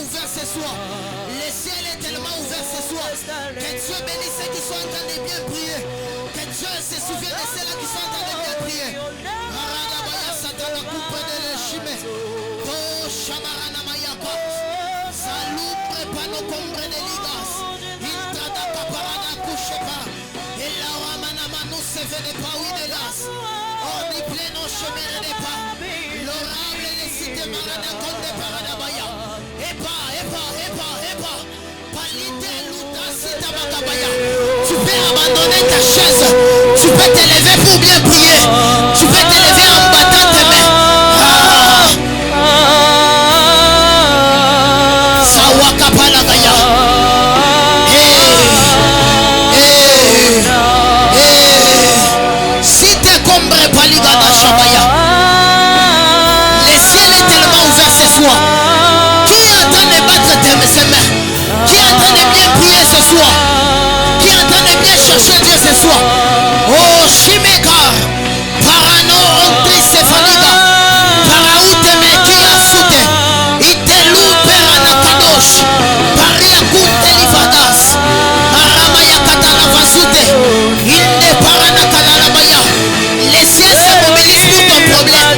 ouvert ce soir. Le ciel est tellement ouvert ce soir. Que Dieu bénisse ceux qui sont en train de bien prier. Que Dieu se souvienne de ceux-là qui sont en train de bien prier. Maradabaya Satana coupe de l'Echime. Oh Shamarana Mayapa. Salut prépano combre de ligas. Intrada caparada couchepa. Et la Ramana Manu se fait des pas de las. On y plein au chemin de pas. L'orable de cité Marana Conde Paradabaya. Tu peux abandonner ta chaise. Tu peux t'élever pour bien prier. Tu peux t'élever en battant tes mains. Sawakapalagaya. Si t'es comme Paligada Shabaya. Le ciel est tellement ouvert ce soir. Qui est en train de battre ses mains? Qui est en train de bien prier ce soir? Qui est en train de bien chercher Dieu ce soir? Oh Shimeka, Parano Ontricefaliga, Paraouteme Kirasute, Itelu Peranakadosh, Paria Kuntelivadas, Aramaya Katalavasute, Inde Paranakanalabaya. Les cieux se mobilisent pour ton problème.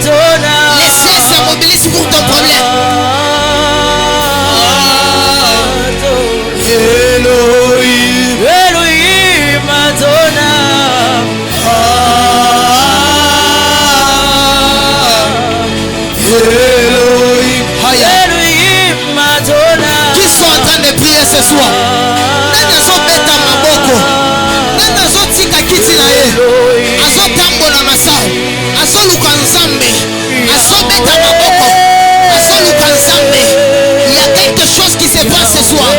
Les cieux se mobilisent pour ton problème. Qui sont en train de prier ce soir? Nanazo beta maboko. Nanazo tika kiti na ye. Azo tambola masao. Azo luka nzambe. Azo beta maboko. Azo luka nzambe. Il y a quelque chose qui se passe ce soir.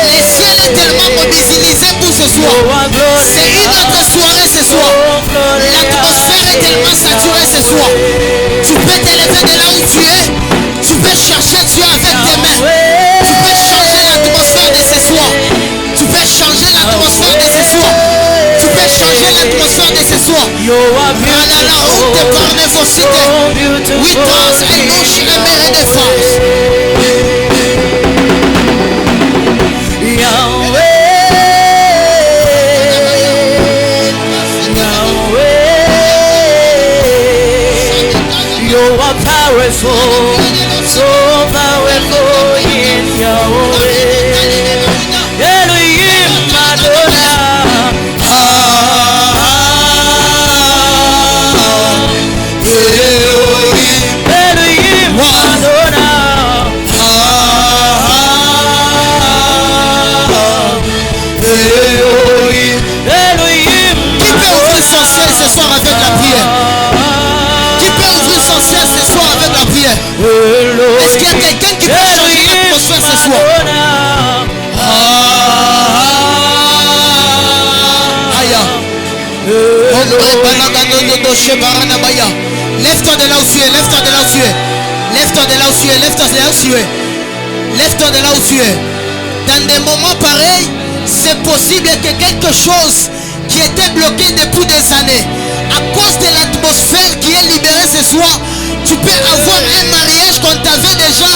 Le ciel est tellement mobilisé pour ce soir. C'est une autre soirée ce soir. L'atmosphère est tellement saturée ce soir. Tu peux t'élever de là où tu es. Tu peux chercher Dieu avec tes mains. Tu peux changer l'atmosphère de ce soir. Tu peux changer l'atmosphère de ce soir. Tu peux changer l'atmosphère de ce soir. Alala honte par névocité. 8 ans et louche et de force. You are powerful, so powerful in your way. Elohim Madonna, Elohim Madonna, Elohim. Qui peut ouvrir son ciel ce soir avec la prière? Qui peut ouvrir son ciel ce soir avec la prière? Est-ce qu'il y a quelqu'un qui peut changer l'atmosphère ce soir? Aya. Lève-toi de là où tu es, lève-toi de là où tu es. Lève-toi de là où tu es, lève-toi de là où tu es. Lève-toi de là où tu es. Dans des moments pareils, c'est possible que quelque chose qui était bloqué depuis des années, à cause de l'atmosphère qui est libérée ce soir, tu peux avoir un mariage qu'on t'avait déjà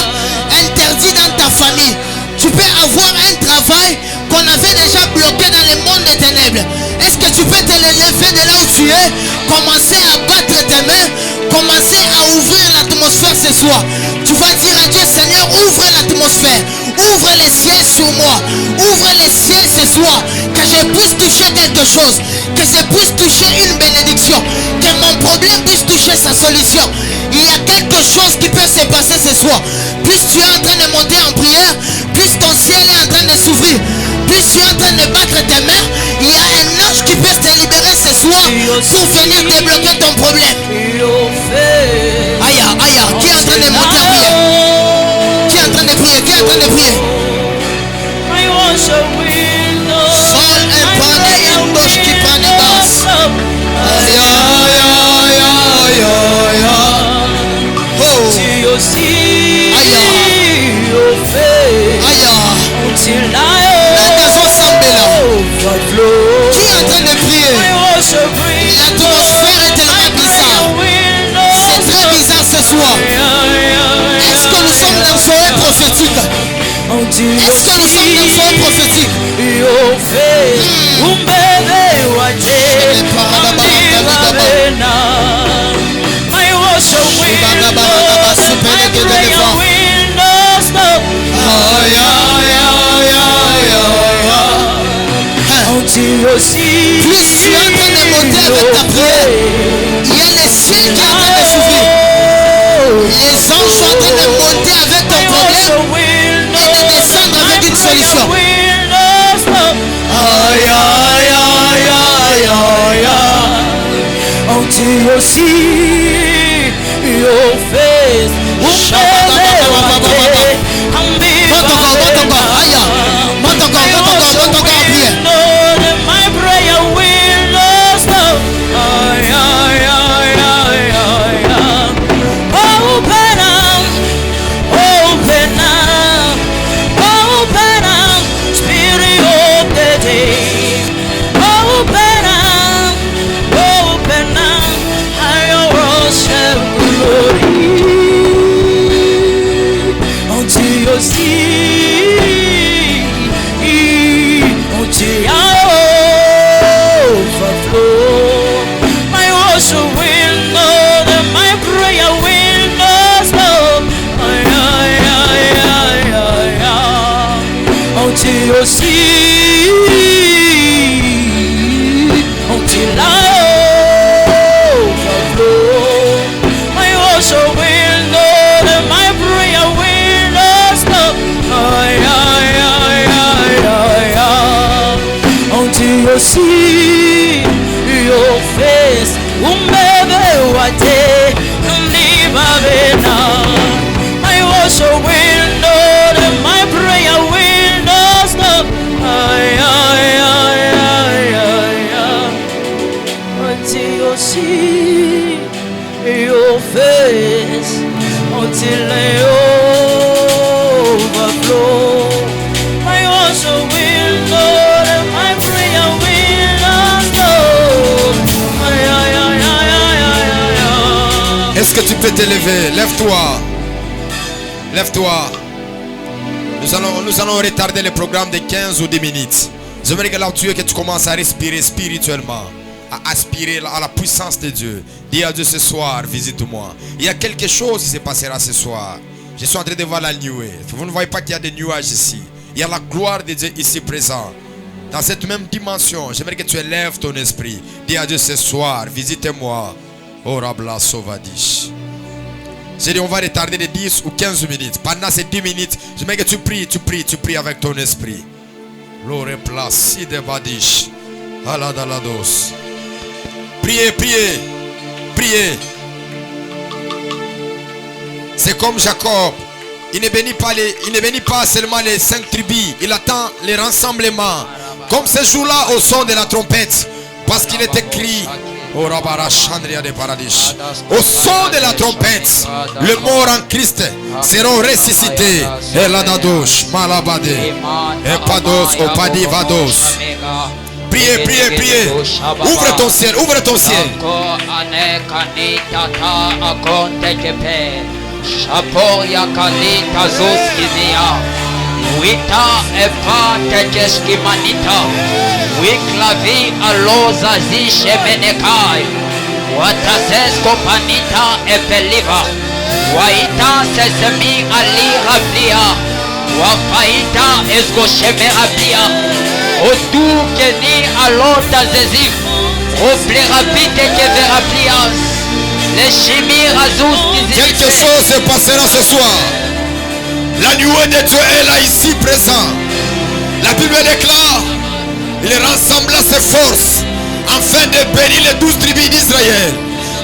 interdit dans ta famille. Tu peux avoir un travail qu'on avait déjà bloqué dans le monde des ténèbres. Est-ce que tu peux te lever de là où tu es, commencer à battre tes mains, commencer à ouvrir l'atmosphère ce soir? Tu vas dire à Dieu: Seigneur, ouvre l'atmosphère, ouvre les ciels sur moi, ouvre les ciels ce soir, que je puisse toucher quelque chose, que je puisse toucher une bénédiction, que mon problème puisse toucher sa solution. Il y a quelque chose qui peut se passer ce soir. Plus tu es en train de monter en prière, plus ton ciel est en train de s'ouvrir, plus tu es en train de battre tes mains, il y a un ange qui peut te libérer ce soir pour venir débloquer ton problème. Aïe, aïe, qui est en train de monter en prière? Qui est en train de prier? Qui est en train de prier? Sol un pané, une gauche qui prend les basses. Aïe, aïe, aïe, aïe, aïe. Oh. Aïe. Aïe. Nagazo Sambela. Qui est en train de prier? L'atmosphère est tellement bizarre. C'est très bizarre ce soir. Est-ce que nous sommes dans une soirée prophétique? Est-ce que nous sommes dans son prophétique? Plus tu es en train de monter avec ta prière, il y a les ciels qui sont en train de s'ouvrir. Les anges sont en train de monter avec ton problème et de descendre avec une solution. Until you see your face, Monte encore en prière. my prayer will not stop. Open up, Spirit of the day. Open up, higher worship glory. Until you see, until I overflow, my worship will not, my prayer will not stop. Until you see, until I overflow, my worship will not, my prayer will not stop. Until you see your face, umebe wate, nibabena. My worship will not, my prayer will not stop. Until you see your face, until I overflow. My worship will not, my prayer will not stop. Est-ce que tu peux te lever? Lève-toi. Lève-toi. Nous allons retarder le programme de 15 ou 10 minutes. J'aimerais que là où tu es, que tu commences à respirer spirituellement, à aspirer à la puissance de Dieu. Dis à Dieu ce soir, visite-moi. Il y a quelque chose qui se passera ce soir. Je suis en train de voir la nuée. Vous ne voyez pas qu'il y a des nuages ici. Il y a la gloire de Dieu ici présent. Dans cette même dimension, j'aimerais que tu élèves ton esprit. Dis à Dieu ce soir, visitez-moi. Oh Rabla Sovadish. J'ai dit on va retarder de 10 ou 15 minutes. Pendant ces 10 minutes, j'aimerais que tu pries avec ton esprit. L'ore placide de Badish. Aladalados. Priez. C'est comme Jacob. Il ne bénit pas seulement les 5 tribus. Il attend les rassemblements. Comme ce jour-là au son de la trompette. Parce qu'il est écrit au son de la trompette, le mort en Christ seront ressuscités. Et la dadosh, malabade, et pados, opadivados. Priez. Ouvre ton ciel. Wita efate keskimanita, wiklavi aloza zishemenekai, watasesko panita epeliva, waita sesemi alirablia, wafaita esgoshemerablia, otukeni alota zezif, oflerapite keverablias, les chimirazus qui quelque chose se passera ce soir. La nuée de Dieu est là ici présent. La Bible déclare, il rassembla ses forces afin de bénir les 12 tribus d'Israël.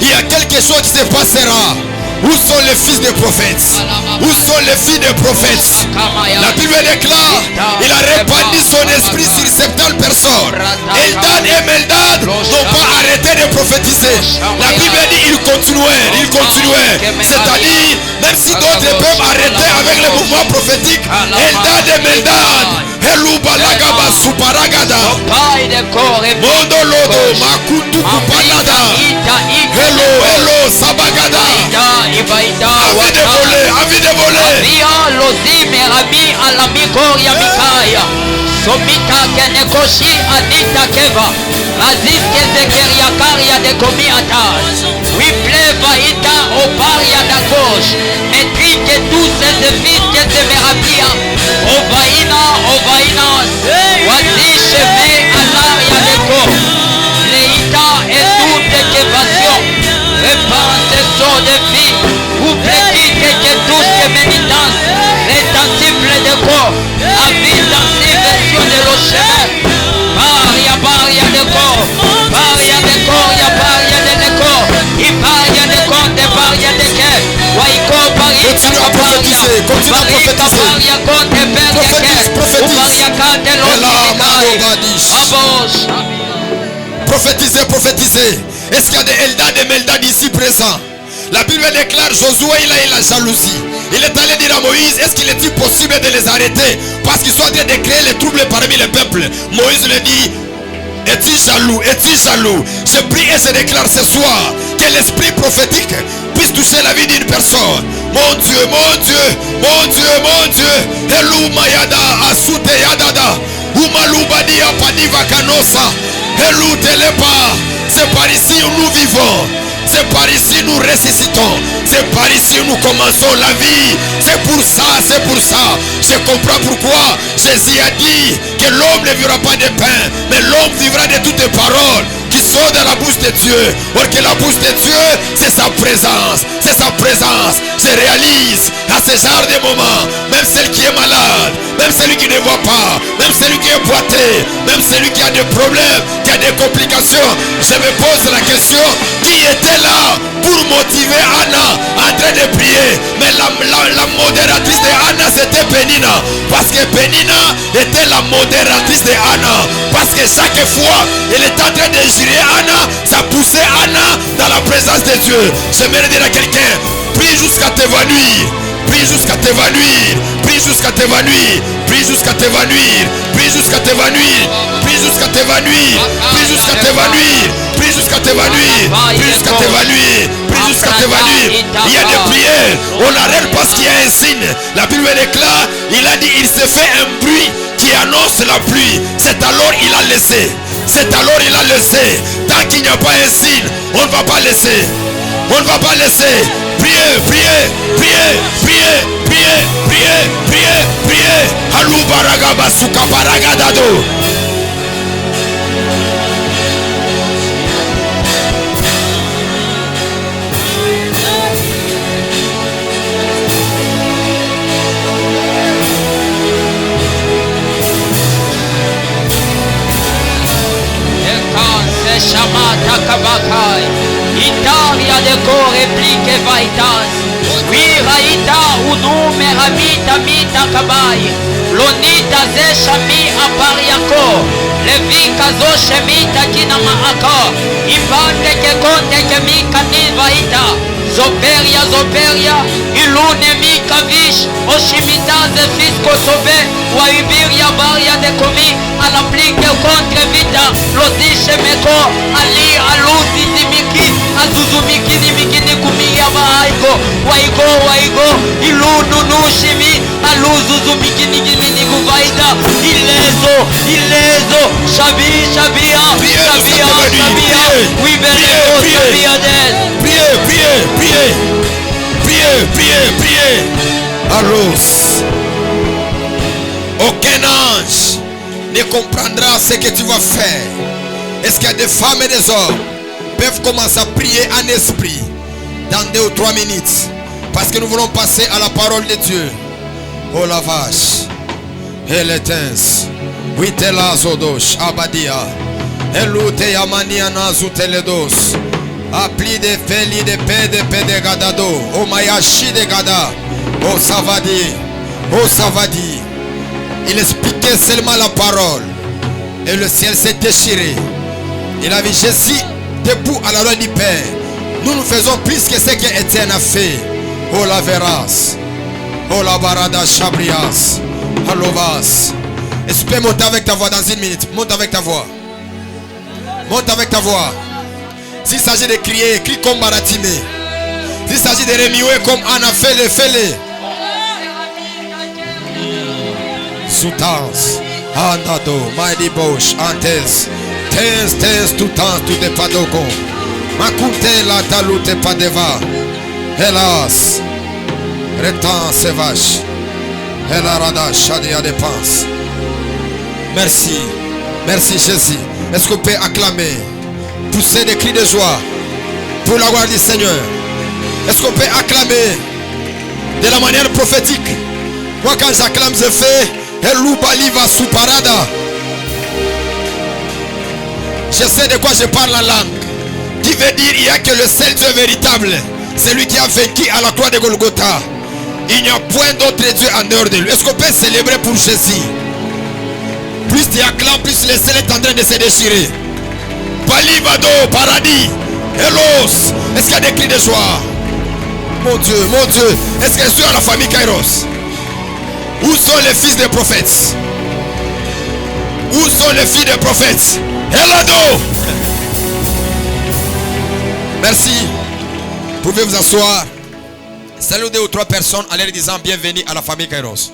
Il y a quelque chose qui se passera. Où sont les fils des prophètes? Où sont les filles des prophètes? La Bible déclare, il a répandu son esprit sur 70 personnes. Eldad et Meldad n'ont pas arrêté de prophétiser. La Bible dit il continuait. C'est-à-dire, même si d'autres peuvent arrêter avec le mouvement prophétique, Eldad et Meldad, Heluba Lagaba Suparagada, Mondo Lodo, Makutu Kupanada, Hello, Sabagada. Envie de voler. merami alamikoria mikaya. Somita kenekoshi anita keva. Raziske zekeria karia de komiatas. We play vaïta au paria da gauche. Métrique tous ces fils que te merapia. Ovaina, ovainas. Voici chemin à l'aria de go. Leïta et toute équation. Repense sur des filles. Couple quitte que tous ces ménitants. Les sensibles de corps. Avis sensible de le chemin. Paria de corps. Paria de corps, ya paria de corps. Il paria de corps, de paria de quai. Waiko paria. Continue à prophétiser. Continue à prophétiser. Prophétisez, prophétisez. Est-ce qu'il y a des Eldad et Meldad ici présents? La Bible déclare Josué, il a eu la jalousie. Il est allé dire à Moïse, est-ce qu'il est possible de les arrêter? Parce qu'ils sont en train de créer les troubles parmi les peuples. Moïse lui dit, es-tu jaloux? Es-tu jaloux? Je prie et je déclare ce soir que l'esprit prophétique puisse toucher la vie d'une personne. Mon Dieu, mon Dieu, mon Dieu, mon Dieu. Helou Mayada, Asute Yadada, Umalubadia Padiva Kanosa, Helou Telepa. C'est par ici où nous vivons. C'est par ici nous ressuscitons. C'est par ici nous commençons la vie. C'est pour ça, c'est pour ça. Je comprends pourquoi Jésus a dit que l'homme ne vivra pas de pain, mais l'homme vivra de toutes les paroles qui sont dans la bouche de Dieu. Or que la bouche de Dieu, c'est sa présence. C'est sa présence. Je réalise à ce genre de moments, même celui qui est malade, même celui qui ne voit pas, même celui qui est boité, même celui qui a des problèmes, qui a des complications, je me pose la question, qui était là pour motiver Anna en train de prier? Mais la modératrice de Anna, c'était Pénina. Parce que Pénina était la modératrice de Anna. Parce que chaque fois, elle était en train de jurer Anna, ça poussait Anna dans la présence de Dieu. J'aimerais dire à quelqu'un, prie jusqu'à t'évanouir. Prie jusqu'à t'évanouir. Prie jusqu'à t'évanouir. Prie jusqu'à t'évanouir. Prie jusqu'à t'évanouir. Prie jusqu'à t'évanouir. Prie jusqu'à t'évanouir. Prie jusqu'à t'évanouir. Prie jusqu'à t'évanouir. Prie jusqu'à t'évanouir. Il y a des prières. On arrête parce qu'il y a un signe. La Bible déclare, il a dit, il se fait un bruit qui annonce la pluie. C'est alors il a laissé. C'est alors il a laissé. Tant qu'il n'y a pas un signe, on ne va pas laisser. On ne va pas laisser. Priez, priez, priez, priez, priez, priez, priez, priez. Halou baraga basuka baraga dado. Shamata kabakai, Italia de ko replique vaitas, Wiraita unu meramita mita kabai, Lonita ze shami apariako, Levika zo shemita kina maaka, Ipande ke konte ke mika nivaita, Zoperia zoperia, Ilune mika vish, Oshimita ze fisko sobe, Waibiria baria de komi, Alaplique contre vita, Lodishe meko, Ali aluzi zimiki, Azuzumiki nimiki nikumia vaiko, Waigo, Ilunu nushimi, Aluzuzumiki nikuvaida, Ilezo, Shabia, Wibereko, Shabia des. Priez. Allos. Aucun ange ne comprendra ce que tu vas faire. Est-ce qu'il y a des femmes et des hommes peuvent commencer à prier en esprit dans 2 ou 3 minutes? Parce que nous voulons passer à la parole de Dieu. Oh la vache. Et l'éteinte. Oui, te la zodosh. Abadia. Elu te yamania nazu teledos. Appli de feli de pe de gadado. Oh mayashi de gada. Oh savadi. Oh savadi. Il expliquait seulement la parole. Et le ciel s'est déchiré. Il a vu Jésus debout à la droite du Père. Nous faisons plus que ce qu'Étienne a fait. Oh la veras. Oh la barada chabrias. Halovas. Est-ce que tu peux monter avec ta voix dans 1 minute? Monte avec ta voix. Monte avec ta voix. S'il s'agit de crier, crie comme Baratimé. S'il s'agit de remuer comme Anna, fais-le. Soutans. Andado. Mighty Bosch. Antes. Tens tout temps tout de padogo. Makute la talute padeva. Hélas. Retan se vache. Hélarada chadia dépense. Merci. Merci Jésus. Est-ce qu'on peut acclamer? Pousser des cris de joie pour la gloire du Seigneur. Est-ce qu'on peut acclamer de la manière prophétique? Moi quand j'acclame je fais Eloubali va sous parada. Je sais de quoi je parle en langue. Qui veut dire il n'y a que le seul Dieu véritable. Celui qui a vaincu à la croix de Golgotha. Il n'y a point d'autre Dieu en dehors de lui. Est-ce qu'on peut célébrer pour Jésus? Plus tu acclames, plus le ciel est en train de se déchirer. Palivado, paradis, Elos. Est-ce qu'il y a des cris de joie? Mon Dieu, mon Dieu. Est-ce que je suis à la famille Kairos? Où sont les fils des prophètes? Où sont les filles des prophètes? Elado. Merci. Vous pouvez vous asseoir. Salut 2 ou 3 personnes en leur disant bienvenue à la famille Kairos.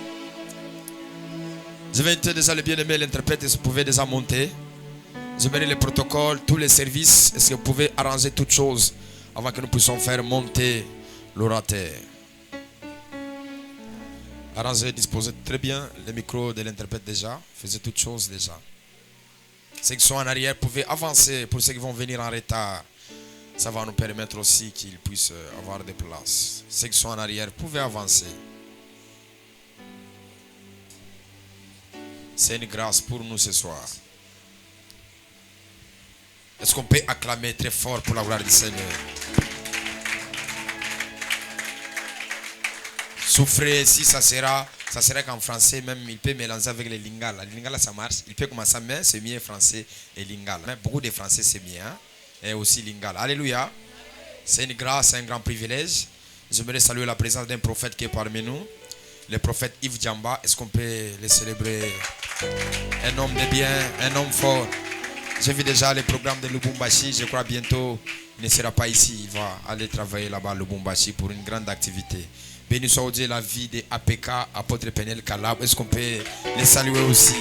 Je vais inviter déjà le bien-aimé, l'interprète, si vous pouvez déjà monter. Je mets les protocoles, tous les services. Est-ce que vous pouvez arranger toutes choses avant que nous puissions faire monter l'orateur? Arrangez, disposez très bien le micro de l'interprète déjà. Faisez toutes choses déjà. Ceux qui sont en arrière, vous pouvez avancer. Pour ceux qui vont venir en retard, ça va nous permettre aussi qu'ils puissent avoir des places. Ceux qui sont en arrière, vous pouvez avancer. C'est une grâce pour nous ce soir. Est-ce qu'on peut acclamer très fort pour la gloire du Seigneur? Souffrez si ça sera qu'en français même il peut mélanger avec les lingala. Les lingala ça marche. Il peut commencer mais c'est mieux français et lingala. Mais beaucoup de français c'est mieux. Hein? Et aussi lingala. Alléluia. C'est une grâce, c'est un grand privilège. J'aimerais saluer la présence d'un prophète qui est parmi nous. Le prophète Yves Djamba. Est-ce qu'on peut le célébrer? Un homme de bien, un homme fort. J'ai vu déjà le programme de Lubumbashi. Je crois bientôt il ne sera pas ici. Il va aller travailler là-bas à Lubumbashi pour une grande activité. Béni soit Dieu la vie de APK, apôtre Penel Kalab. Est-ce qu'on peut les saluer aussi?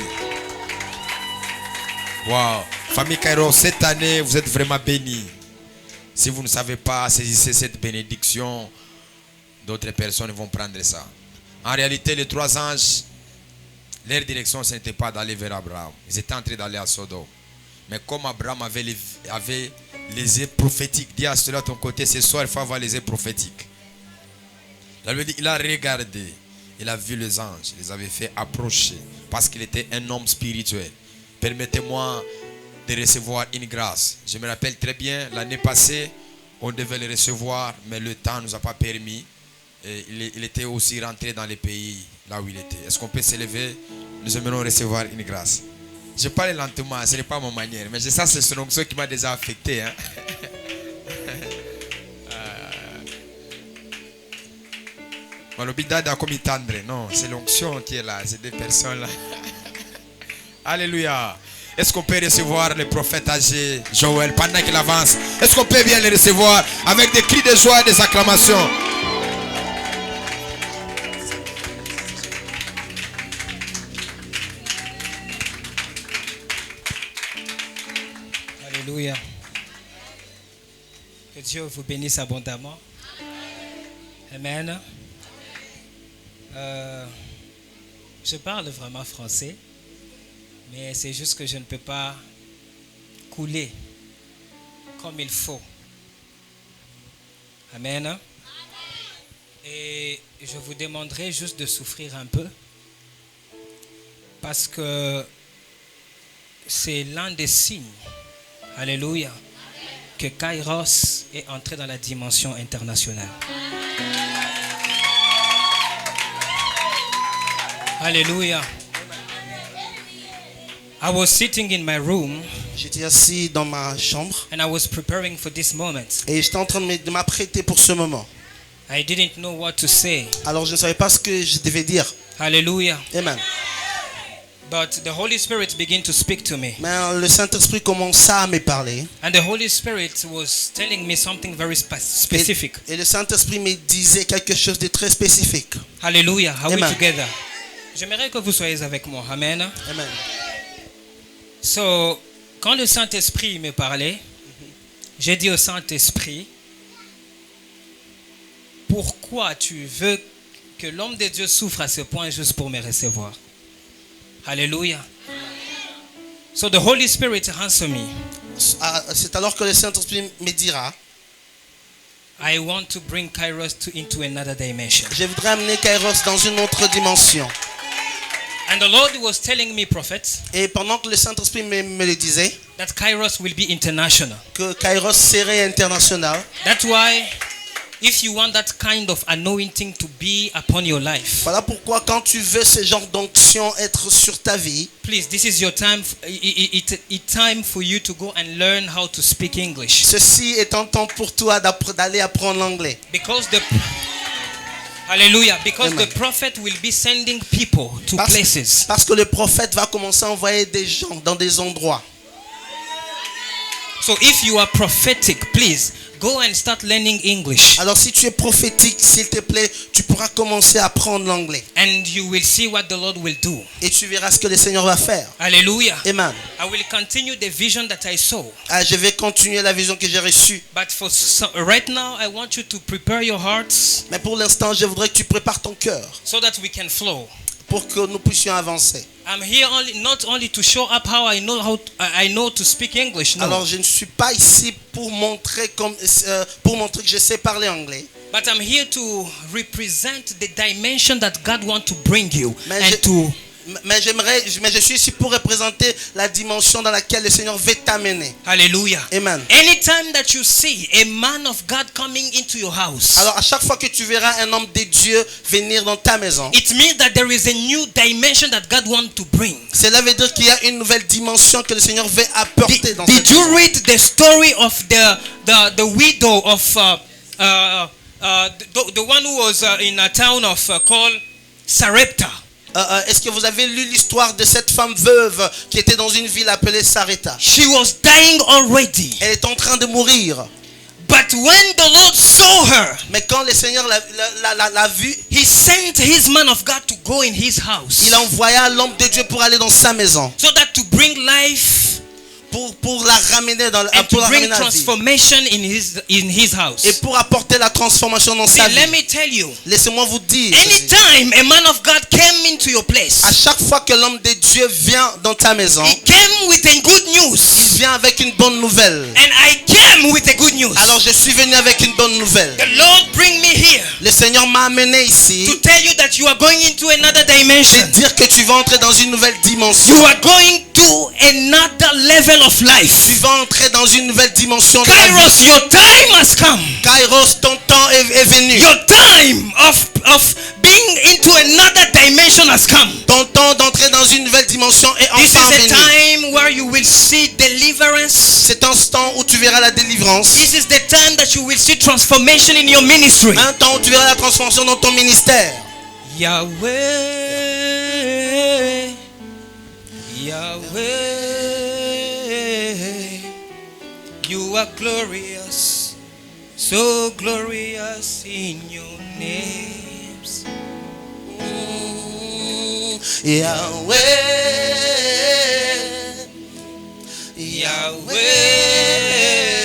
Wow. Famille Kairos, cette année, vous êtes vraiment bénis. Si vous ne savez pas, saisissez cette bénédiction. D'autres personnes vont prendre ça. En réalité, les 3 anges, leur direction, ce n'était pas d'aller vers Abraham. Ils étaient en train d'aller à Sodome. Mais comme Abraham avait les yeux prophétiques, dis à cela à ton côté, ce soir, il faut avoir les yeux prophétiques. Il a regardé, il a vu les anges, il les avait fait approcher parce qu'il était un homme spirituel. Permettez-moi de recevoir une grâce. Je me rappelle très bien, l'année passée, on devait le recevoir, mais le temps ne nous a pas permis. Et il était aussi rentré dans les pays là où il était. Est-ce qu'on peut s'élever? Nous aimerions recevoir une grâce. Je parle lentement, ce n'est pas ma manière, mais ça c'est son onction qui m'a déjà affecté. Hein? Non, c'est l'onction qui est là, c'est des personnes là. Alléluia. Est-ce qu'on peut recevoir le prophète âgé Joël pendant qu'il avance? Est-ce qu'on peut bien le recevoir avec des cris de joie et des acclamations? Alléluia. Que Dieu vous bénisse abondamment. Amen. Je parle vraiment français, mais c'est juste que je ne peux pas couler comme il faut. Amen. Et je vous demanderai juste de souffrir un peu, parce que c'est l'un des signes, alléluia, que Kairos est entré dans la dimension internationale. Hallelujah. I was sitting in my room. J'étais assis dans ma chambre. And I was preparing for this moment. Et j'étais en train de m'apprêter pour ce moment. I didn't know what to say. Alors je ne savais pas ce que je devais dire. Hallelujah. Amen. But the Holy Spirit began to speak to me. Mais le Saint-Esprit commença à me parler. And the Holy Spirit was telling me something very specific. Et le Saint-Esprit me disait quelque chose de très spécifique. Hallelujah. Are we Amen. together? J'aimerais que vous soyez avec moi. Amen. Amen. So, quand le Saint-Esprit me parlait, j'ai dit au Saint-Esprit, pourquoi tu veux que l'homme de Dieu souffre à ce point juste pour me recevoir? Alléluia. So the Holy Spirit answered me. C'est alors que le Saint-Esprit me dira, I want to bring Kairos into another dimension. je voudrais amener Kairos dans une autre dimension. And the Lord was telling me, prophet, Et pendant que le Saint-Esprit me le disait, that Kairos will be international. que Kairos serait international. That's why, if you want that kind of anointing to be upon your life, Voilà pourquoi quand tu veux ce genre d'onction être sur ta vie, please, this is your time. It's time for you to go and learn how to speak English. ceci est un temps pour toi d'aller apprendre l'anglais. Because Hallelujah. Because Amen. the prophet will be sending people to places. Parce que le prophète va commencer à envoyer des gens dans des endroits. So if you are prophetic, please go and start learning English. Alors si tu es prophétique, s'il te plaît, tu pourras commencer à apprendre l'anglais. And you will see what the Lord will do. Et tu verras ce que le Seigneur va faire. Hallelujah. Amen. I will continue the vision that I saw. Je vais continuer la vision que j'ai reçue. But right now, I want you to prepare your hearts Mais pour l'instant, je voudrais que tu prépares ton cœur so that we can flow. pour que nous puissions avancer. I'm here not only to show up how I know to speak English. No. Alors je ne suis pas ici pour montrer que je sais parler anglais. But I'm here to represent the dimension that God wants to bring you Mais je suis ici pour représenter la dimension dans laquelle le Seigneur veut t'amener. Hallelujah. Amen. Anytime that you see a man of God coming into your house, Alors à chaque fois que tu verras un homme de Dieu venir dans ta maison, it means that there is a new dimension that God wants to bring. cela veut dire qu'il y a une nouvelle dimension que le Seigneur veut apporter dans cette Did you maison. read the story of the widow of the one who was in a town of called Sarepta? Est-ce que vous avez lu l'histoire de cette femme veuve qui était dans une ville appelée Sarepta? She was dying already. Elle est en train de mourir. But when the Lord saw her, Mais quand le Seigneur l'a vue, He sent His man of God to go in His house. il envoya l'homme de Dieu pour aller dans sa maison, So that to bring life pour la ramener dans and to pour la bring ramener à la vie. transformation in his house. Et pour apporter la transformation dans See, sa let vie. me tell you, Laissez-moi vous dire, ceci. anytime a man of God came into your place, À chaque fois que l'homme de Dieu vient dans ta maison, he came with a good il news. vient avec une bonne nouvelle. And I came with a good news. Alors je suis venu avec une bonne nouvelle. The Lord bring me here Le Seigneur m'a amené ici to tell you that you are going into another dimension. de dire que tu vas entrer dans une nouvelle dimension. You are going to another level of Tu life. vas entrer dans une nouvelle dimension de la vie. Kairos, your time has come. Kairos, ton temps est venu. Your time of being into another dimension has come. Ton temps d'entrer dans une nouvelle dimension est This is enfin a venu. time where you will see deliverance. C'est un temps où tu verras la délivrance. This is the time that you will see transformation in your ministry. Un temps où tu verras la transformation dans ton ministère. Yahweh, Yahweh, you are glorious, so glorious in your names. Yahweh,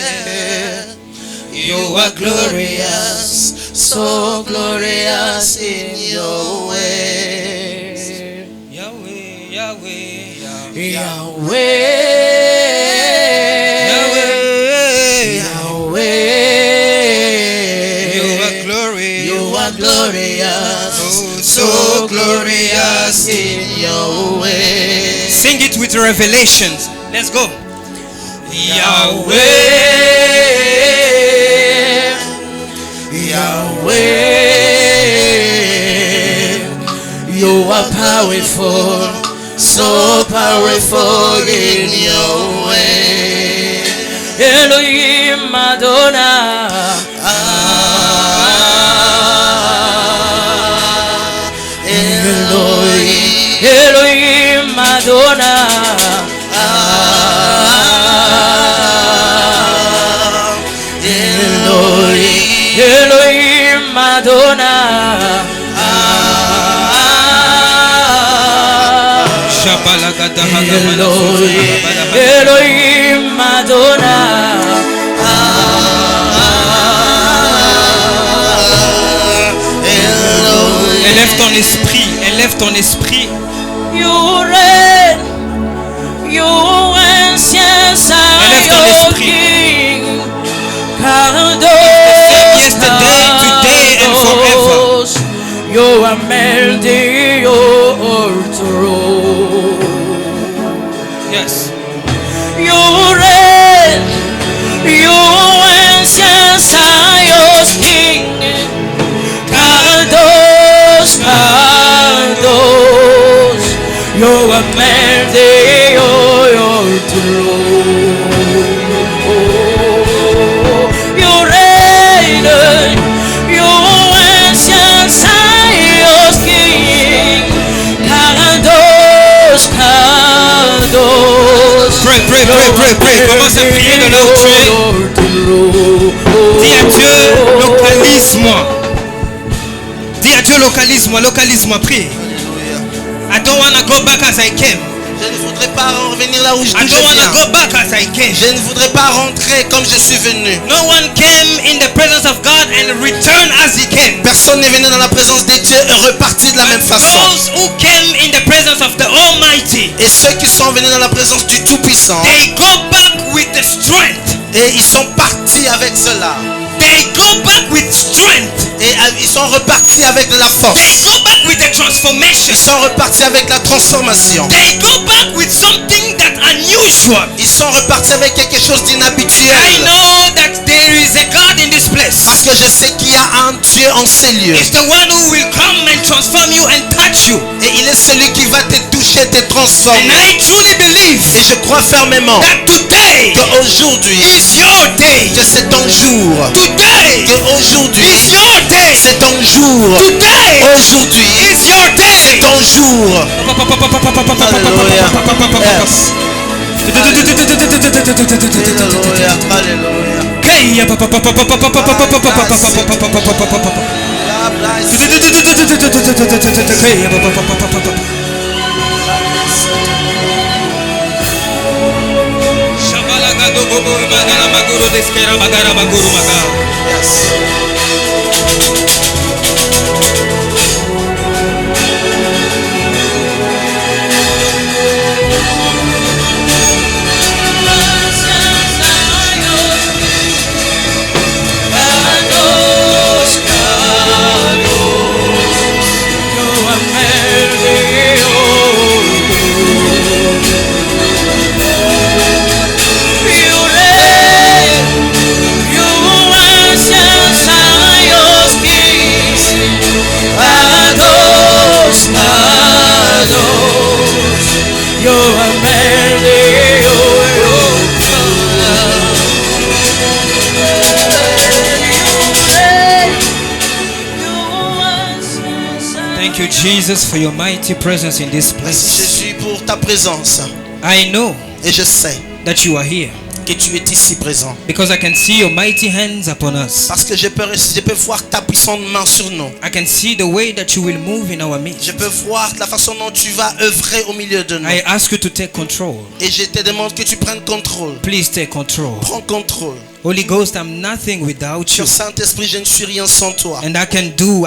Yahweh, you are glorious, so glorious in your way. Yahweh, Yahweh, Yahweh, Yahweh, Yahweh, you are glorious, you are glorious, so glorious in your way. Sing it with revelations. Let's go. Yahweh, Yahweh, you are powerful, so powerful in your way. Elohim Madonna, Elohim, Elohim Madonna, Elohim, Elohim Madonna, Elohim Madonna. Élève ton esprit, élève ton esprit. You reign, you ancient Zion King. Yesterday, today, and forever. You are melting your throne. Yes. You reign, you ancient Zion King. Kadosh, Kadosh, you are melting your throne. You reign, you ancient Zion King. Kadosh, Kadosh. Pray. Commence à prier de là où tu es. Dis à Dieu, localise-moi. Dis à Dieu, localise-moi, prie. I don't want to go back as I came. Je ne voudrais pas revenir là où je I don't want to viens. go back as I came. Je ne voudrais pas rentrer comme je suis venu. No one came in the presence of God and returned as he came. Personne n'est venu dans la présence de Dieu et reparti de la même façon. Those who came in the presence of the Almighty, Et ceux qui sont venus dans la présence du Tout-Puissant, they go back with the strength. et ils sont partis avec cela. They go back with strength. Et ils sont repartis avec de la They force. go back with the transformation. Ils sont repartis avec la transformation. They go back with something that unusual. Ils sont repartis avec quelque chose I d'inhabituel. know that there is a God in this place. Parce que je sais qu'il y a un Dieu en ces lieux. It's the one who will come and transform you and touch you. Et il est celui qui va te toucher, te And transformer. I truly believe Et je crois fermement that today qu'aujourd'hui, is your day. que c'est ton jour. Today Qu'aujourd'hui, is your day. c'est ton jour. Today Aujourd'hui, is your c'est day. ton jour. Alléluia. Yes. Alléluia. Yes. Thank you, Jesus, for your mighty presence in this Merci place. Jésus pour ta présence. I know Et je sais that you are here que tu es ici présent. because I can see your mighty hands upon us. Parce que je peux voir ta puissante main sur nous. I can see the way that you will move in our midst. Je peux voir la façon dont tu vas œuvrer au milieu de nous. I ask you to take control. Et je te demande que tu prennes contrôle. Please take control. Prends contrôle. Holy Ghost, I'm nothing without you. Sur Saint-Esprit, je ne suis rien sans toi. And I can't do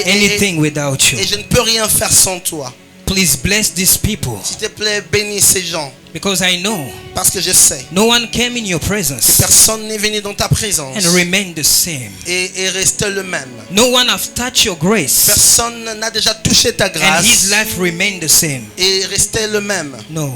anything without you. Et je ne peux rien faire sans toi. Please bless these people S'il te plaît, bénis ces gens. because I know Parce que je sais. no one came in your presence Personne n'est venu dans ta présence. and remained the same. Et resté le même. No one have touched your grace Personne n'a déjà touché ta and grâce. his life remained the same. Et resté le même. No.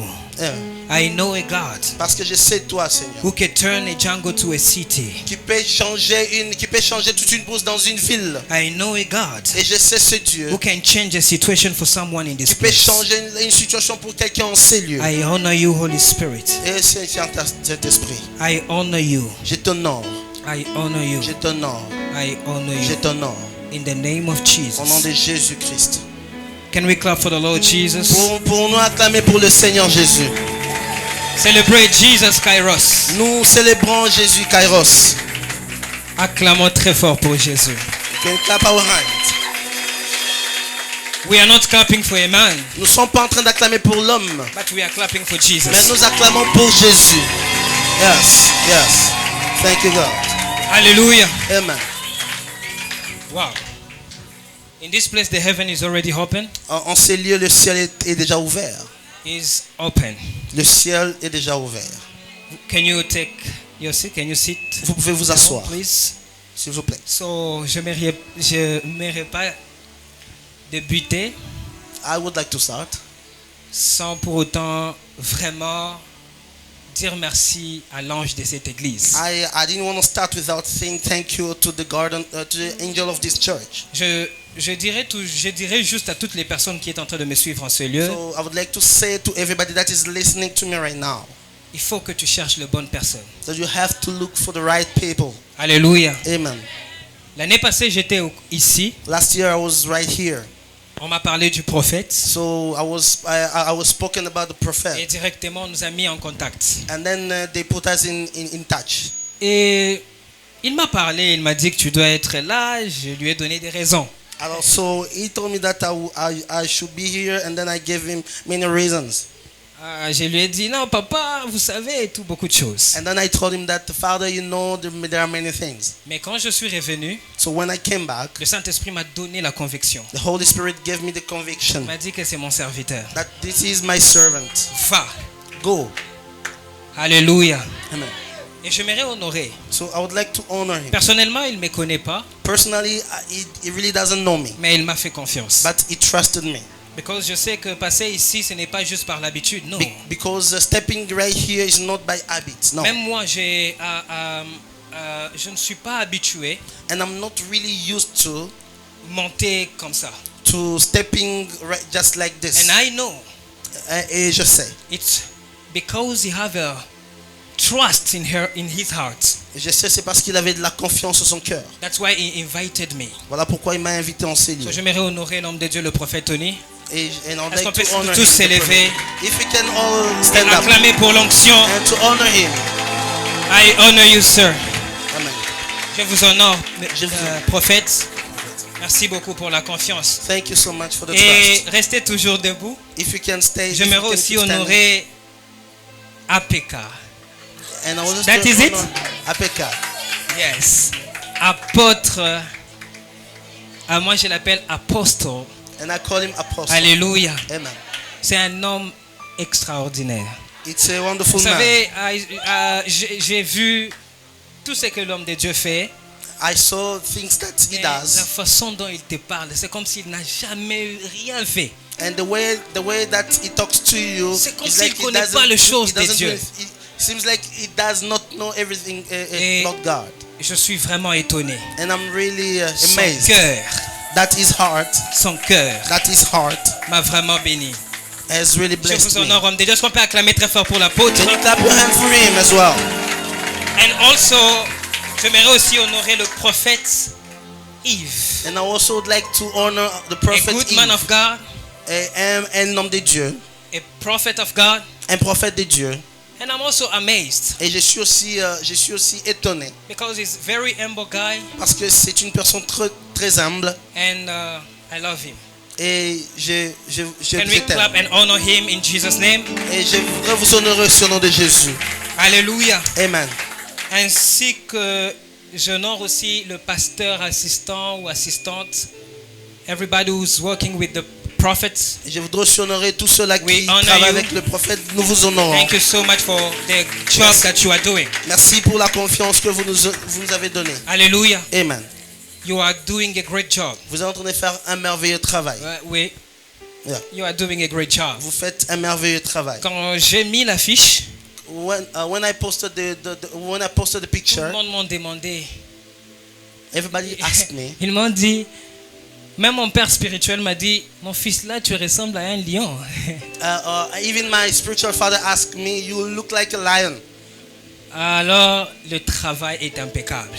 I know a God Parce que je sais toi, Seigneur. who can turn a jungle to a city. Qui peut changer toute une bourse dans une ville. I know a God Et je sais ce Dieu who can change a situation for someone in this qui peut place. changer une situation pour quelqu'un en ces lieux. I honor you, Holy Spirit. Et Saint-Esprit, I honor you. je t'honore, I honor you. je t'honore, I honor je you. t'honore. In the name of Au nom de Jesus. Jésus-Christ. Can we clap for the Lord Jesus? Pour nous acclamer pour le Seigneur Jésus. Celebrate Jesus Kairos. Nous célébrons Jésus Kairos. Acclamons très fort pour Jésus. Can clap our hands. We are not clapping for a man, Nous ne sommes pas en train d'acclamer pour l'homme, but we are clapping for mais Jesus. nous acclamons pour Jésus. Yes, yes. Thank you, God. Hallelujah. Amen. Wow. In this place, the heaven is already open. En ces lieux, le ciel est déjà ouvert. Is open. Le ciel est déjà ouvert. Can you take your seat? Can you sit? Vous pouvez vous asseoir, Please. s'il vous plaît. So, je n'aimerais pas débuter I would like to start sans pour autant vraiment dire merci à l'ange de cette église. I didn't want to start without saying thank you to the to the angel of this church. Je dirais juste à toutes les personnes qui sont en train de me suivre en ce lieu, So I would like to say to everybody that is listening to me right now il faut que tu cherches les bonnes personnes. that you have to look for the right people. Alléluia. Amen. L'année passée, j'étais ici. Last year I was right here. On m'a parlé du prophète So I was spoken about the et prophet, directement on nous a mis en contact. and then they put us in touch. Et il m'a parlé, il m'a dit que tu dois être là. Je lui ai donné des raisons. And also he told me that I should be here, and then I gave him many reasons. Je lui ai dit non papa, vous savez et tout, beaucoup de choses. And then I told him that, Father, you know, there are many things. Mais quand je suis revenu, So when I came back, le Saint-Esprit m'a donné la conviction. the Holy Spirit gave me the Il conviction m'a dit que c'est mon serviteur. that this is my servant. Va. Go. Alléluia. Amen. Et je m'aimerais honorer. So I would like to honor him. Personnellement, il ne me connaît pas, Personally, he really doesn't know me, mais il m'a fait confiance. but he trusted me. Parce que je sais que passer ici, ce n'est pas juste par l'habitude, non. Because stepping right here is not by habit. No. Même moi, je ne suis pas habitué And I'm not really used to monter comme ça. stepping right just like this. And I know Et je sais. it's because he have a trust in his heart. Je sais, c'est parce qu'il avait de la confiance en son cœur. That's why he invited me. Voilà pourquoi il m'a invité en ces lieux. So, j'aimerais honorer l'homme de Dieu, le prophète Tony. And I'd Est-ce qu'on like peut to honor tous him. s'élever If we can all et stand up acclamer pour l'onction? and to honor him. I honor you, sir. Amen. Je vous honore, Je vous honore. prophète. Merci beaucoup pour la confiance. Thank you so much for the Et trust. restez toujours debout. If you can stay, if you J'aimerais can aussi keep standing. honorer APK. And I will just That is it? honor Apeka. Yes. Apôtre. Moi, je l'appelle apostle. And I call him Apostle. Alléluia. Amen. C'est un homme extraordinaire. It's a wonderful Vous man. savez, j'ai vu tout ce que l'homme de Dieu fait. I saw things that he Et la does, façon dont il te parle, c'est comme s'il n'a jamais rien fait. and the way that he talks to you, C'est comme is s'il like he connaît doesn't- pas les choses he de doesn't Dieu. do- It seems like he does not know everything Et about God, je suis vraiment étonné. and I'm really Son amazed cœur, that his heart m'a vraiment béni. has really Je blessed vous me. honore, homme de Dieu. Est-ce qu'on peut acclamer très fort pour l'apôtre? Can you clap your hands for him as well? And also, j'aimerais aussi honorer le prophète Yves, And I also would like to honor the a prophet good man of God, un homme de Dieu, a prophet of God. un prophète de Dieu. And I'm also amazed Et je suis aussi étonné because he's a very humble guy parce que c'est une personne très humble and I love him. et je Can we clap t'aime. and honor him in Jesus' name? Et je voudrais vous honorer sur le nom de Jésus. Alléluia. Amen. Ainsi que j'honore aussi le pasteur assistant ou assistante, everybody who's working with the prophets. Et je voudrais aussi honorer tous ceux-là We qui honor travaillent you. avec le prophète. Nous vous honorons. Thank you so much for the job that you are doing. Merci pour la confiance que vous nous avez donnée. Alléluia. Amen. You are doing a great job. Vous êtes en train de faire un merveilleux travail. Oui. Yeah. You are doing a great job. Vous faites un merveilleux travail. Quand j'ai mis l'affiche, When I posted the tout le picture, monde m'a demandé. everybody asked me. Ils m'ont dit, même mon père spirituel m'a dit, mon fils là, tu ressembles à un lion. Even my spiritual father asked me, "You look like a lion." Alors, le travail est impeccable.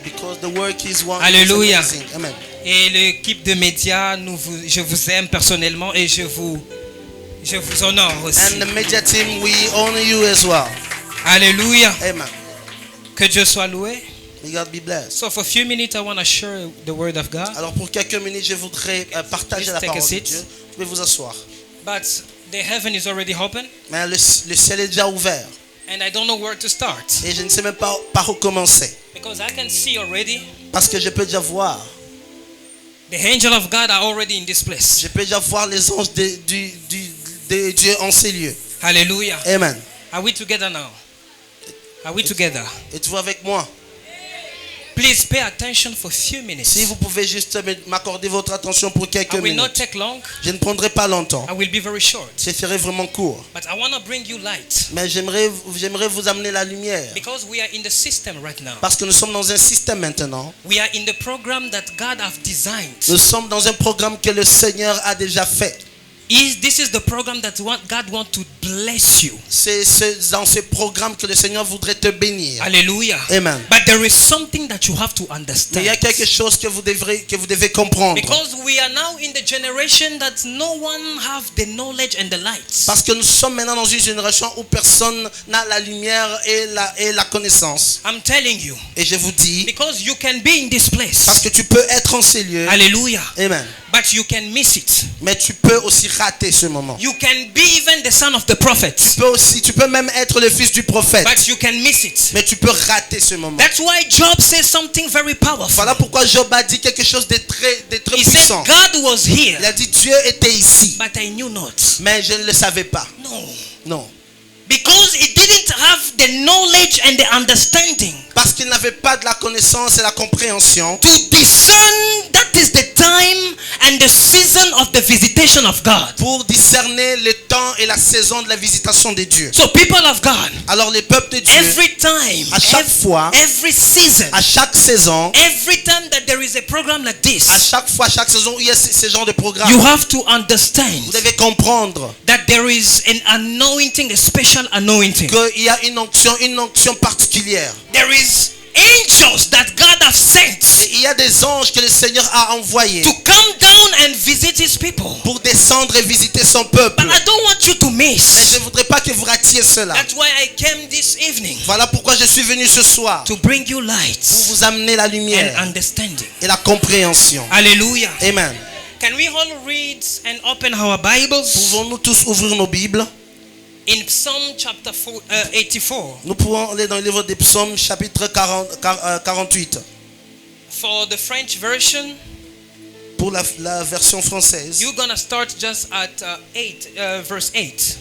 Because the work is one. Alléluia. Is amazing. Amen. Et l'équipe de médias, je vous aime personnellement et je vous honore aussi. And the media team, we honor you as well. Alléluia. Amen. Que Dieu soit loué. May God be blessed. So for a few minutes, I want to share the word of God. Alors pour quelques minutes, je voudrais partager Please la take a parole de seat. Dieu. Vous pouvez vous asseoir. But the heaven is already open, Mais le ciel est déjà ouvert. and I don't know where to start. Et je ne sais même pas par où commencer. Because I can see already Parce que je peux déjà voir. the angel of God are already in this place. Je peux déjà voir les anges de Dieu en ces lieux. Hallelujah. Amen. Are we together now? Are we together? Êtes-vous avec moi? Please pay attention for a few minutes. Si vous pouvez juste m'accorder votre attention pour quelques I will not minutes. take long. Je ne prendrai pas longtemps. I will be very short. Je ferai vraiment court. But I want to bring you light. Mais j'aimerais vous amener la lumière. Because we are in the system right now. Parce que nous sommes dans un système maintenant. We are in the program that God have designed. Nous sommes dans un programme que le Seigneur a déjà fait. This is the program that God want to bless you. C'est dans ce programme que le Seigneur voudrait te bénir. Hallelujah. Amen. But there is something that you have to Mais understand. il y a quelque chose que vous devez comprendre. Because we are now in the generation that no one have the knowledge and the light. Parce que nous sommes maintenant dans une génération où personne n'a la lumière et la connaissance. I'm telling you. Et je vous dis, Because you can be in this parce place. que tu peux être en ces lieux. Hallelujah. Amen. But you can miss it. Mais tu peux aussi rater ce moment. You can be even the son of the prophet. Tu peux même être le fils du prophète. But you can miss it. Mais tu peux rater ce moment. That's why Job says something very powerful. Voilà pourquoi Job a dit quelque chose de très He said, puissant. God was here, Il a dit Dieu était ici. but I knew not. Mais je ne le savais pas. No. Non. Because he didn't have the knowledge and the understanding Parce qu'il n'avait pas de la connaissance et la compréhension. to discern that is the time and the season of the visitation of God. Pour discerner le temps et la saison de la visitation de Dieu. So people of God, Alors les peuples de Dieu, every time, à chaque fois, every season, à chaque saison, every time that there is a program like à this, chaque fois, chaque saison où il y a ce genre de programme, you have to understand vous devez comprendre that there is an anointing, a special anointing. qu'il y a une onction particulière. There is angels that God has sent Et il y a des anges que le Seigneur a envoyés to come down and visit his people. pour descendre et visiter son peuple. But I don't want you to Mais miss. je ne voudrais pas que vous ratiez cela. That's why I came this evening Voilà pourquoi je suis venu ce soir, to bring you pour light vous amener la and lumière understanding. et la compréhension. Hallelujah. Amen. Can we all read and open our Bibles Pouvons-nous tous ouvrir nos Bibles? in Psalm chapter 84? Nous pouvons aller dans le livre des Psaumes, chapitre 48. For the French version, Pour la version française, you're gonna start just at verse 8.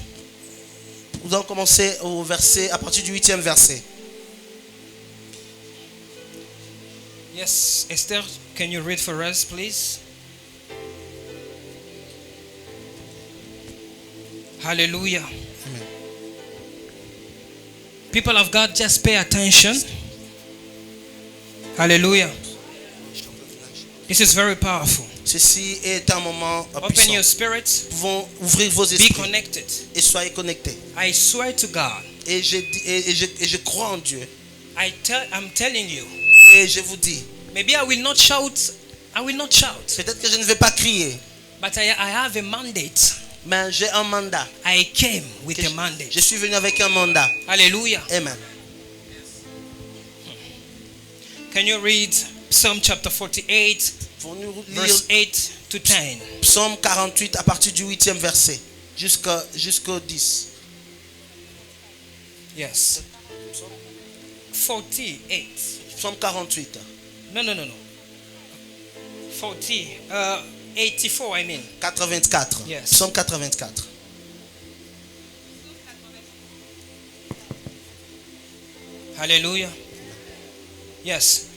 nous allons commencer à partir du 8e verset. Yes, Esther, can you read for us, please? Hallelujah. People of God, just pay attention. Hallelujah. This is very powerful. Ceci est un moment Open puissant. your spirits. Nous pouvons ouvrir vos Be esprits connected. et soyez connectés. I swear to God. Et je crois en Dieu. I'm telling you. Et je vous dis, Maybe I will not shout. I will not shout. peut-être que je ne vais pas crier, But I have a mandate. mais j'ai un mandat. I came with Que a mandate. Je suis venu avec un mandat. Hallelujah. Amen. Can you read Psalm chapter 48, Pour nous lire verse 8 to 10? Psaume 48 à partir du 8e verset jusqu'au 10. Yes. 48. Psaume 48. No. 84, I mean. 84. Yes. Psaume 84. Hallelujah. Yes.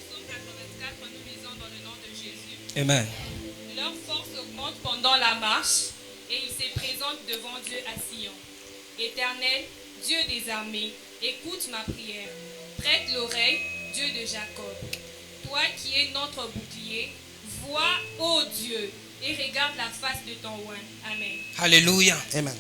Psaume 84, nous lisons dans le nom de Jésus. Amen. Leur force augmente pendant la marche et ils se présentent devant Dieu à Sion. Éternel, Dieu des armées, écoute ma prière. Prête l'oreille, Dieu de Jacob. Toi qui es notre bouclier, vois, ô Dieu, et regarde la face de ton roi. Amen. Hallelujah. Amen.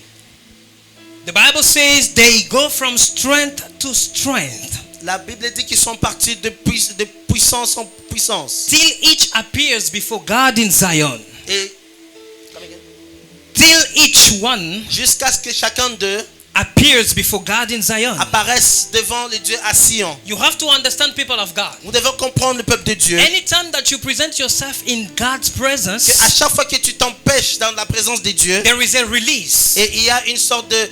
The Bible says they go from strength to strength La Bible dit qu'ils sont partis de puissance en puissance. till each appears before God in Zion. Et Till each one jusqu'à ce que chacun d'eux appears before God in Zion. apparaissent devant le Dieu à Sion. You have to understand, people of God. Vous devez comprendre le peuple de Dieu. Anytime that you present yourself in God's Que à presence, chaque fois que tu t'empêches dans la présence de Dieu, there is a release. et il y a une sorte de,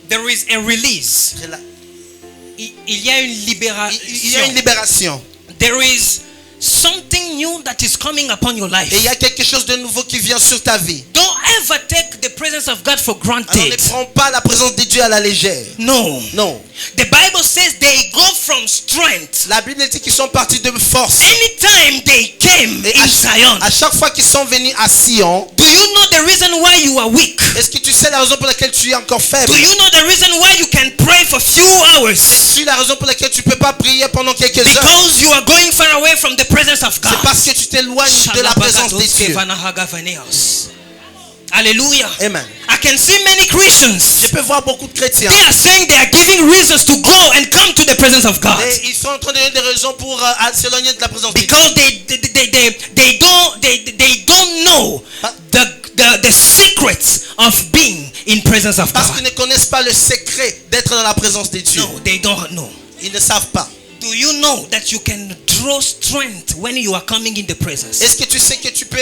There is a release. Il y a une il y a une libération. libération. There is something new that is coming upon your life. Et il y a quelque chose de nouveau qui vient sur ta vie. Don't ever take the presence of God for Alors ne granted. prends pas la présence de Dieu à la légère. No. Non. The Bible says they go from strength. La Bible dit qu'ils sont partis de force. Anytime they came Et in Zion, à chaque fois qu'ils sont venus à Sion, do you know the reason why you are weak? est-ce que tu sais la raison pour laquelle tu es encore faible? Do you know the reason why you can pray for few hours? Sais-tu la raison pour laquelle tu ne peux pas prier pendant quelques heures? Because you are going far away from the presence of God. C'est parce que tu t'éloignes de la présence de Dieu. Hallelujah. Amen. I can see many Christians. Je peux voir beaucoup de chrétiens. They are saying they are giving reasons to go and come to the presence of God. Et ils sont en train de donner des raisons pour s'éloigner de la présence de Dieu. Because they don't know the secrets of being in presence of Parce God. qu'ils ne connaissent pas le secret d'être dans la présence de Dieu. No, they don't know. Ils ne savent pas. Do you know that you can draw strength when you are coming in the presence? Est-ce que tu sais que tu peux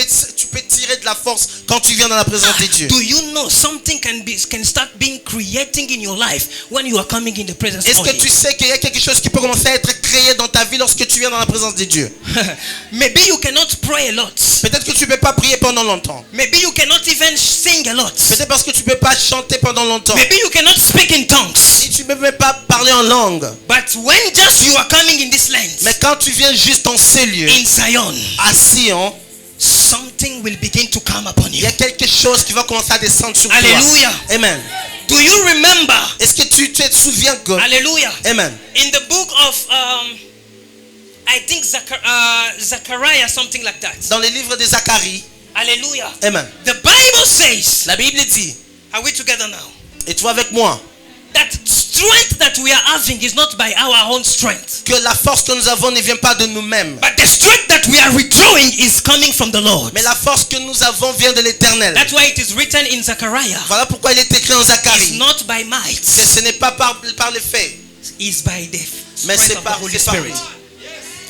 tirer de la force quand tu viens dans la présence de Dieu? Do you know something can start being creating in your life when you are coming in the presence Est-ce of que Him? tu sais qu'il y a quelque chose qui peut commencer à être créé dans ta vie lorsque tu viens dans la présence de Dieu? Maybe you cannot pray a lot. Peut-être que tu ne peux pas prier pendant longtemps. Maybe you cannot even sing a lot. Peut-être parce que tu ne peux pas chanter pendant longtemps. Maybe you cannot speak in tongues. Si tu ne peux même pas parler en langue. But when just you are coming in this land, Mais quand tu viens juste dans ces lieux, in Zion, à Sion, something will begin to come upon il you. y a quelque chose qui va commencer à descendre sur Hallelujah. toi. Amen. Do you remember? Est-ce que tu te souviens que... Hallelujah. Amen. In the book of I think Zechariah, something like that. Dans le livre de Zacharie. Hallelujah. Amen. The Bible says, La Bible dit, are we together now? et toi avec moi, That strength that we are having is not by our own strength. que la force que nous avons ne vient pas de nous-mêmes. But the strength that we are withdrawing is coming from the Lord. Mais la force que nous avons vient de l'Éternel. That's why it is written in Zechariah. Voilà pourquoi il est écrit en It's Zacharie. not by might. Que ce n'est pas par les faits. It's by the Mais strength c'est of the par Holy c'est par Spirit. lui.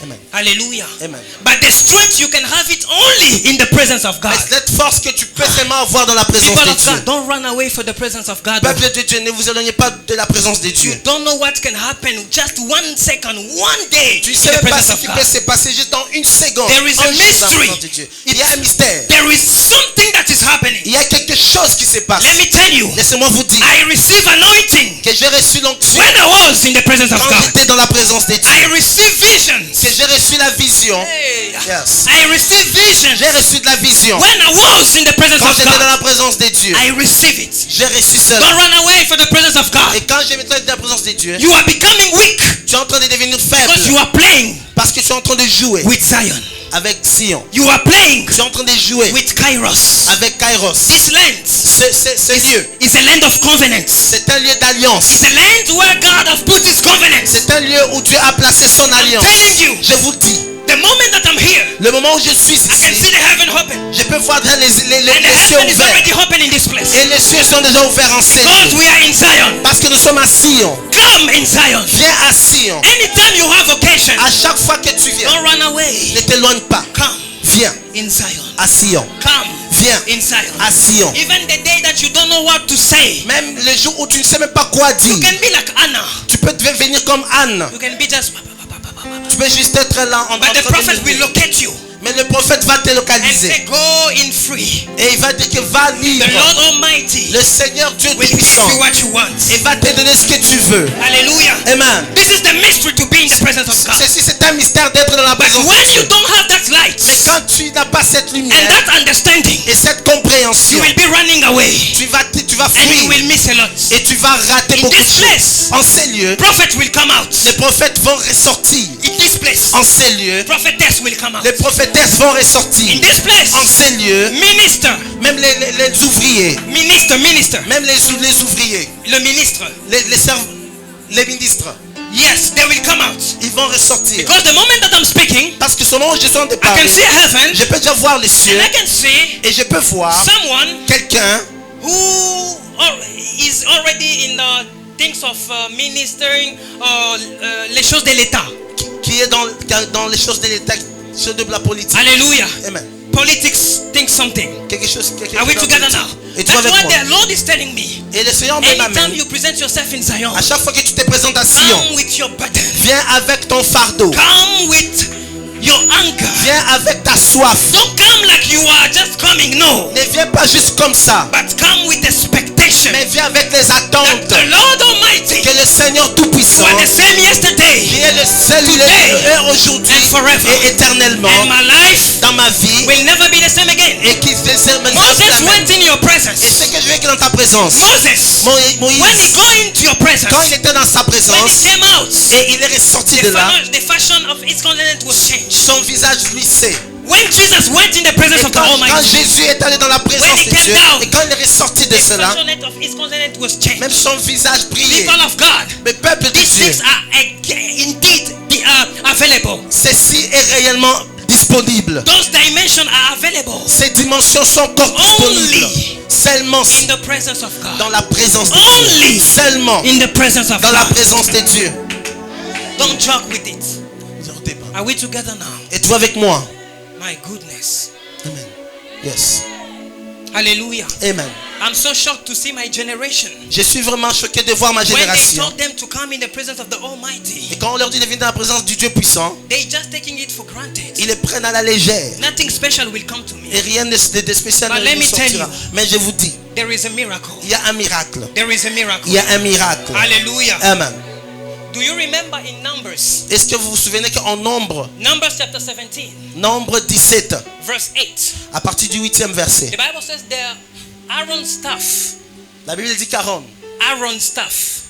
Amen. Hallelujah. Amen. But the strength you can have it only in the presence of God. Mais cette force que tu peux seulement avoir dans la présence People de of Dieu. God, don't run away from the presence of God. Peuple de Dieu, ne vous éloignez pas de la présence de Dieu. You don't know what can happen just 1 second, 1 day Tu in ne sais the même pas presence ce of qui God. peut se passer juste dans une seconde. There is a Un jour dans la mystery. présence de Dieu. Il y a un mystère. There is something that is happening. Il y a quelque chose qui se passe. Let me tell you, Laissez-moi vous dire I receive anointing que j'ai reçu l'onction when I was in the presence of quand God. j'étais dans la présence de I Dieu. receive visions. Que j'ai reçu la vision. Hey. Yes. I receive visions J'ai reçu de la vision when I was in the presence quand of j'étais dans God. la présence de Dieu. I receive it. J'ai reçu Don't cela. run away from the presence of God. Et quand je me trouve dans la présence de Dieu, You are becoming weak tu es en train de devenir because you faible are playing parce que tu es en train de jouer with Zion. avec Sion. You are playing Tu es en train de jouer with Kairos. avec Kairos. This land Ce lieu, is a land of covenants. c'est un lieu d'alliance. It's a land where God has put his covenants. C'est un lieu où Dieu a placé son alliance. telling you. Je vous dis, The moment that I'm here, le moment où je suis I can see ici, the heaven open. je peux voir les And the cieux heaven is ouverts. already open in this place. Et les cieux sont déjà ouverts en ces Because lieux. we are in Zion. Parce que nous sommes à Sion. Come in Zion. Viens à Sion. Anytime you have occasion, À chaque fois que tu viens, don't run away. ne t'éloigne pas. Come Viens in Zion. à Sion. Come Viens in Zion. à Sion. Even the day that you don't know what to say, Même le jour où tu ne sais même pas quoi dire, you can be like Anna. tu peux devenir comme Anne. You can be just. Tu peux juste être là en But the train de prophet will murmurer. locate you Mais le prophète va te and localiser. say, Go in free. Et il va dire que va The libre. Lord Almighty Le Seigneur Dieu will give Tout-Puissant. you what you want. Il va te donner ce que tu veux. Hallelujah. Amen. This is the mystery to be in the presence of God. Ceci c'est un mystère d'être dans la But présence when de you Dieu. don't have that light Mais quand tu n'as pas cette and lumière that understanding, et cette you compréhension, will be running away tu vas and you fuir will miss a lot. et tu vas rater In beaucoup de this choses. place, En ces lieux, prophet will come out. les prophètes vont ressortir. In this place, En ces lieux, prophetess will come out. les prophétesses vont In ressortir. this place, En ces lieux, minister, même les ouvriers, minister, même les ouvriers, le ministre. les ministres, Yes, they will come out. ils vont ressortir. Because the moment that I'm speaking, Parce que ce moment où je suis en train de I can parler, see heaven je peux déjà voir les cieux and I can see et je peux voir someone quelqu'un is already in the things of ministering les choses de l'État. Qui est dans les choses de l'État, choses de la politique. Alléluia. Amen. Politics think something. Quelque chose. Are we together now? Et toi That's avec what moi. the Lord is telling me. Et le Seigneur me Anytime l'amène. you present yourself in Zion, À chaque fois que tu te présentes à Sion, come with your burden. viens avec ton fardeau. Come with your anger. Viens avec ta soif. Don't come like you are just coming, no. Ne viens pas juste comme ça, But come with expectation. mais viens avec les That attentes the Lord Almighty, que le Seigneur who Tout-Puissant, are the same qui yesterday est le seul Today aujourd'hui and forever, et éternellement and my life dans ma vie, will never be the same again. et qui se sert maintenant Moses la même. went in your Et presence. ce que je veux que dans ta présence, Moses, when he Moïse, go into your presence, quand il était dans sa when he présence came out, et il est ressorti de là, the fashion of his countenance was changed. son visage luissait. When Jesus went in the presence Et of the quand Almighty, Jésus est allé dans la présence When he de came Dieu, down, et quand il est ressorti de the cela, fashion of his countenance was changed. même son visage brillait. People of God, Le peuple de these Dieu, things are indeed available. ceci est réellement disponible. Those dimensions are available Ces dimensions sont encore disponibles. Only Seulement in the presence of God. dans la présence de Only Dieu. Seulement in the presence of dans la God. présence de Dieu. Don't joke with it. Are we together now? Et toi avec moi. My goodness. Amen. Yes. Hallelujah. Amen. I'm so shocked to see my generation. Je suis vraiment choqué de voir ma When they génération. told them to come in the presence of the Almighty, Et quand on leur dit de venir dans la présence du Dieu puissant, they just taking it for granted. ils le prennent à la légère. Nothing special will come to me. Et rien de spécial But ne let nous me tell sortira. you. Mais je vous dis, There is a miracle. il y a un miracle. There is a miracle. Il y a un miracle. Hallelujah. Amen. Do you remember in Numbers? Est-ce que vous vous souvenez qu'en Nombre Numbers chapter 17, Nombre 17, verse 8. à partir du 8e verset, The Bible says there, Aaron's staff, la Bible dit qu'Aaron, Aaron's staff,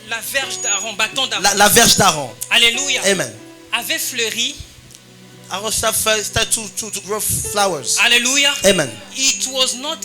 la verge d'Aaron, bâton d'Aaron, la verge d'Aaron, Alléluia, Amen. avait fleuri. Aaron started to grow flowers. Alléluia. Amen. It was not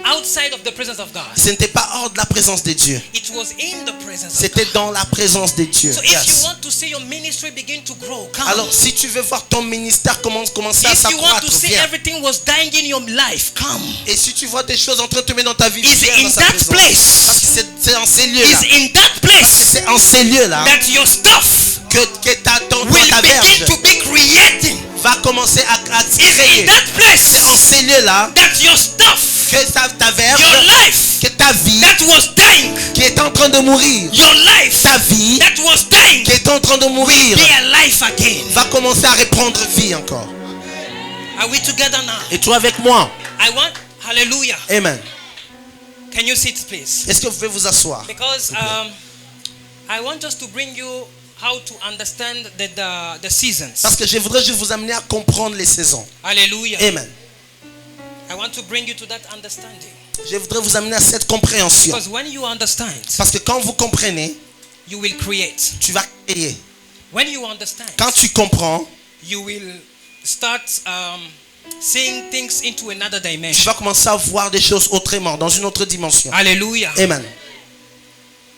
outside of the presence of God. Ce n'était pas hors de la présence de Dieu. It was in the presence of C'était God. dans la présence de Dieu. So if you Yes. want to see your ministry begin to grow, come. Alors, si tu veux voir ton ministère commencer à If you want to s'accroître, see viens. everything was dying in your life, come. Et si tu vois des choses en train de tomber dans ta vie, Is viens in dans sa that présence. place. Parce que c'est en ces lieux-là. Is in that Parce que place c'est en ces lieux-là that your stuff que will ta begin verge to be creating. va commencer à se Is in créer. that C'est en place ces lieux-là that your stuff, que ta verge, your life que ta vie that was dying, qui est en train de mourir, your life ta vie that was dying, qui est en train de mourir, be alive again. va commencer à reprendre vie encore. Are we together now? Et toi avec moi. I want, hallelujah. Amen. Can you sit, please? Est-ce que vous pouvez vous asseoir? Because I want us to bring you how to understand the seasons. Parce que je voudrais juste vous amener à comprendre les saisons. Hallelujah. Amen. I want to bring you to that understanding. Je voudrais vous amener à cette compréhension. Because when you understand, Parce que quand vous comprenez, you will create. tu vas créer. When you understand, Quand tu comprends, you will start seeing things into another tu dimension. vas commencer à voir des choses autrement, dans une autre dimension. Hallelujah. Amen.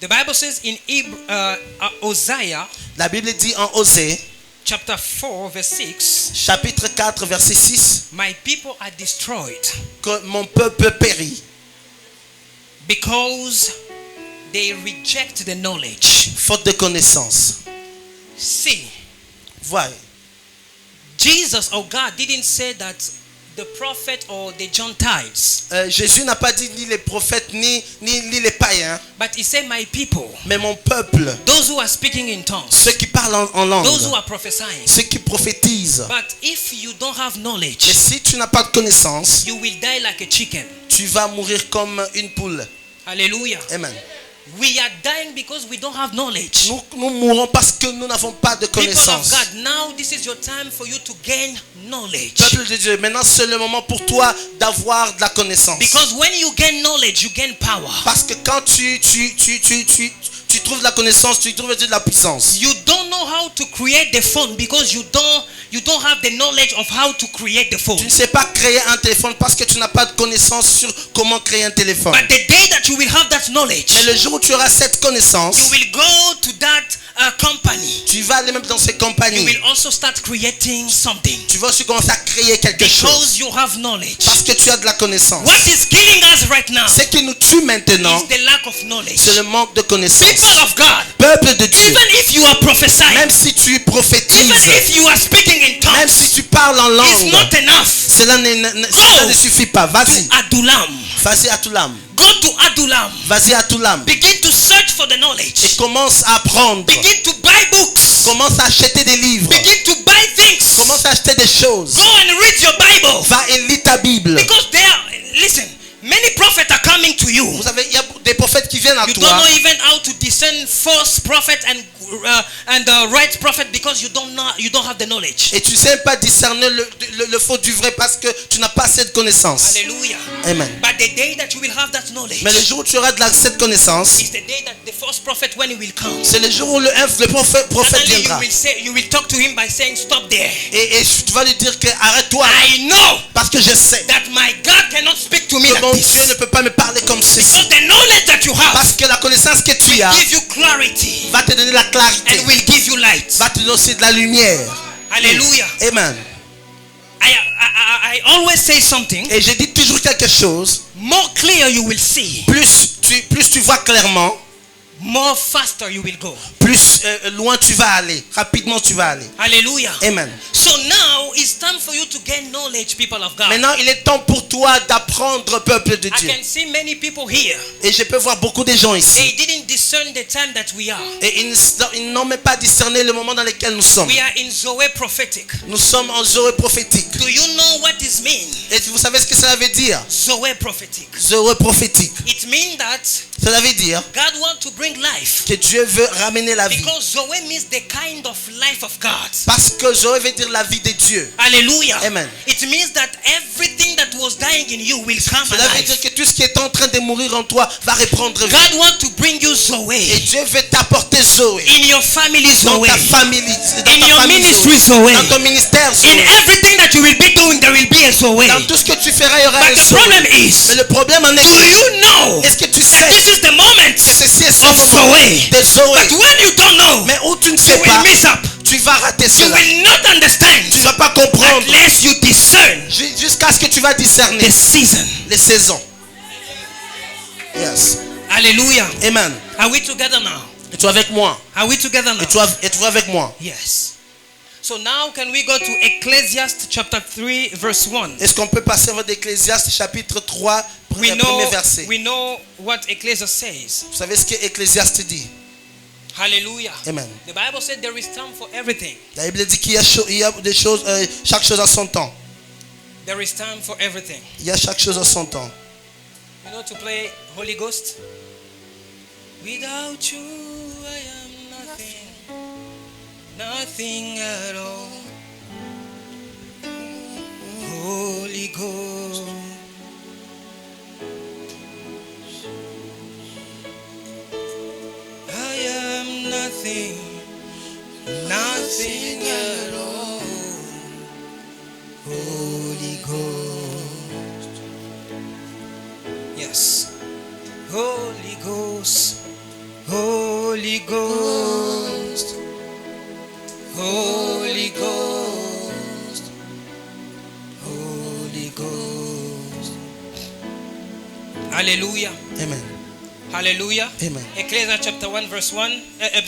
The Bible says in Hosea La Bible dit en Osée, chapter 4 verse 6, chapitre 4, verset 6, my people are destroyed que mon peuple périt, because they reject the knowledge. faute de connaissance. See, Voyez, Jesus or God didn't say that the prophet or the Gentiles, Jésus n'a pas dit ni les prophètes ni les païens, but he said my people, mais mon peuple, those who are speaking in tongues, ceux qui parlent en langue, those who are prophesying. ceux qui prophétisent. But if you don't have Et knowledge, si tu n'as pas de connaissance, you will die like a chicken. tu vas mourir comme une poule. Hallelujah. Amen. We are dying because we don't have knowledge. Nous mourons parce que nous n'avons pas de People of connaissance. God, now this is your time for you to gain knowledge. Peuple de Dieu, maintenant c'est le moment pour toi d'avoir de la connaissance. Because when you gain knowledge, you gain power. Parce que quand tu trouves de la connaissance, tu trouves de la puissance. You don't know how to create the phone because you don't have the knowledge of how to create the phone. Tu ne sais pas créer un téléphone parce que tu n'as pas de connaissance sur comment créer un téléphone. But the day that you will have that knowledge, Mais le jour où tu auras cette connaissance, you will go to that company, Tu vas aller même dans ces you compagnies. will also start creating something. Tu vas aussi commencer à créer quelque chose. Because you have knowledge. Parce que tu as de la connaissance. What is killing us right now Ce qui nous tue maintenant, is the lack of knowledge. c'est le manque de connaissance. People of God, Peuple de Dieu, even if you are prophesying, même si tu even prophétises, if you are speaking in même tongues, si tu parles en it's langue, not enough. cela ne suffit pas. Vas-y, To Adulam. vas-y à tout l'âme. Go to Adulam. Vas-y à tout l'âme. Begin to search for the Et knowledge. commence à apprendre. Begin to buy books. Commence à acheter des livres. Begin to buy things. Commence à acheter des choses. Go and read your Bible. Va et lis ta Bible. Because listen, many prophets are coming to you. Vous savez, il y a des prophètes qui viennent à You toi. don't know even how to discern false prophet and right prophet because you don't have the knowledge. Et tu ne sais pas discerner le faux du vrai parce que tu n'as pas cette connaissance. Hallelujah. Amen. But the day that you will have that knowledge Mais le jour où tu auras cette connaissance, is the day that the false prophet, when he will come, c'est le jour où le prophète suddenly viendra. you will talk to him by saying, stop there. Et tu vas lui dire que arrête-toi. I know Parce que je sais that my God cannot speak to me que like mon this. Dieu ne peut pas me parler comme ceci. Because the knowledge that you have Parce que la connaissance que tu as give you clarity va te donner la clarité. and will give you light. Va te donner aussi de la lumière. Hallelujah. Amen. I always say something. Et je dis toujours quelque chose. More clear you will see, Plus tu vois clairement, more faster you will go. plus loin tu vas aller. Rapidement tu vas aller. Hallelujah. Amen. So now it's time for you to gain knowledge, people of God. Maintenant, il est temps pour toi d'apprendre, peuple de I Dieu. can see many people here. Et je peux voir beaucoup de gens They ici. didn't discern the time that we are. Et ils n'ont même pas discerné le moment dans lequel nous sommes. We are in Zoe prophetic. Nous sommes en Zoé prophétique. Do you know what this means? Et vous savez ce que cela veut dire? Zoe prophetic. Zoé prophétique. It means that Cela veut dire God wants to bring life. que Dieu veut ramener la vie. Because Zoe means the kind of life of God. Parce que Zoé veut dire la vie de Dieu. Hallelujah. Amen. It means that everything that was dying in you will come Cela veut alive. dire que tout ce qui est en train de mourir en toi va reprendre vie. God wants to bring you Et Zoe. Dieu veut t'apporter Zoé. In your family Dans Zoe. ta famille, In your ministry Zoe. dans ton ministère In Zoé. everything that you will be doing, there will be a Zoe. Dans tout ce que tu feras, il y aura un But the Zoé. problem Mais is, le problème en do est, you know est-ce que tu that sais this is the moment que ceci est ce of moment Zoe? de Zoé? But when you don't know, Mais où tu ne you sais pas, will miss up. tu vas rater You cela. will not Tu ne understand vas pas comprendre unless you discern jusqu'à ce que tu vas discerner the season. les saisons. Yes. Hallelujah. Amen. Are we together now? Es-tu avec moi? Are we together now? Es-tu avec moi? Yes. So now can we go to Ecclesiastes chapter 3 verse 1? Est-ce qu'on peut passer à Ecclésiaste chapitre 3, premier verset? We know what Ecclesiastes says. Vous savez ce que Ecclésiaste dit? Hallelujah. Amen. The Bible said there is time for everything. La Bible dit qu'il y a des choses, chaque chose a son temps. There is time for everything. Il y a chaque chose a son temps. You know to play Holy Ghost? Without you I am nothing. Nothing at all. Holy Ghost. I am nothing. Nothing at all. Holy Ghost. Yes. Holy Ghost. Holy Ghost. Holy Ghost. Holy Ghost. Hallelujah. Amen. Hallelujah. Amen. Ecclesiastes chapter 1 verse 1.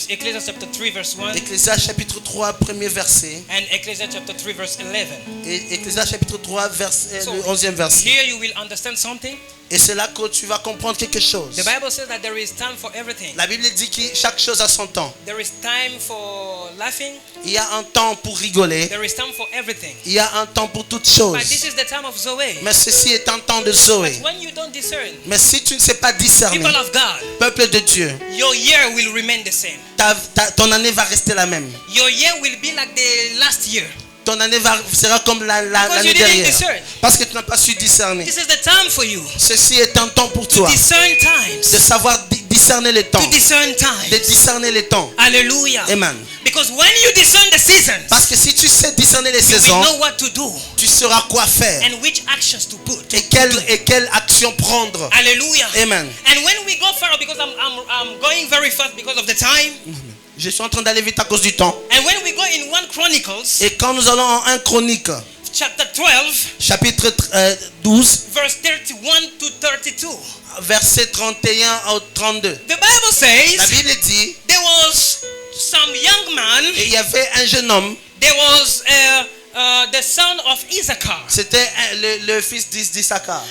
Ecclesiastes chapter 3 verse 1. Ecclésiaste chapitre 3, premier verset. And Ecclesiastes chapter 3 verse 11. Et Ecclésiaste chapitre 3, So, le 11e verset. here you will understand something. Et c'est là que tu vas comprendre quelque chose. The Bible says that there is time for everything. La Bible dit que chaque chose a son temps. There is time for laughing. Il y a un temps pour rigoler. There is time for everything. Il y a un temps pour toutes But choses. this is the time of Zoe. Mais ceci est un temps de Zoé. When you don't discern, Mais si tu ne sais pas discerner, people of God, peuple de Dieu, your year will remain the same. ton année va rester la même. Your year will be like the last year. Ton année sera comme l'année you didn't dernière. discern. Parce que tu n'as pas su discerner. This is the time for you Ceci est un temps pour to toi. discern De times. savoir discerner les temps. To discern De times. discerner les temps. Hallelujah. Amen. Because when you discern the seasons, Parce que si tu sais discerner les you will saisons, know what to do tu sauras quoi faire. and which actions to put. Et quelle action prendre. Hallelujah. Amen. And when we go further, because I'm going very fast because of the time. Je suis en train d'aller vite à cause du temps. And when we go in 1 Chronicles, Et quand nous allons en 1 Chronique, chapter 12, chapitre 12, verse 31 to 32, verset 31 au 32. the Bible says La Bible dit, there was some young man. et il y avait un jeune homme, There was the son of Issachar. c'était le fils d'Issachar.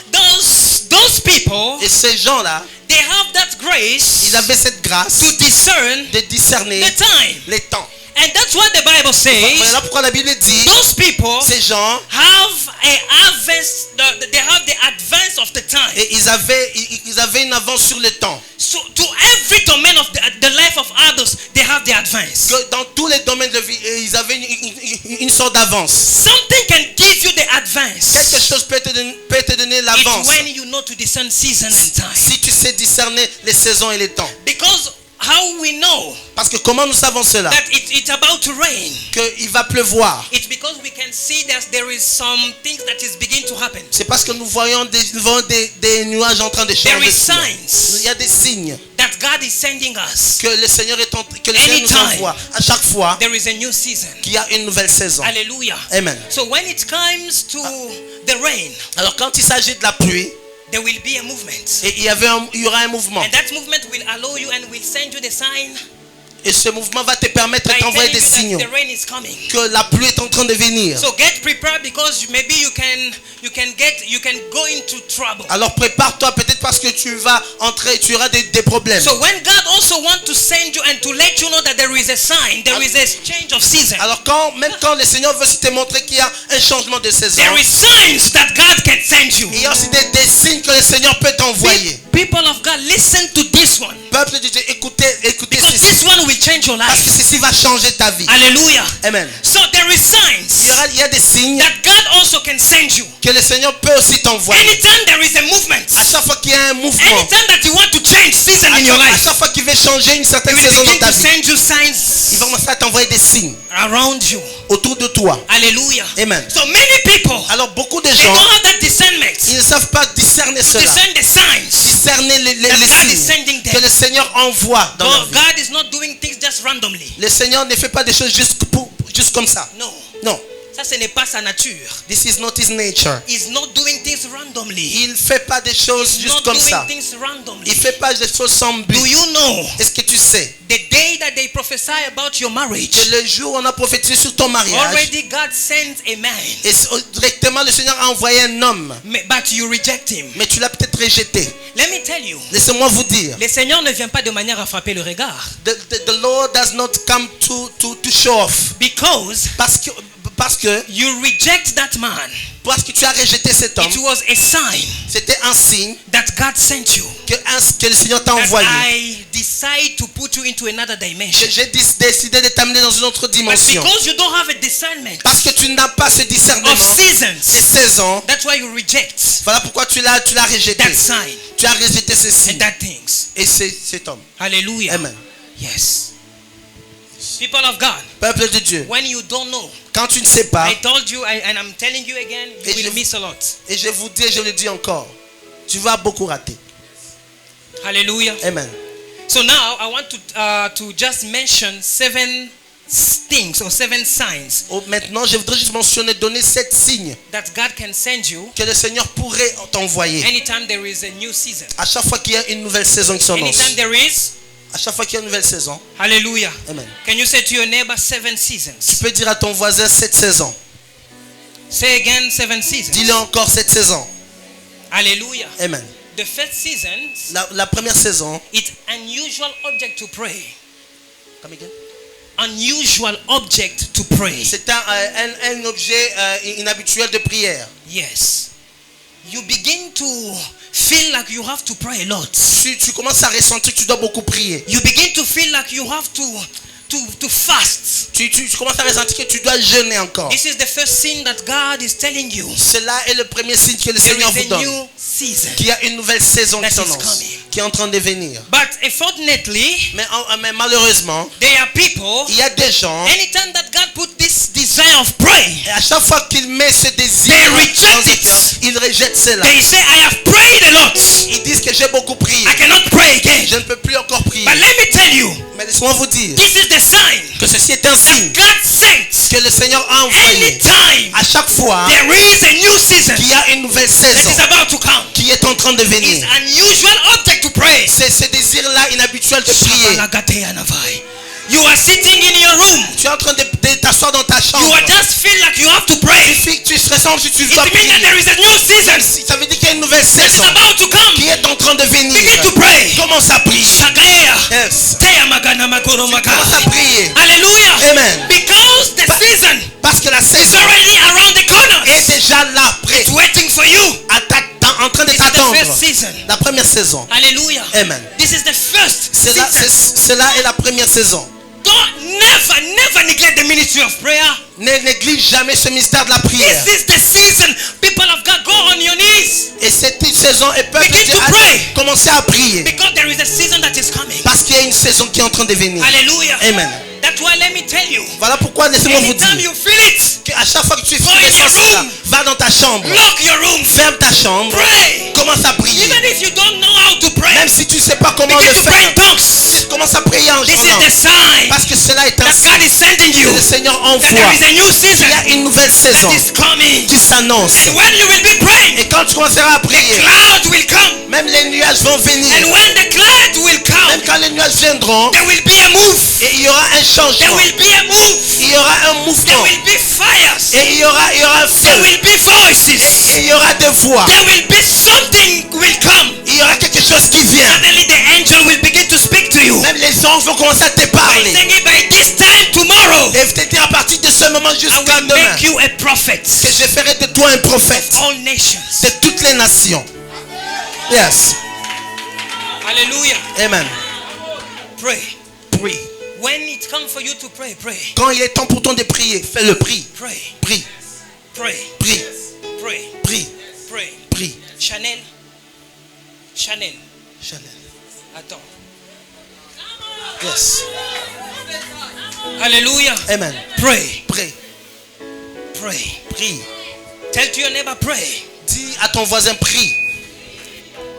Those people, Et ces gens-là, they have that grace ils avaient cette grâce to discern de discerner the time. les temps. And that's what the Bible says. Voilà pourquoi la Bible dit, Those people ces gens, have a advance. They have the advance of the time. et ils avaient une avance sur le temps. So to every domain of the life of others, they have the advance. Que dans tous les domaines de vie, ils avaient une sorte d'avance. Something can give you the advance. Quelque chose peut te donner l'avance. It's when you know to discern season and time. Si tu sais discerner les saisons et les temps. Because how we know Parce que comment nous savons cela? that it's about to rain? Qu'il va pleuvoir. It's because we can see that there is some things that is beginning to happen. C'est parce que nous voyons des nuages en train de There changer. is signs Il y a des signes that God is sending us. que le Seigneur nous Anytime. envoie. À chaque fois There is a new season. qu'il y a une nouvelle saison. Hallelujah. Amen. So when it comes to the rain, Alors quand il s'agit de la pluie, there will be a movement. et il y aura un mouvement. And that movement will allow you and will send you the sign Et ce mouvement va te permettre by de t'envoyer telling des you signaux that the rain is coming. que la pluie est en train de venir. So get prepared because maybe you can go into trouble. Alors prépare-toi peut-être parce que tu vas entrer, tu auras des problèmes. So when God also wants to send you and to let you know that there is a sign, there is a change of season. Alors même quand le Seigneur veut te montrer qu'il y a un changement de saison, There is signs that God can send you. il y a aussi des signes que le Seigneur peut t'envoyer. People of God, listen to this one. Peuple de Dieu, écoutez Because ceci. this one will change your Parce que life. ceci va changer ta vie. Hallelujah. Amen. So there is signs Il y a des signes that God also can send you. que le Seigneur peut aussi t'envoyer. Anytime there is a movement, À chaque fois qu'il y a un mouvement, anytime that you want to change season in your à life, chaque fois qu'il veut changer une He certaine will saison dans begin ta to vie, send you il signs va commencer à t'envoyer des signes around you. autour de toi. Hallelujah. Amen. So many people, Alors beaucoup de they gens, don't have that discernment. ils ne savent pas discerner cela. Discern the signs. Discerner les That God is signes sending them. que le Seigneur envoie dans leur God, vie. God is not doing things just randomly. Le Seigneur ne fait pas des choses juste comme ça. No. Non. Ça, ce n'est pas sa nature. This is not his nature. He's not doing things randomly. Il ne fait pas des choses He's juste not comme doing ça. things randomly. Il ne fait pas des choses sans but. Do you know Est-ce que tu sais the day that they prophesy about your marriage? que le jour où on a prophétisé sur ton mariage, Already God sent a man, et directement le Seigneur a envoyé un homme, but you reject him. mais tu l'as peut-être rejeté. Let me tell you, Laissez-moi vous dire, le Seigneur ne vient pas de manière à frapper le regard. the Lord does not come to show off. Parce que You reject that man. tu as rejeté cet homme, It was a sign c'était un signe that God sent you. que le Seigneur t'a That envoyé. I decide to put you into another dimension. J'ai décidé de t'amener dans une autre But dimension. because you don't have a discernment Parce que tu n'as pas ce discernement of des seasons, saisons. that's why you reject Voilà pourquoi tu l'as rejeté. that sign Tu as rejeté ce and signe that things. et cet homme. Hallelujah. Amen. Yes. People of God, Peuple de Dieu, when you don't know, quand tu ne sais pas, I told you, and I'm telling you again, you will miss a lot. et je vous dis et je le dis encore, tu vas beaucoup rater. Hallelujah. Amen. So now I want to just mention 7 things or 7 signs Maintenant, je voudrais juste mentionner, donner 7 signes that God can send you que le Seigneur pourrait t'envoyer. anytime there is a new season. À chaque fois qu'il y a une nouvelle saison qui s'annonce. Anytime there is. À chaque fois qu'il y a une nouvelle saison. Hallelujah. Amen. Can you say to your neighbor 7 Tu seasons? peux dire à ton voisin 7 saisons. Say again 7 seasons. Dis-le encore 7 saisons. Hallelujah. Amen. The first season, La première saison. it's unusual object to pray. Come again. Unusual object to pray. C'est un objet inhabituel de prière. Yes. You begin to feel like you have to pray a lot. Tu commences à ressentir que tu dois beaucoup prier. You begin to feel like you have to fast. Tu commences à ressentir que tu dois jeûner encore. This is the first thing that God is telling you. Cela est le premier signe que le There Seigneur is vous a donne. new season. Qu'il y a une nouvelle saison That qui is s'annonce, coming. qui est en train de venir. But unfortunately, Mais malheureusement, there are people, il y a des gens, anytime that God put this desire of praying, et à chaque fois qu'il met ce désir, they reject dans le it. cœur, ils rejettent cela. They say, I have prayed a lot. Ils disent que j'ai beaucoup prié. I cannot pray again. Je ne peux plus encore prier. But let me tell tell you, Mais laissez-moi vous dire this is the sign que ceci est un signe God sent. que le Seigneur a envoyé. Anytime À chaque fois there is a new season qu'il y a une nouvelle that saison is about to come, qui est en train de it's venir, unusual object to pray. c'est ce désir-là inhabituel de prier. You are sitting in your room. Tu es en train de t'asseoir dans ta You chambre. are just feel like you have to pray. Tu ressens que tu It dois means prier. that there is a new season Ça veut dire qu'il y a une nouvelle that is saison about to come. qui est en train de venir. Begin to pray. Commence à prier. Shagaya. Yes. Teya magana makoro maka. Commence à prier. Hallelujah. Amen. Because the season Parce que la is saison already around the est corner. déjà là, prêt, It's waiting for you. en train de This is the t'attendre. first season. La première saison. Hallelujah. Amen. This is the first Cela season. est la première saison. Don't never neglect the ministry of prayer. Ne néglige jamais ce mystère de la prière. This is the season. People of God, go on your knees. Et cette saison est peuple Begin de to pray. commencez à prier. Because there is a season that is coming. Parce qu'il y a une saison qui est en train de venir. Hallelujah. Amen. That's why let me tell you. Voilà pourquoi laissez-moi vous Anytime dire you feel it, qu'à chaque fois que tu Go in your cela, room. va dans ta chambre. lock your room. Ferme ta chambre. Pray. Commence à prier. Even if you don't know how to pray, Même si tu ne sais pas comment begin le to pray in faire. tongues. Commence à prier en This journal. is the sign Parce que cela est un that signe God is sending que you. le Seigneur That envoie. there is a new season Il y a une nouvelle saison that is coming. qui s'annonce. And when you will be praying, Et quand tu commenceras à prier, clouds will come. même les nuages vont venir. And when the clouds will come, Même quand les nuages viendront, there will be a move. et il y aura un There changement. will be a move. Il y aura un There mouvement. will be fires. Et il y aura un There feu. will be voices. Et il y aura des voix. There will be something will come. Il y aura quelque chose qui vient. Suddenly the angel will begin to speak to you. Même les anges vont commencer à te By parler. saying by this time tomorrow, Et te dire à partir de ce moment I jusqu'à will demain make you a prophet. que je ferai de toi un prophète All nations. de toutes les nations. Yes. Hallelujah. Amen. Pray. Prie. When it comes for you to pray, pray. Quand il est temps pour toi de prier, fais-le. Prie. Pray. Prie. Pray. Prie. Pray. Prie. Pray. Prie. Chanel. Chanel. Chanel. Attends. Yes. Hallelujah. Amen. Pray. Prie. Pray. Prie. Tell to your neighbor, pray. Dis à ton voisin, prie.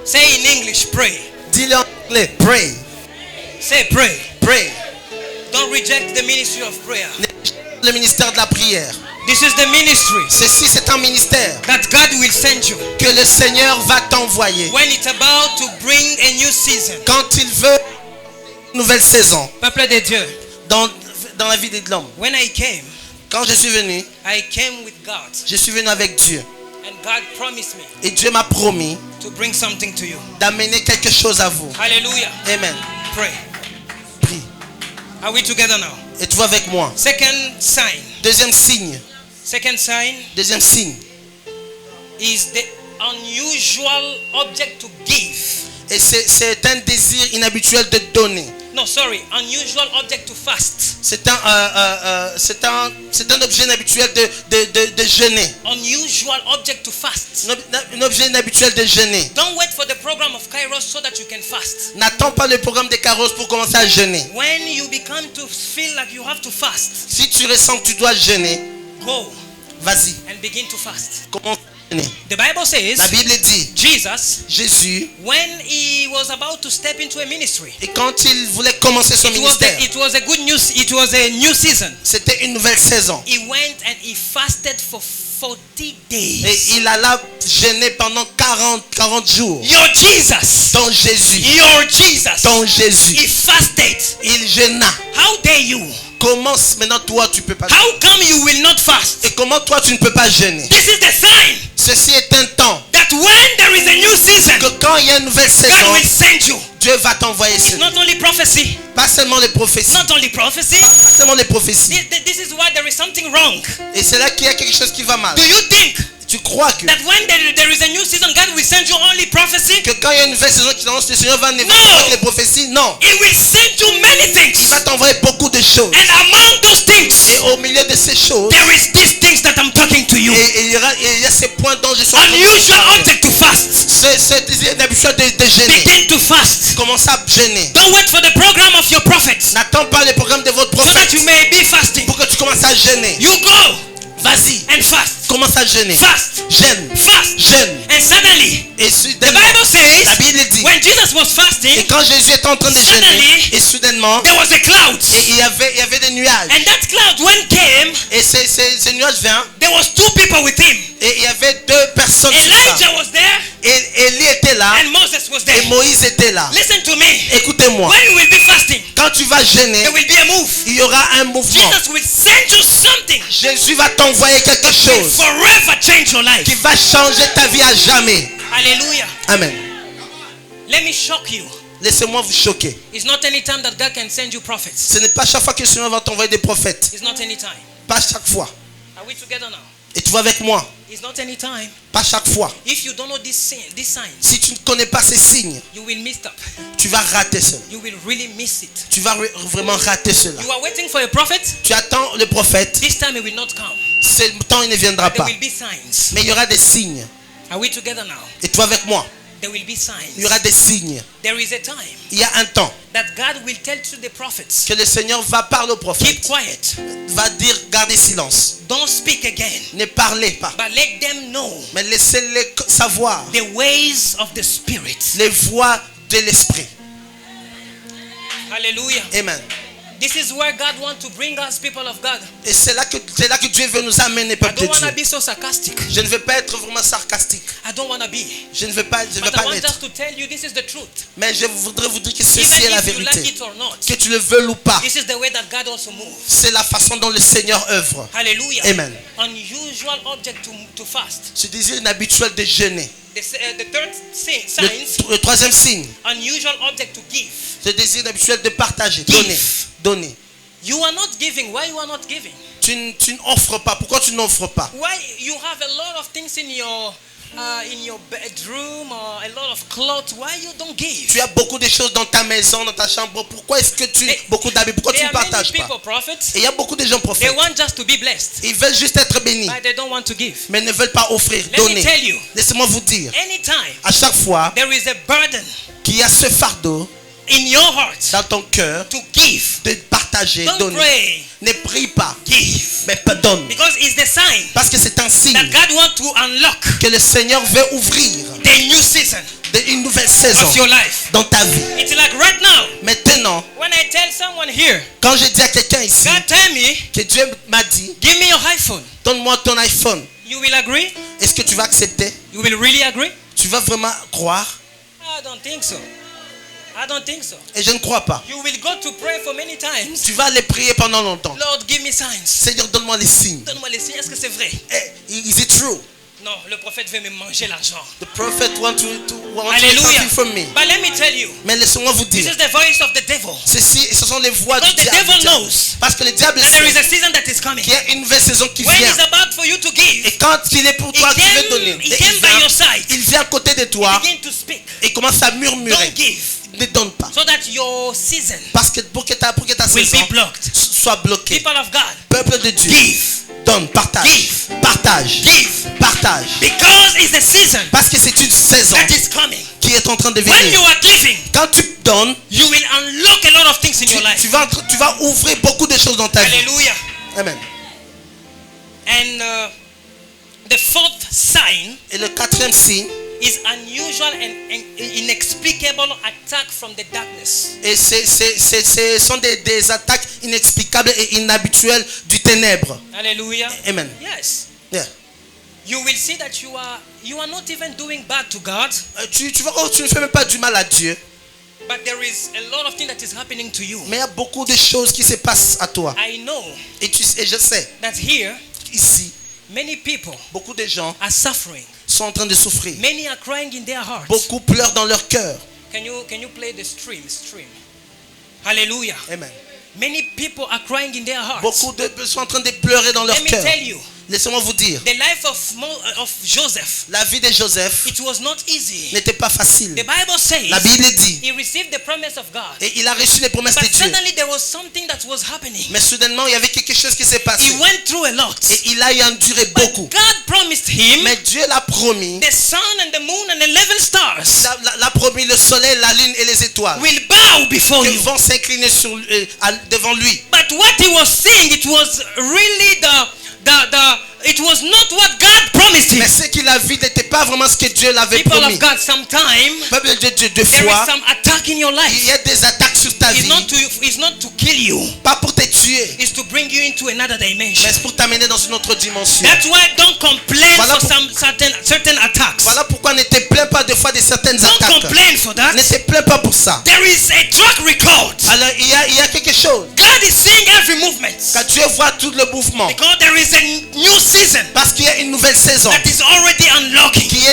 Say in English, pray. Dis-le en anglais, pray. Say pray. Pray. Don't reject the ministry of prayer. Le ministère de la prière. This is the ministry Ceci, c'est un ministère that God will send you que le Seigneur va t'envoyer. when it's about to bring a new season. Quand il veut une nouvelle saison Peuple de Dieu. dans la vie de l'homme. When I came Quand je suis venu, with God, je suis venu avec Dieu. and God promised me Et Dieu m'a promis to bring something to you. d'amener quelque chose à vous. Hallelujah. Amen. Pray. Prie. Are we together now? Et tu vas avec moi. Second sign. Deuxième signe. Second sign Deuxième signe. is the unusual object to give. Et c'est un désir inhabituel de donner. No, sorry, unusual object to fast. C'est un objet inhabituel de jeûner. Unusual object to fast. Un objet inhabituel de jeûner. Don't wait for the program of Kairos so that you can fast. N'attends pas le programme des Kairos pour commencer à jeûner. When you become to feel like you have to fast, Si tu ressens que tu dois jeûner, go vas-y, and begin to fast. commence à jeûner. The Bible says La Bible dit, Jesus, Jésus, when he was about to step into a ministry, et quand il voulait commencer son ministère, it was a good news. It was a new season. c'était une nouvelle saison. He went and he fasted for 40 Et days. il alla jeûner pendant 40 jours. Your Jesus, Dans Jésus. your Jesus, Dans Jésus. he fasted. Il jeûna. How dare you? Comment maintenant toi tu peux pas jeûner? How come you will not fast? Et comment toi tu ne peux pas jeûner? This is the sign Ceci est un temps that when there is a new season, que quand il y a une nouvelle God saison, will send you. Dieu va t'envoyer It's cela. not only prophecy, Pas seulement les prophéties. not only prophecy. Pas seulement les prophéties. This is why there is something wrong. Et c'est là qu'il y a quelque chose qui va mal. Do you think Tu crois que that when there is a new season, God will send you only prophecy? quand il y a une nouvelle saison qui annonce, le Seigneur va nous No. envoyer les prophéties? Non. He will send you many Il things. va t'envoyer beaucoup de choses. And among those Et things, au milieu de ces choses, there is these things that I'm talking to you. et il y a ces points dont je suis en train de Unusual parler. object to fast. C'est d'habitude de jeûner. Begin to fast. Commence à jeûner. Don't wait for the program of your prophets N'attends pas le programme de votre so that prophète you may be fasting. pour que tu commences à jeûner. You go Vas-y, and fast. commence à jeûner. Fast. Jeûne, Fast. jeûne. And suddenly, Et the soudainement, Bible la says, Bible dit, when Jesus was et fasting, quand Jésus était en train de jeûner, suddenly, et soudainement, there was a cloud. et il y avait des nuages. And that cloud, when came, Et ces nuages vinrent, there was 2 people with him. et il y avait 2 personnes sur ça. Elijah was there Et Élie était là, and Moses was et there. Moïse était là. Listen to me. Écoutez-moi, When you will be fasting, quand tu vas jeûner, there will be a move. il y aura un mouvement. Jesus will send you something Jésus va t'envoyer quelque that will chose forever change your life. qui va changer ta vie à jamais. Hallelujah. Amen. Let me shock you. Laissez-moi vous choquer. It's not any time that God can send you prophets. Ce n'est pas chaque fois que le Seigneur va t'envoyer des prophètes. It's not any time. Pas chaque fois. Are we together now? Et tu vas avec moi. It's not any time. Pas chaque fois. If you don't know these signs, Si tu ne connais pas ces signes, you will miss up. tu vas rater cela. You will really miss it. Tu vas vraiment rater cela. You are waiting for a prophet. Tu attends le prophète. This time it will not come. Ce temps il ne viendra There pas. will be signs. Mais il y aura des signes. Are we together now? Et toi avec moi. There will be signs. Il y aura des signes. There is a time Il y a un temps that God will tell to the prophets, que le Seigneur va parler au keep prophète. quiet. Va dire gardez silence. Don't speak again. Ne parlez pas. But let them know Mais laissez-les savoir the ways of the Spirit. les voies de l'esprit. Hallelujah. Amen. This is where God wants to bring us, people of God. Et c'est là que Dieu veut nous amener, I peuple de don't want to Dieu. be so sarcastic. Je ne veux pas être vraiment sarcastique. I don't want to be. Je ne veux pas But I want l'être. just to tell you this is the truth. Mais je voudrais vous dire que ceci Even est la if you like vérité. it or not, Que tu le veuilles ou pas, this is the way that God also moves. c'est la façon dont le Seigneur œuvre. Hallelujah. Amen. Unusual object to fast. Je disais une habituelle de jeûner. The third sign, Le troisième signe, unusual object to give. je désire une habituelle de partager, Give. donner. Donner. You are not giving. Why you are not giving? Tu n'offres pas. Pourquoi tu n'offres pas? Why you have a lot of things in your bedroom or a lot of clothes? Why you don't give? Tu as beaucoup de choses dans ta maison, dans ta chambre. Pourquoi est-ce que tu beaucoup d'habits? Pourquoi tu There ne are many partages pas? people, prophets. Et il y a beaucoup de gens They prophètes. want just to be blessed, Ils veulent juste être bénis, but they don't want to give. mais ne veulent pas offrir, Let me donner. tell you, Laissez-moi vous dire, anytime à chaque fois there is a burden qu'il y a ce fardeau in your heart dans ton cœur to give, de partager, don't donner, pray, ne prie pas, give, mais donne. because it's the sign Parce que c'est un that signe God wants to unlock que le Seigneur veut ouvrir the new season une nouvelle saison of your life. dans ta vie. It's like right now, Maintenant, when I tell someone here, quand je dis à quelqu'un ici God tell me, que Dieu m'a dit, give me your iPhone. donne-moi ton iPhone, You will agree? est-ce que tu vas accepter? You will really agree? Tu vas vraiment croire? I don't think so. I don't think so. Et je ne crois pas. You will go to pray for many times. Tu vas aller prier pendant longtemps. Lord, give me signs. Seigneur, donne-moi les signes. Donne-moi les signes. Est-ce que c'est vrai? Is it true? Non, le prophète veut me manger l'argent. The prophet want to Hallelujah. something from me. But let me tell you, Mais laissez-moi vous this dire, is the voice of the devil. ce sont les voix du Because the diable. devil knows Parce que le diable that there is sait a season that is coming. qu'il y a une nouvelle saison qui When vient. it's about for you to give, Et quand il est pour toi, tu veux donner. he Et came by your side. il vient à côté de toi Begin to speak. et commence à murmurer. Don't give. Ne donne pas. So that your season Parce que pour que ta will saison be blocked. soit bloquée. People of God, Peuple de Dieu, give. donne, partage. Give. Partage. Give. Partage. Because it's the season Parce que c'est une saison that is coming. qui est en train de When you venir. are giving, Quand tu donnes, you will unlock a lot of things in your life. tu vas ouvrir beaucoup de choses dans ta vie. Hallelujah. Amen. And the fourth sign Et le quatrième signe, is unusual and inexplicable attack from the darkness. et ce sont des attaques inexplicables et inhabituelles du ténèbre. Hallelujah. Amen. Yes. Yeah. You will see that you are not even doing bad to God, Tu vas voir, tu ne fais même pas du mal à Dieu. but there is a lot of things that is happening to you. Mais il y a beaucoup de choses qui se passent à toi. I know Et je sais, that here ici, many people beaucoup de gens are suffering. sont en train de souffrir. Many are crying in their hearts. Beaucoup pleurent dans leur cœur. Can you play the stream? Hallelujah. Amen. Many people are crying in their hearts. Beaucoup de personnes sont en train de pleurer dans leur Let me cœur. tell you, Laissez-moi vous dire, the life of Joseph, la vie de Joseph it was not easy. n'était pas facile. The Bible says La Bible dit, he received the promise of God. et il a reçu les promesses de But Dieu. suddenly there was something that was happening. Mais soudainement, il y avait quelque chose qui s'est passé. He went through a lot. Et il a enduré But beaucoup. God promised him Mais Dieu l'a promis. the sun and the moon and 11 stars L'a promis le soleil, la lune et les étoiles. will bow before Ils you. vont s'incliner devant lui. But what he was saying, it was really it was not what God promised promised him. Mais ce qu'il a vu n'était pas vraiment ce que Dieu l'avait People promis. of God, sometime Peuple de Dieu, deux there is fois, some attack in your il life. y a des attaques sur ta It's vie. not to kill you. Pas pour te tuer, It's to bring you into another mais dimension. c'est pour t'amener dans une autre dimension. That's why don't complain Voilà for pour- some certain attacks. Voilà pourquoi ne te plains pas des fois de certaines Don't attaques. complain for that. Ne te plains pas pour ça. There is a track record. Alors il y a quelque chose. God is seeing every movement. Quand Dieu voit tout le mouvement, Because there is a new season parce qu'il y a une nouvelle saison that is already unlocking. qui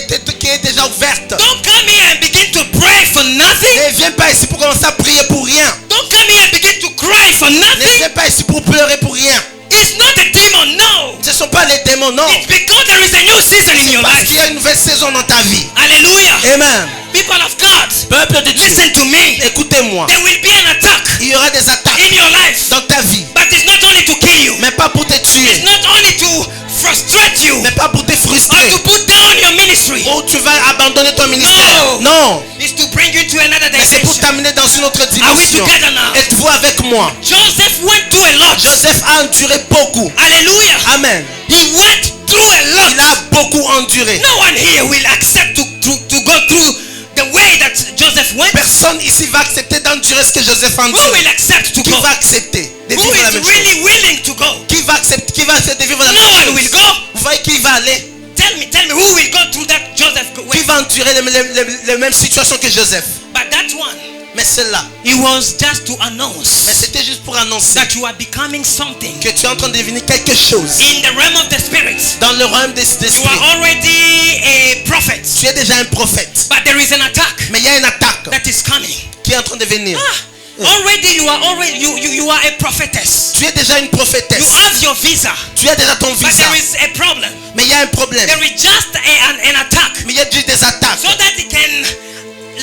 est déjà ouverte. Don't come here and begin to pray for nothing. Ne viens pas ici pour commencer à prier pour rien. Don't come here and begin to cry for Ne nothing. viens pas ici pour pleurer pour rien. It's not a demon, no. Ce ne sont pas les démons, non. It's because there is a new season in your Parce life. qu'il y a une nouvelle saison dans ta vie. Hallelujah. Amen. People of God, Peuple de Dieu, listen to me. écoutez-moi. There will be an attack Il y aura des attaques in your life, dans ta vie, but it's not only to kill you. mais pas pour te It's tuer, not only to frustrate you mais pas pour te or frustrer. to put down your ministry. Ou tu vas abandonner ton ministère. No. Non. It's to bring you to another Mais c'est pour dimension. t'amener dans une autre Are we dimension. together now? Êtes-vous avec moi? Joseph went through a lot. Joseph a enduré beaucoup. Hallelujah. Amen. He went through a lot. Il a beaucoup enduré. No one here will accept to go through the way that Joseph went. Personne ici va accepter d'endurer ce que Joseph a Who enduré. will accept to Qui go? va accepter de Who vivre la is même chose? really willing to go? Qui va accepter de vivre la No même one chose? will go. Vous voyez qui va aller? Tell me who will go through that Joseph Qui way? va endurer les mêmes situations que Joseph? But that one, Mais celle-là, it was just to mais announce c'était juste pour annoncer that you are becoming something que tu es en train de devenir quelque chose in the realm of the spirit. dans le royaume des You esprits. are already a prophet, Tu es déjà un prophète, but there is an attack mais il y a une attaque that is coming. qui est en train de venir. Already you are a prophetess. Tu es déjà une You prophétesse. have your visa, Tu as déjà ton but visa, there is a problem. mais il y a un problème. There is just an attack, Mais il y a juste des attaques. so that it can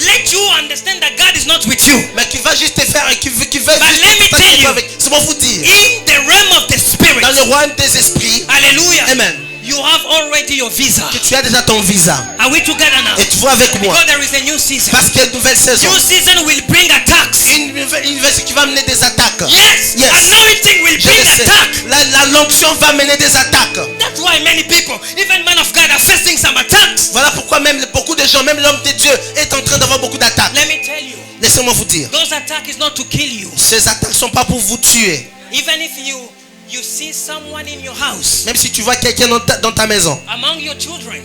let you understand that God is not with you. Mais qui va juste te faire, qui veut But juste let me te tell faire you, avec. C'est pour vous dire. in the realm of the spirit, Dans le royaume des esprits, hallelujah, Amen, you have already your visa. que tu as déjà ton visa. Are we together now? Et tu vois avec moi. Because there is a new season. Parce qu'il y a une nouvelle saison. New season will bring attacks. Une nouvelle saison qui va amener des attaques. Yes, Yes. anointing will Je bring le sais. attack. La l'onction va mener des attaques. That's why many people, even men of God, are facing some attacks. Voilà pourquoi même beaucoup de gens, même l'homme de Dieu est en train d'avoir beaucoup d'attaques. Let me tell you, Laissez-moi vous dire. those attacks is not to kill you. Ces attaques ne sont pas pour vous tuer. Even if you see someone in your house, Même si tu vois quelqu'un dans ta maison, among your children,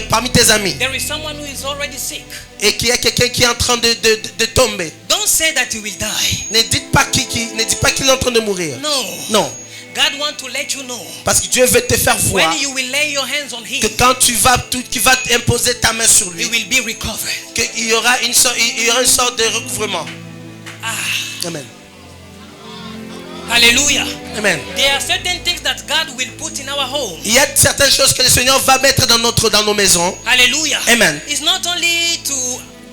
parmi tes amis, there is someone who is already sick. et qu'il y a quelqu'un qui est en train de tomber, Don't say that he will die. ne dites pas qu'il est en train de mourir. No. Non. God wants to let you know Parce que Dieu veut te faire voir when you will lay your hands on him, que quand tu vas imposer ta main sur he lui, will be recovered. qu'il y aura une sorte de recouvrement. Amen. Hallelujah. Amen. There are certain things that God will put in our home. Il y a certaines choses que le Seigneur va mettre dans nos maisons. Hallelujah. Amen. It's not only to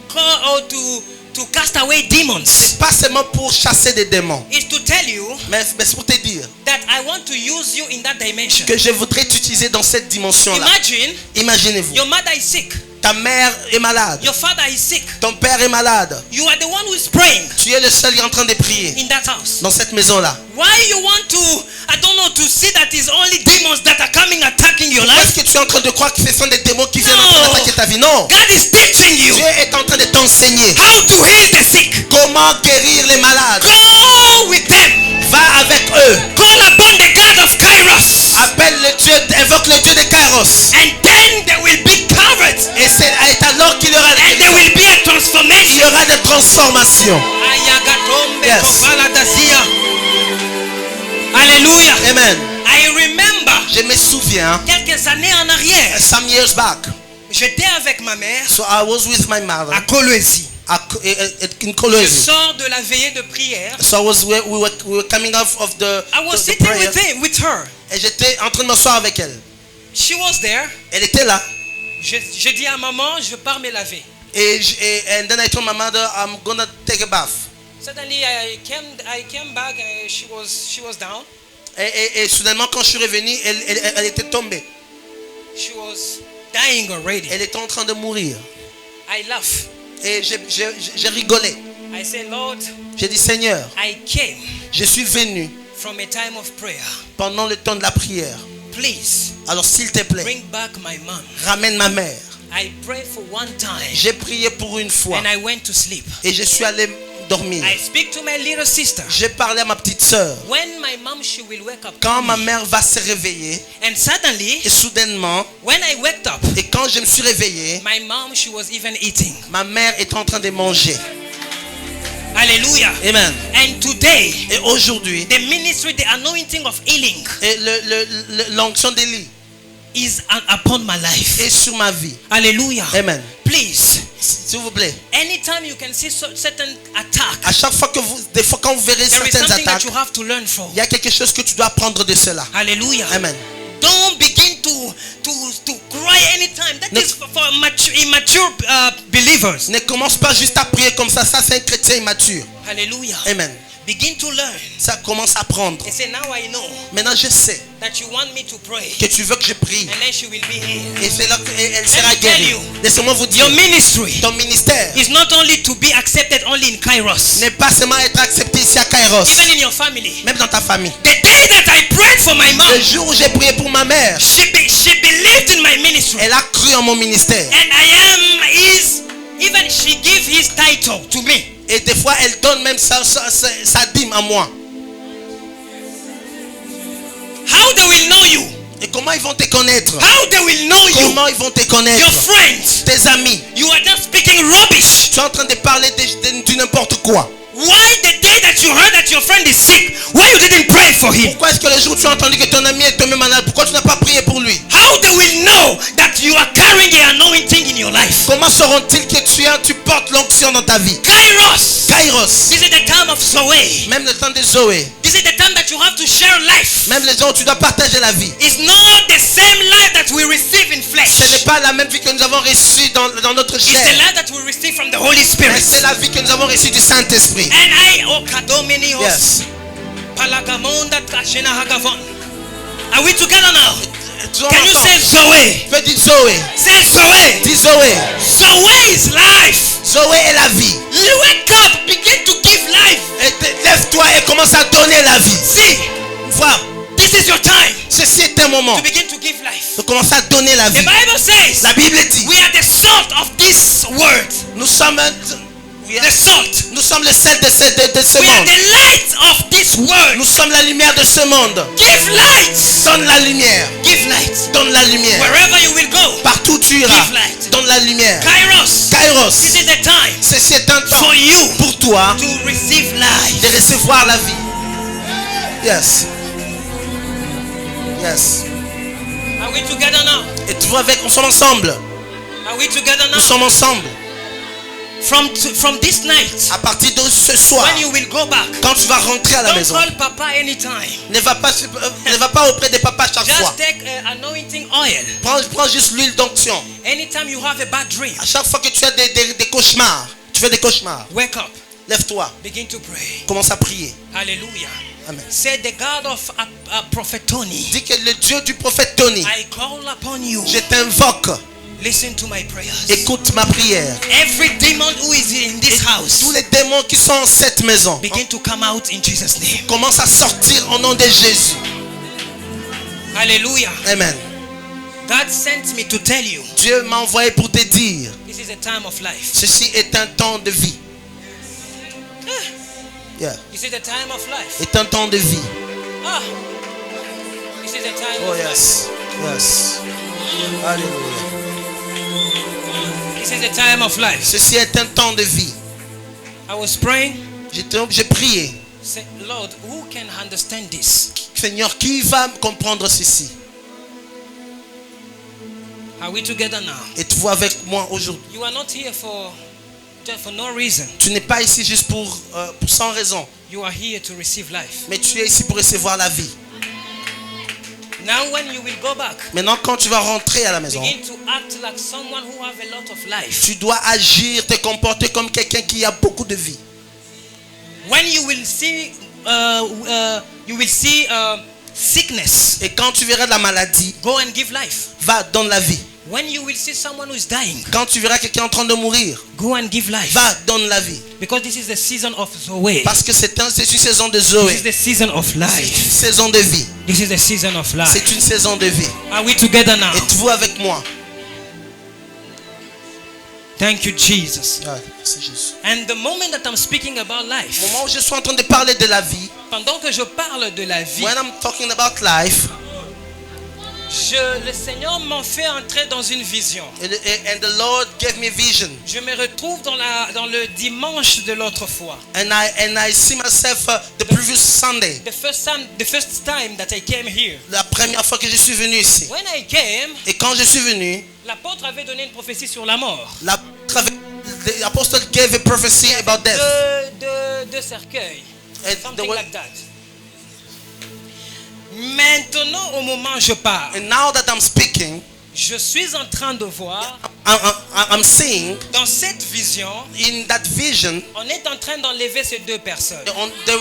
call or to cast away demons. C'est pas seulement pour chasser des démons, It's to tell you mais c'est pour te dire that I want to use you in that dimension. que je voudrais t'utiliser dans cette dimension-là. Imagine Imaginez-vous, your mother is sick. ta mère est malade, Your father is sick. ton père est malade. You are the one who is praying Tu es le seul qui est en train de prier in that house. dans cette maison-là. Why you want to, I don't know, to see that it's only demons that are coming attacking your Est-ce life? que tu es en train de croire que ce sont des démons qui viennent No. en train d'attaquer ta vie? Non. God is teaching you Dieu est en train de t'enseigner how to heal the sick. comment guérir les malades. Go with them. Va avec eux. Call upon the God of Kairos. Appelle le Dieu, invoque le Dieu de Kairos. And then they will be covered. Et c'est alors qu'il y aura And there will be a il transformation. y aura des transformations. Ayagatombe Yes. kofaladazia. Hallelujah. Amen. I remember Je me souviens, quelques années en arrière, some years back, j'étais avec ma mère so I was with my mother à Kolwezi. in Je Kolwezi. sors de la veillée de prière. So we were coming off of the sitting prayer. with her. Et j'étais en train de m'asseoir avec elle. She was there. Elle était là. Je dis à maman, je pars me laver. And then I told my mother, I'm gonna take a bath. Suddenly I came back and she was down. Et soudainement, quand je suis revenu, elle était tombée. She was dying already. Elle était en train de mourir. I laughed. Et j'ai rigolé. I said, Lord, J'ai dit, Seigneur, I came je suis venu from a time of prayer pendant le temps de la prière please Alors s'il te plaît, bring back my mom. ramène ma mère. I prayed for one time J'ai prié pour une fois and I went to sleep. et je suis allé dormir. I speak to my little sister. J'ai parlé à ma petite sœur. When my mom, she will wake up. Quand ma mère va se réveiller, And suddenly, et soudainement, when I waked up, et quand je me suis réveillé, my mom, she was even eating. ma mère était en train de manger. Hallelujah. Amen. And today, Et aujourd'hui, the ministry, the anointing of healing et l'onction d'Élie is upon my life. est sur ma vie. Hallelujah. Amen. Please, S'il vous plaît, anytime you can see certain attack, à chaque fois que des fois quand vous verrez there is certaines something that attaques, you have to learn from. il y a quelque chose que tu dois apprendre de cela. Hallelujah. Amen. Don't begin to cry anytime. That No. is for immature believers. Ne commence pas juste à prier comme ça. Ça, c'est un chrétien immature. Hallelujah. Amen. Begin to learn. Ça commence à apprendre. And say, now I know Maintenant, je sais that you want me to pray. que tu veux que je prie. And then she will be here. Et c'est là qu'elle sera Let me tell guérie. you, Laissez-moi vous dire, Your ministry ton ministère is not only to be accepted only in Kairos, n'est pas seulement être accepté ici à Kairos, even in your family. même dans ta famille. The day that I prayed for my mom, Le jour où j'ai prié pour ma mère, she believed in my ministry. elle a cru en mon ministère. And I am even she gave his title to me. Et des fois, elle donne même sa dîme à moi. How they will know you? Et comment ils vont te connaître? How they will know you? Comment ils vont te connaître? Your friends. Tes amis. You are just speaking rubbish. Tu es en train de parler de n'importe quoi. Why the day that you heard that your friend is sick, why you didn't pray for him? Pourquoi est-ce que le jour où tu as entendu que ton ami est tombé malade, pourquoi tu n'as pas prié pour lui? How they will know that you are carrying the anointing in your life? Comment sauront-ils que tu portes l'onction dans ta vie? Kairos. Kairos. This is the time of Zoe. Même le temps de Zoé. This is the time that you have to share life. Même les gens où tu dois partager la vie. It's not the same life that we receive in flesh. Ce n'est pas la même vie que nous avons reçue dans notre It's the chair. life that we receive from the Holy Mais Spirit. c'est la vie que nous avons reçue du Saint-Esprit. And Kadomini Yes. Palagamonda Kashena Hagavon. Are we together now? Disons Can you ensemble. say Zoe? Fais dire Zoé. Say Zoe. Dis Zoé. Zoe is life. Zoé est la vie. You wake up, begin to give life. Et lève-toi et commence à donner la vie. See, Vois, this is your time ceci est un moment to begin to give life. de commencer à donner la The vie. Bible says La Bible dit, we are the salt of this world. nous sommes The salt. nous sommes le sel de ce We are monde. the light of this world. Nous sommes la lumière de ce monde. Give light. Donne la lumière. Give light. Donne la lumière. Wherever you will go. Partout où tu iras. Give light. Donne la lumière. Kairos. Kairos. This is the time Ceci est un temps for you pour toi to receive life. de recevoir la vie. Yes. Yes. Are we together now? Et tu vois avec, nous sommes ensemble. Are we together Nous now? sommes ensemble. From this night, À partir de ce soir, when you will go back, quand tu vas rentrer à la don't maison, call Papa anytime. ne va pas auprès des papas chaque fois. Just take anointing oil. Prends juste l'huile d'onction. Anytime you have a bad dream, À chaque fois que tu as des cauchemars, tu fais des cauchemars, wake up. lève-toi, Begin to pray. commence à prier. Hallelujah. Amen. Say the God of Prophet Tony, Dis que le Dieu du prophète Tony, I call upon you. je t'invoque, Listen to my prayers. écoute ma prière. Every demon who is in this Tous house, les démons qui sont en cette maison, begin to come out in Jesus' name. commence à sortir au nom de Jésus. Hallelujah. Amen. God sent me to tell you, Dieu m'a envoyé pour te dire, this is a time of life. ceci est un temps de vie. Yeah. This is the time of life. Est un temps de vie. Ah. This is the time Oh of life. yes. Yes. Alléluia. This is the time of life. Ceci est un temps de vie. I was praying. J'ai prié. Say, Lord, who can understand this? Seigneur, qui va comprendre ceci? Are we together now? Et tu vois avec moi aujourd'hui. You are not here for no reason. Tu n'es pas ici juste pour sans raison. You are here to receive life. Mais tu es ici pour recevoir la vie. Now when you will go back, Maintenant, quand tu vas rentrer à la maison, begin to act like someone who have a lot of life. tu dois agir, te comporter comme quelqu'un qui a beaucoup de vie. When you will see sickness, Et quand tu verras de la maladie, go and give life. va, donne la vie. When you will see someone who is dying, Quand tu verras quelqu'un en train de mourir, go and give life. va, donne la vie. Because this is the season of Zoe. Parce que c'est une saison de This Zoé. is the season of C'est life. une saison de vie. This is the season of life. C'est une saison de vie. Are we together now? Êtes-vous avec moi? Thank you, Jesus. C'est Jésus. And the moment that I'm speaking about Au life, moment où je suis en train de parler de la vie, pendant que je parle de la vie, when I'm talking about life, le Seigneur m'en fait entrer dans une vision. and the Lord gave me vision, Je me retrouve dans le dimanche de l'autre fois. and I see myself the previous Sunday, The first time that I came here. la première fois que je suis venu ici. When I came, Et quand je suis venu, l'apôtre avait donné une prophétie sur la mort. l'apôtre gave a prophecy about death. Deux cercueils. And Something like that. Maintenant, au moment où je parle, And now that I'm speaking, je suis en train de voir, I'm seeing dans cette vision, in that vision, on est en train d'enlever ces deux personnes. they're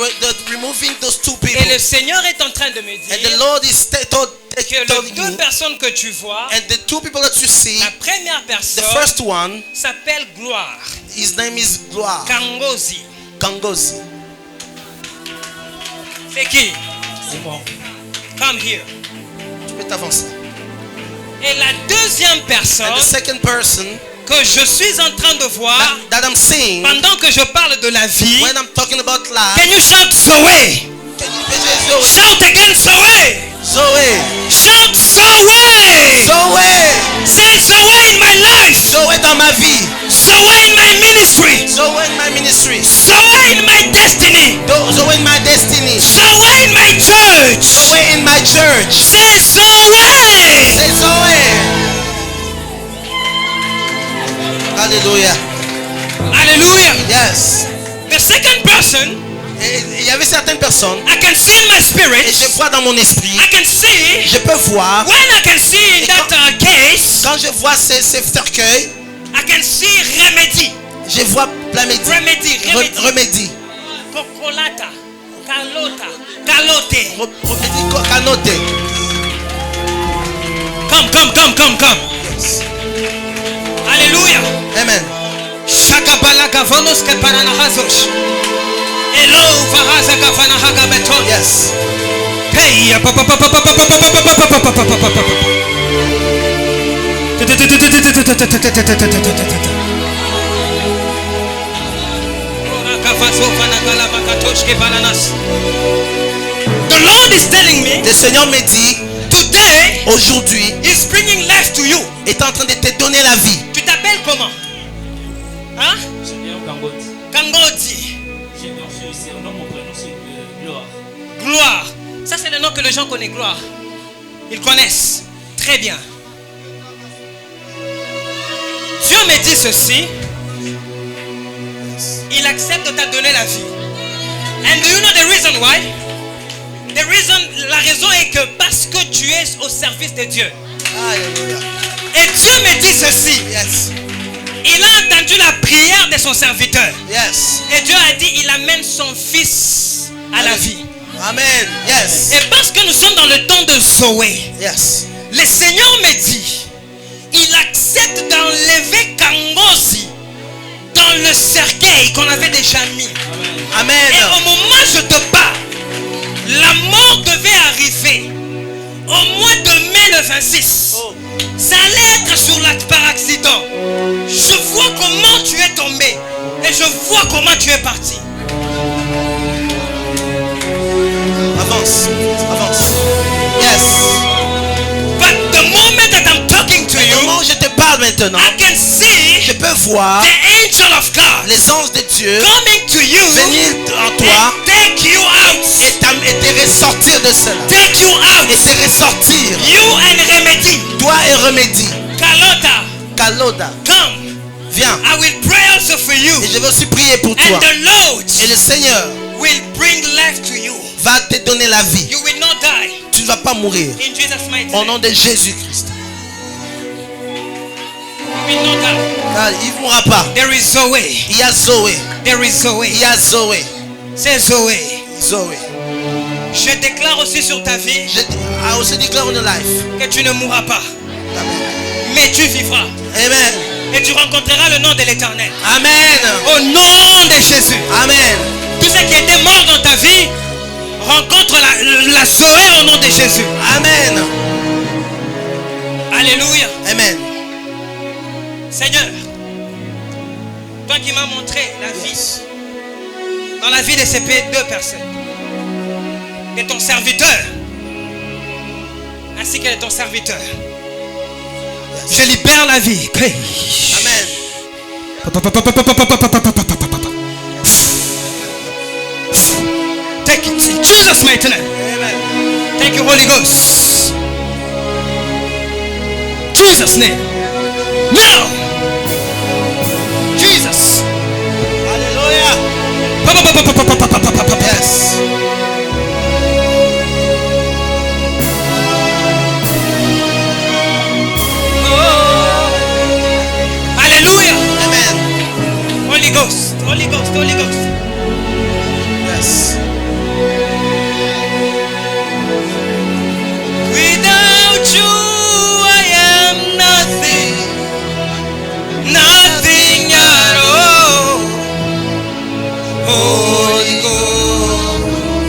removing those two people. Et le Seigneur est en train de me And the dire Lord is que les telling deux me, personnes que tu vois, and the two people that you see, la première the personne first one, s'appelle Gloire, his name is Gloire Kangozi. Kangozi. C'est qui? Come here. Tu peux t'avancer. Et la deuxième And personne the second person que je suis en train de voir, that I'm seeing, pendant que je parle de la vie, when I'm talking about life, can you shout Zoé? can you say Zoe? Shout again Zoé! Zoe. Shout Zoé! Zoe. Say Zoé in my life! Zoe dans ma vie. Zoé in my ministry! Zoe in my ministry. Zoé in my destiny! Zoe in my destiny. Zoé in my church! Zoe in my church. Say Zoé! C'est Zoe. Hallelujah. Hallelujah! Yes. The second person, Et il y avait certaines personnes, I can see in my et spirit, je vois dans mon esprit, I can see, je peux voir, when I can see in that case, quand je vois ces cercueils, I can see remedy. je vois Plamédie. Remedy. Remédie. Kokolata. Kalota. Kalote. Remédie Canoté. Come. Hallelujah. Amen. Shakabala gavonos ke paranahazosh. Hello varaza gavana hagabeton. Yes. Hey. The Lord is telling me, Le Seigneur me dit, today aujourd'hui, is bringing life to you. est en train de te donner la vie. Tu t'appelles comment? Hein? Kangoti. Gloire. Ça c'est le nom que les gens connaissent, Gloire. Ils connaissent. Très bien. Dieu me dit ceci. Il accepte de te donner la vie. And do you know the reason why? La raison est que parce que tu es au service de Dieu. Alléluia. Et Dieu me dit ceci. Yes. Il a entendu la prière de son serviteur. Yes. Et Dieu a dit, il amène son fils à la vie. Amen. Yes. Et parce que nous sommes dans le temps de Zoé, Yes. le Seigneur me dit, il accepte d'enlever Kangozi dans le cercueil qu'on avait déjà mis. Amen. Et au moment où je te parle, la mort devait arriver au mois de mai le 26. Oh. Ça allait être par accident. Je vois comment tu es tombé et je vois comment tu es parti. Avance. Yes. But the moment that I'm talking to Au you, moment où je te parle maintenant, I can see je peux voir the angel of God les anges de Dieu coming to you venir en toi and take you out. et te ressortir de cela. Take you out. Et te ressortir. You and Remedy. Toi et Remédie. Kalota. Kaloda. Come. Viens. I will pray also for you. Et je vais aussi prier pour toi. And the Lord Et le Seigneur will bring life to you. va te donner la vie. You will not die. Tu ne vas pas mourir. In Jesus' mighty Au name. nom de Jésus-Christ. You will not die. Car il ne mourra pas. There is Zoé. Il y a Zoé. There is Zoé. Il y a Zoé. C'est Zoé. Zoé. Je déclare aussi sur ta vie I also declare on your life. que tu ne mourras pas. Amen. mais tu vivras. Amen. Et tu rencontreras le nom de l'Éternel. Amen. Au nom de Jésus. Amen. Tout ce qui était mort dans ta vie, rencontre la Zoé au nom de Jésus. Amen. Alléluia. Amen. Seigneur, toi qui m'as montré la vie, dans la vie de ces deux personnes, de ton serviteur, ainsi que de ton serviteur, je libère la vie. Amen. Take it in Jesus' mighty name. Amen. Thank you, Holy Ghost. Jesus' name. Now. Jesus. Hallelujah. Yes. Hallelujah. Amen. Holy Ghost. Holy Ghost. Holy Ghost. Yes. Without you, I am nothing. Nothing at all. Holy Ghost.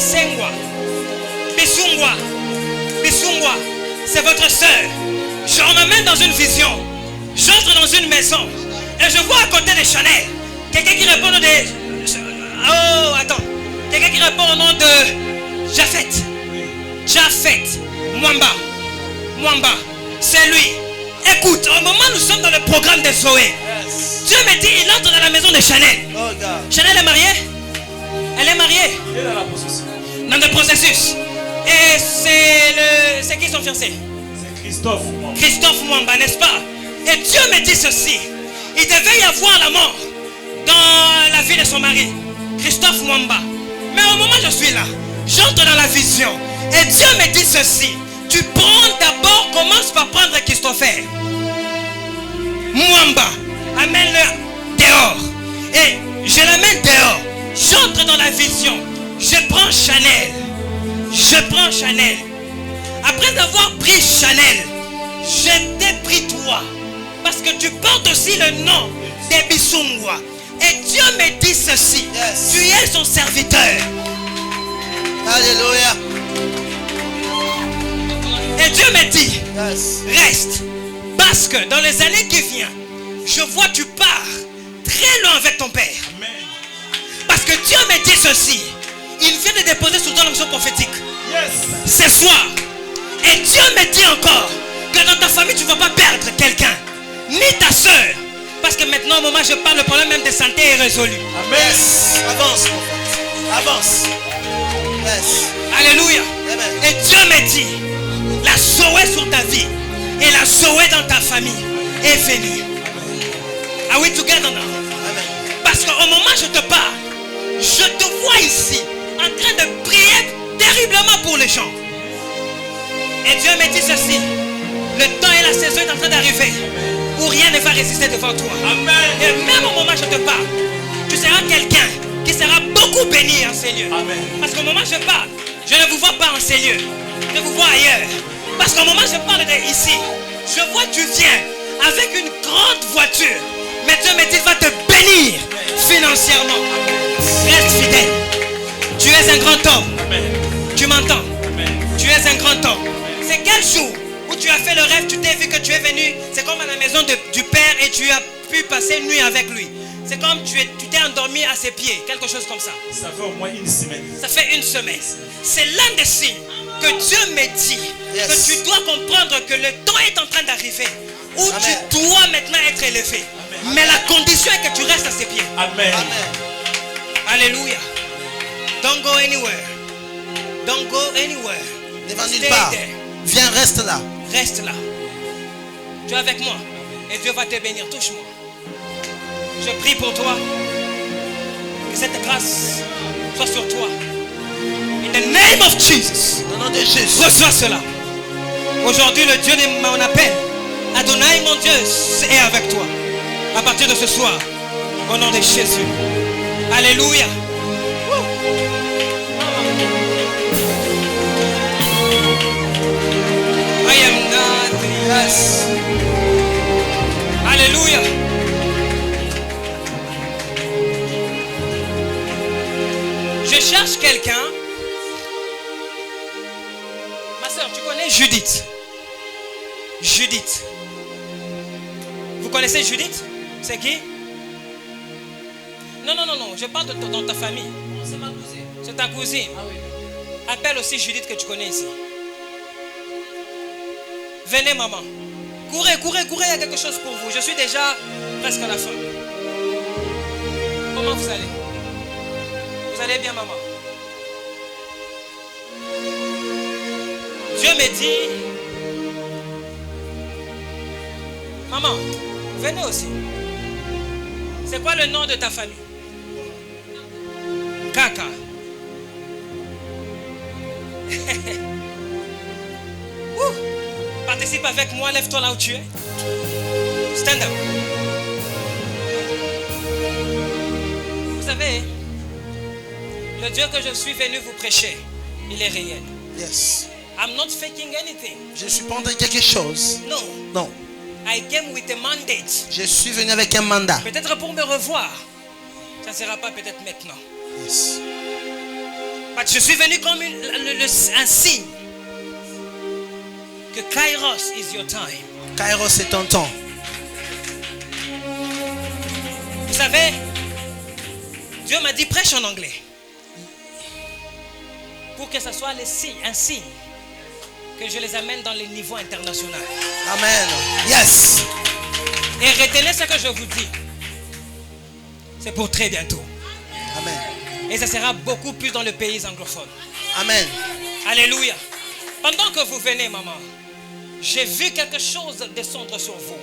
Bisengwa, Bisungwa, Bisungwa, c'est votre soeur. Je l'emmène dans une vision. J'entre dans une maison et je vois à côté de Chanel quelqu'un qui répond au nom de... Oh, attends. Quelqu'un qui répond au nom de Japhet. Japhet. Mwamba. C'est lui. Écoute, au moment où nous sommes dans le programme de Zoé, Dieu me dit, il entre dans la maison de Chanel. Oh, God. Chanel est mariée? Elle est mariée? Il est dans la processus. Dans le processus. Et c'est qui son fiancé? C'est Christophe. Christophe Mwamba, n'est-ce pas? Et Dieu me dit ceci. Il devait y avoir la mort dans la vie de son mari, Christophe Mwamba. Mais au moment où je suis là, j'entre dans la vision. Et Dieu me dit ceci. Tu prends d'abord, commence par prendre Christopher Mwamba. Amène-le dehors. Et je l'amène dehors. J'entre dans la vision. Je prends Chanel. Après avoir pris Chanel, je t'ai pris toi. Parce que tu portes aussi le nom de Bisungwa. Et Dieu me dit ceci. Yes. Tu es son serviteur. Alléluia. Et Dieu me dit, Yes. reste. Parce que dans les années qui viennent, je vois tu pars très loin avec ton père. Amen. Parce que Dieu me dit ceci. Il vient de déposer sur toi l'onction prophétique. Yes. Ce soir. Et Dieu me dit encore que dans ta famille tu ne vas pas perdre quelqu'un. Ni ta soeur. Parce que maintenant au moment où je parle, le problème même de santé est résolu. Amen. Yes. Avance, mon frère. Avance. Yes. Alléluia. Amen. Et Dieu me dit, la Zoé sur ta vie et la Zoé dans ta famille est venue. Are we together now? Amen. Parce qu'au moment où je te parle, je te vois ici en train de prier terriblement pour les gens. Et Dieu me dit ceci. Le temps et la saison est en train d'arriver où rien ne va résister devant toi. Amen. Et même au moment où je te parle, tu seras quelqu'un qui sera beaucoup béni en ces lieux. Amen. Parce qu'au moment où je parle, je ne vous vois pas en ces lieux. Je vous vois ailleurs. Parce qu'au moment où je parle d'ici, je vois que tu viens avec une grande voiture. Mais Dieu me dit, il va te bénir financièrement. Reste fidèle. Tu es un grand homme. Amen. Tu m'entends? Amen. Tu es un grand homme. C'est quel jour où tu as fait le rêve, tu t'es vu que tu es venu, c'est comme à la maison du père et tu as pu passer une nuit avec lui. C'est comme tu t'es endormi à ses pieds, quelque chose comme ça. Ça fait au moins une semaine. Ça fait une semaine. C'est l'un des signes que Dieu me dit Yes. que tu dois comprendre que le temps est en train d'arriver où Amen. tu dois maintenant être élevé. Mais la condition est que tu restes à ses pieds. Amen. Amen. Alléluia. Don't go anywhere. Don't go anywhere. Ne va nulle Stay part. there. Viens, reste là. Reste là. Tu es avec moi. Et Dieu va te bénir. Touche-moi. Je prie pour toi. Que cette grâce soit sur toi. In the name of Jesus. Au nom de Jésus. Reçois cela. Aujourd'hui, le Dieu de mon appel, Adonai, mon Dieu, est avec toi. À partir de ce soir, au nom de Jésus. Alléluia. I am nothing. Yes. Alléluia. Je cherche quelqu'un. Ma soeur, tu connais Judith? Judith. Vous connaissez Judith? C'est qui? Non, je parle dans ta famille. C'est ma cousine. C'est ta cousine. Ah oui. Appelle aussi Judith que tu connais ici. Venez, maman. Courez, il y a quelque chose pour vous. Je suis déjà presque à la fin. Comment vous allez? Vous allez bien, maman? Dieu me dit, maman, venez aussi. C'est quoi le nom de ta famille? Kaka. Ouh. Participe avec moi, lève-toi là où tu es. Stand up. Vous savez, le Dieu que je suis venu vous prêcher, il est réel. Yes. I'm not faking anything. Je ne suis pas en train de quelque chose. No. Non. I came with a mandate. Je suis venu avec un mandat. Peut-être pour me revoir. Ça ne sera pas peut-être maintenant. Yes. Je suis venu comme un signe que Kairos is your time. Kairos c'est ton temps. Vous savez, Dieu m'a dit prêche en anglais. Pour que ce soit un signe que je les amène dans les niveaux internationaux. Amen. Yes. Et retenez ce que je vous dis. C'est pour très bientôt. Amen. Et ça sera beaucoup plus dans le pays anglophone. Amen. Alléluia. Pendant que vous venez, maman, j'ai vu quelque chose descendre sur vous.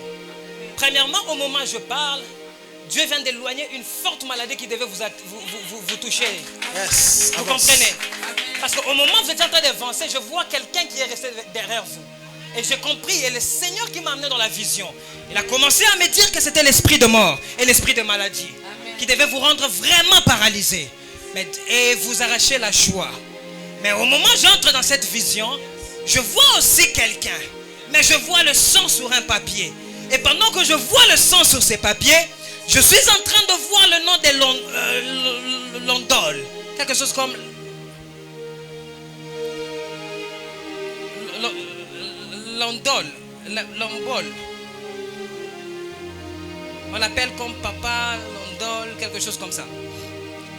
Premièrement, au moment où je parle, Dieu vient d'éloigner une forte maladie qui devait vous toucher. Yes. Vous comprenez? Parce qu'au moment où vous êtes en train d'avancer, je vois quelqu'un qui est resté derrière vous. Et j'ai compris, et le Seigneur qui m'a amené dans la vision, il a commencé à me dire que c'était l'esprit de mort et l'esprit de maladie. Amen. Qui devait vous rendre vraiment paralysé. Et vous arracher la joie. Mais au moment où j'entre dans cette vision, je vois aussi quelqu'un. Mais je vois le sang sur un papier. Et pendant que je vois le sang sur ces papiers, je suis en train de voir le nom de Londol. Quelque chose comme... Lombol. On l'appelle comme papa, Londol, quelque chose comme ça.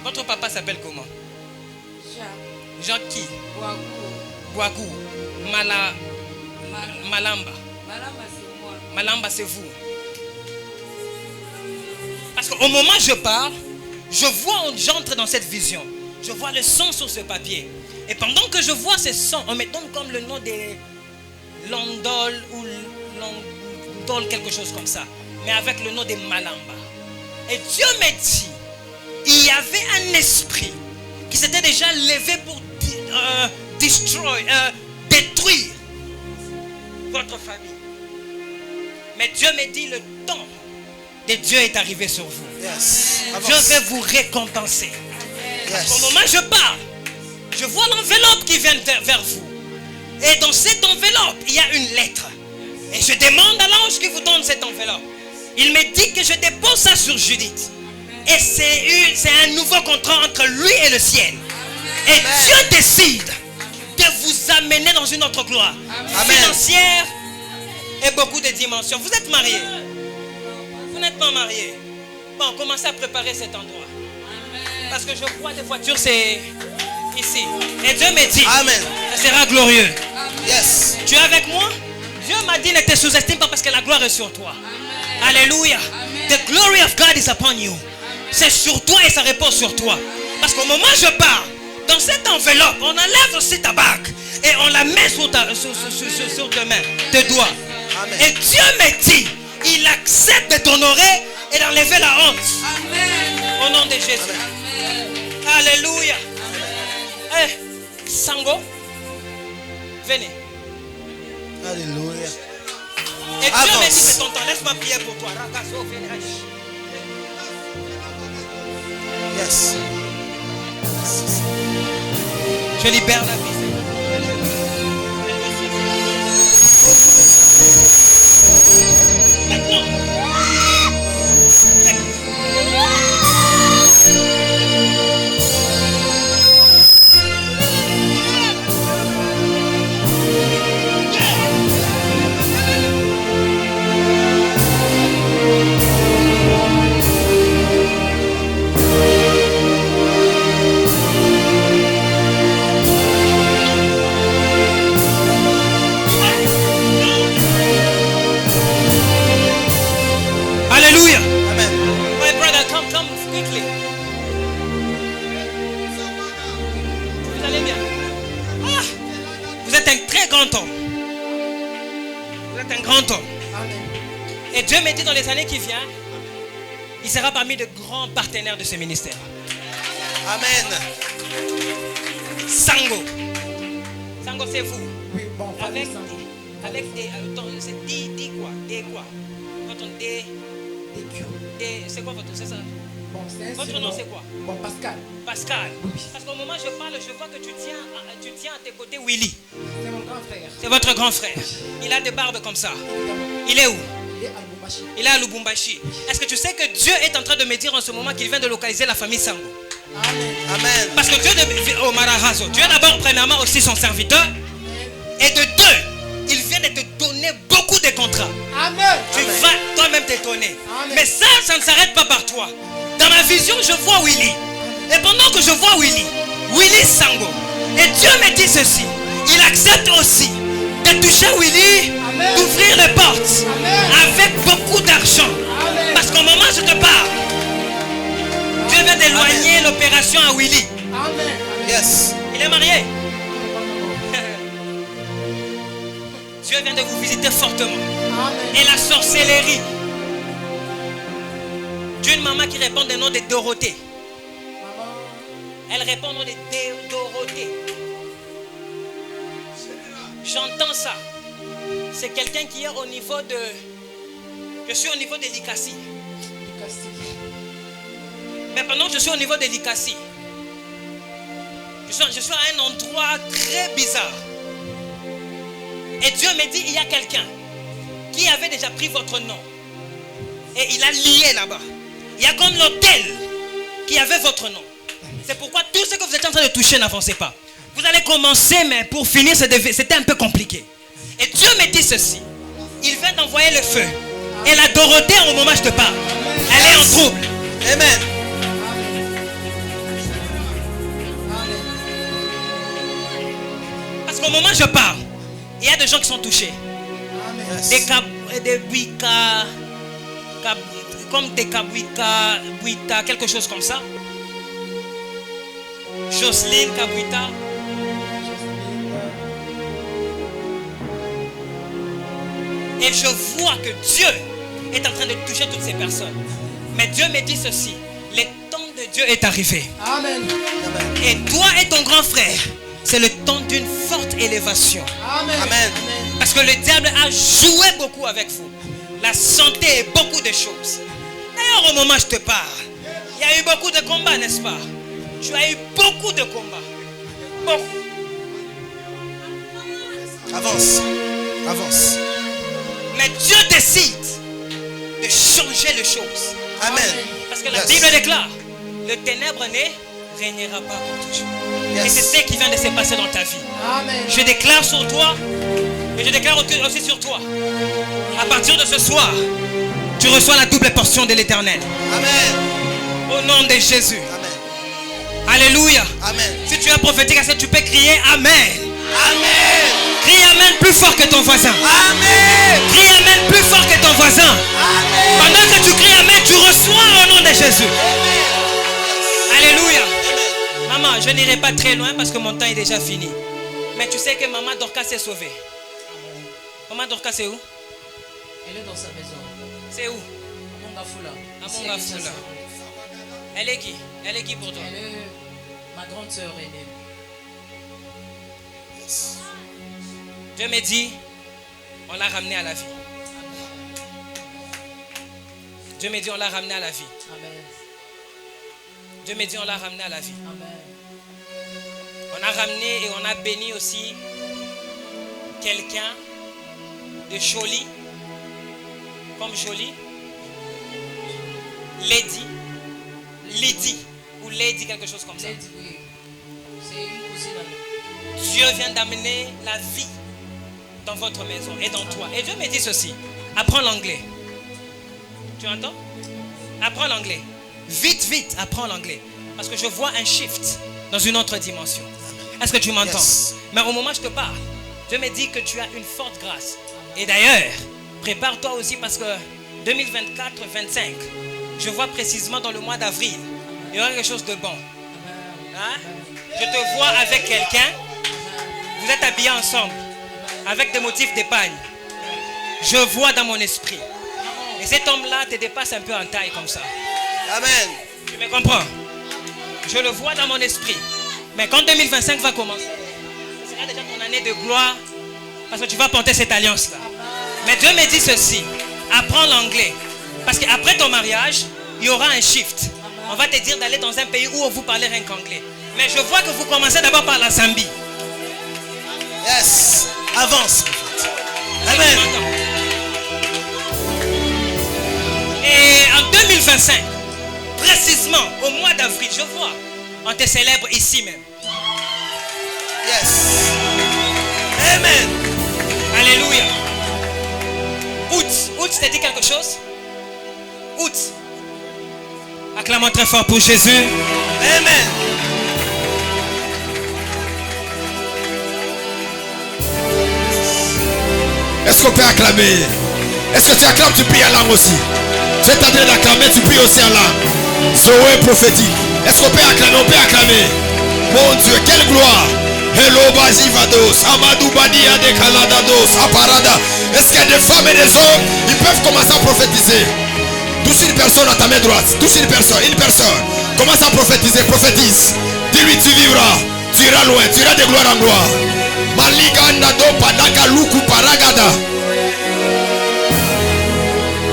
Votre papa s'appelle comment? Jacques qui? Boagou. Malamba. c'est moi. Malamba, c'est vous. Parce qu'au moment où je parle, je vois, j'entre dans cette vision. Je vois le sang sur ce papier. Et pendant que je vois ce sang, on me donne comme le nom des Londol ou Londol, quelque chose comme ça. Mais avec le nom de Malamba. Et Dieu m'a dit, il y avait un esprit qui s'était déjà levé pour détruire votre famille. Mais Dieu m'a dit, le temps de Dieu est arrivé sur vous. Yes. Dieu va vous récompenser. Yes. Au moment où je parle, je vois l'enveloppe qui vient vers vous. Et dans cette enveloppe, il y a une lettre. Et je demande à l'ange qui vous donne cette enveloppe. Il me dit que je dépose ça sur Judith. Et c'est un nouveau contrat entre lui et le ciel. Et Dieu décide de vous amener dans une autre gloire. Financière et beaucoup de dimensions. Vous êtes mariés? Vous n'êtes pas mariés? Bon, commencez à préparer cet endroit. Parce que je vois des voitures, c'est ici. Et Dieu me dit, Amen. Ça sera glorieux. Yes. Tu es avec moi? Dieu m'a dit, ne te sous-estime pas parce que la gloire est sur toi. Alléluia. The glory of God is upon you. C'est sur toi et ça repose sur toi. Parce qu'au moment où je parle, dans cette enveloppe, on enlève aussi ta bague et on la met sur tes mains, tes doigts. Amen. Et Dieu me dit, il accepte de t'honorer et d'enlever la honte. Au nom de Jésus. Alléluia. Eh, Sango, venez. Alléluia. Et Dieu Avance. me dit, c'est ton temps, laisse-moi prier pour toi. Rakaso, venez. Yes. Je libère la vie. Maintenant. Alléluia. Amen. My brother, come quickly. Vous allez bien? Ah, vous êtes un très grand homme. Vous êtes un grand homme. Et Dieu m'a dit dans les années qui viennent, il sera parmi de grands partenaires de ce ministère. Amen. Sango. Sango, c'est vous. Oui, bon, Avec des... c'est des quoi? Des quoi? Votre des... C'est quoi votre... C'est ça? Bon, Votre nom c'est quoi? Bon, Pascal. Pascal. Oui. Parce qu'au moment où je parle, je vois que tu tiens à tes côtés Willy. C'est mon grand frère. C'est votre grand frère. Il a des barbes comme ça. Évidemment. Il est où? Il est à Lubumbashi. Il est à Lubumbashi. Est-ce que tu sais que Dieu est en train de me dire en ce moment qu'il vient de localiser la famille Sango? Amen. Parce que Dieu est d'abord premièrement aussi son serviteur. Et de deux, il vient de te donner beaucoup de contrats. Amen. Tu vas toi-même t'étonner. Amen. Mais ça ne s'arrête pas par toi. Dans ma vision, je vois Willy. Et pendant que je vois Willy Sango, et Dieu me dit ceci, il accepte aussi de toucher Willy, Amen. d'ouvrir les portes Amen. avec beaucoup d'argent. Amen. Parce qu'au moment où je te parle, Dieu vient d'éloigner l'opération à Willy. Amen. Yes. Il est marié. Dieu vient de vous visiter fortement. Amen. Et la sorcellerie d'une maman qui répond des noms de Dorothée. Elle répond au nom de Dorothée. J'entends ça. C'est quelqu'un qui est au niveau de... Je suis au niveau de l'Ikassi. Mais pendant que je suis au niveau de l'Ikassi, je suis à un endroit très bizarre. Et Dieu me dit, il y a quelqu'un qui avait déjà pris votre nom. Et il a lié là-bas. Il y a comme l'hôtel qui avait votre nom. C'est pourquoi tout ce que vous êtes en train de toucher n'avancez pas. Vous allez commencer, mais pour finir, c'était un peu compliqué. Et Dieu me dit ceci. Il vient d'envoyer le feu. Et la Dorothée, au moment où je te parle, elle est en trouble. Amen. Parce qu'au moment où je parle, il y a des gens qui sont touchés. Yes. Des Wicca, comme des Kabwita, Buita, quelque chose comme ça. Jocelyne Kabwita. Et je vois que Dieu est en train de toucher toutes ces personnes. Mais Dieu me dit ceci. Le temps de Dieu est arrivé. Amen. Et toi et ton grand frère, c'est le temps d'une forte élévation. Amen. Amen. Parce que le diable a joué beaucoup avec vous. La santé et beaucoup de choses. D'ailleurs, au moment où je te parle, il y a eu beaucoup de combats, n'est-ce pas? Tu as eu beaucoup de combats. Beaucoup. Avance. Avance. Mais Dieu décide de changer les choses. Amen. Parce que la Yes. Bible déclare, le ténèbre ne régnera pas pour toujours. Yes. Et c'est ce qui vient de se passer dans ta vie. Amen. Je déclare sur toi, et je déclare aussi sur toi. À partir de ce soir, tu reçois la double portion de l'Éternel. Amen. Au nom de Jésus. Amen. Alléluia. Amen. Si tu es prophétique à ça, tu peux crier Amen. Amen. Crie Amen plus fort que ton voisin. Amen. Crie Amen plus fort que ton voisin. Amen. Pendant que tu cries Amen, tu reçois au nom de Jésus. Alléluia. Maman, je n'irai pas très loin parce que mon temps est déjà fini. Mais tu sais que maman Dorcas s'est sauvée. Maman Dorcas, c'est où? Elle est dans sa maison. C'est où? À Mongafula. À Mongafula. Elle est qui? Elle est qui pour toi? Elle est ma grande sœur aînée. Dieu me dit, on l'a ramenée à la vie. Dieu me dit, on l'a ramenée à la vie. Amen. Dieu me dit, on l'a ramenée à la vie. Amen. On a ramené et on a béni aussi quelqu'un de Jolie, comme Jolie, Lady, ou Lady, quelque chose comme ça. Lady, oui. C'est une cousine à nous. Dieu vient d'amener la vie dans votre maison et dans toi. Et Dieu me dit ceci, apprends l'anglais. Tu entends? Apprends l'anglais. Vite, vite, apprends l'anglais. Parce que je vois un shift dans une autre dimension. Est-ce que tu m'entends? Yes. Mais au moment où je te parle, Dieu me dit que tu as une forte grâce. Et d'ailleurs, prépare-toi aussi parce que 2024-25, je vois précisément dans le mois d'avril, il y aura quelque chose de bon. Hein? Je te vois avec quelqu'un, vous êtes habillés ensemble, avec des motifs d'épargne. Je vois dans mon esprit. Et cet homme-là te dépasse un peu en taille comme ça. Amen. Tu me comprends? Je le vois dans mon esprit. Mais quand 2025 va commencer, ce sera déjà ton année de gloire. Parce que tu vas porter cette alliance-là. Mais Dieu me dit ceci. Apprends l'anglais. Parce qu'après ton mariage, il y aura un shift. On va te dire d'aller dans un pays où vous parlez rien qu'anglais. Mais je vois que vous commencez d'abord par la Zambie. Yes. Avance. Amen. Et en 2025, précisément au mois d'avril, je vois On te célèbre ici même. Yes. Amen. Alléluia. Août, t'as dit quelque chose? Août. Acclamons très fort pour Jésus. Amen. Est-ce qu'on peut acclamer? Est-ce que tu acclames, tu pries en langue aussi? Tu es en train d'acclamer, tu pries aussi en langue. Zoé prophétique. Est-ce qu'on peut acclamer? On peut acclamer. Mon Dieu, quelle gloire. Hello Bazivados, Amadou Badia de Kaladados, Aparada. Est-ce qu'il y a des femmes et des hommes? Ils peuvent commencer à prophétiser. Touche une personne à ta main droite. Touche une personne. Commence à prophétiser, prophétise. Dis-lui, tu vivras. Tu iras loin, tu iras de gloire en gloire. Maliganda do Padaka Luku Paragada.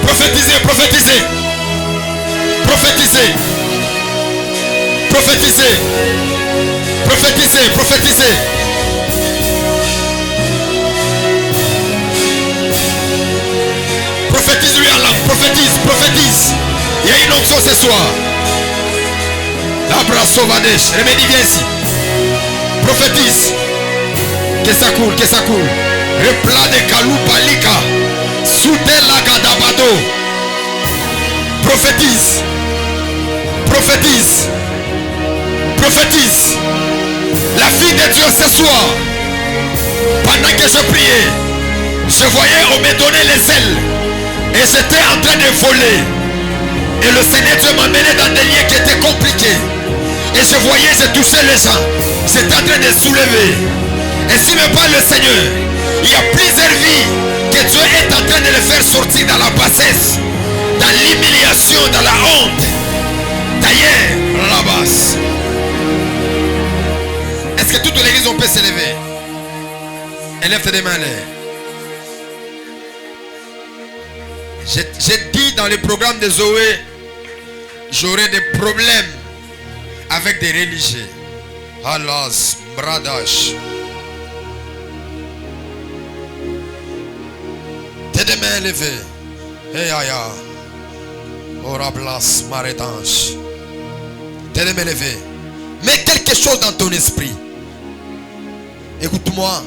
Prophétisez, prophétisez. Prophétisez. Prophétisez. Prophétisez, prophétisez. Prophétise-lui en langue, prophétise. Il y a une onction ce soir. Labra Sauvadesh, remédie, viens ici. Prophétise. Que ça coule. Replat de Kalou Palika. Soutela Gadabado. Prophétise. La fille de Dieu ce soir. Pendant que je priais, je voyais on me donnait les ailes. Et j'étais en train de voler. Et le Seigneur Dieu m'a mené dans des liens qui étaient compliqués. Et je voyais, je touchais les gens. J'étais en train de soulever. Et si me parle le Seigneur, il y a plusieurs vies que Dieu est en train de les faire sortir dans la bassesse, dans l'humiliation, dans la honte. D'ailleurs, la basse. Est-ce que toute l'église on peut s'élever? Élève tes mains là. J'ai dit dans le programme de Zoé, j'aurai des problèmes avec des religieux. Alas, bradash. Tes deux mains élevées. Hey aya. Orablas marétange. Tes deux mains élevées. Mets quelque chose dans ton esprit. Écoute-moi.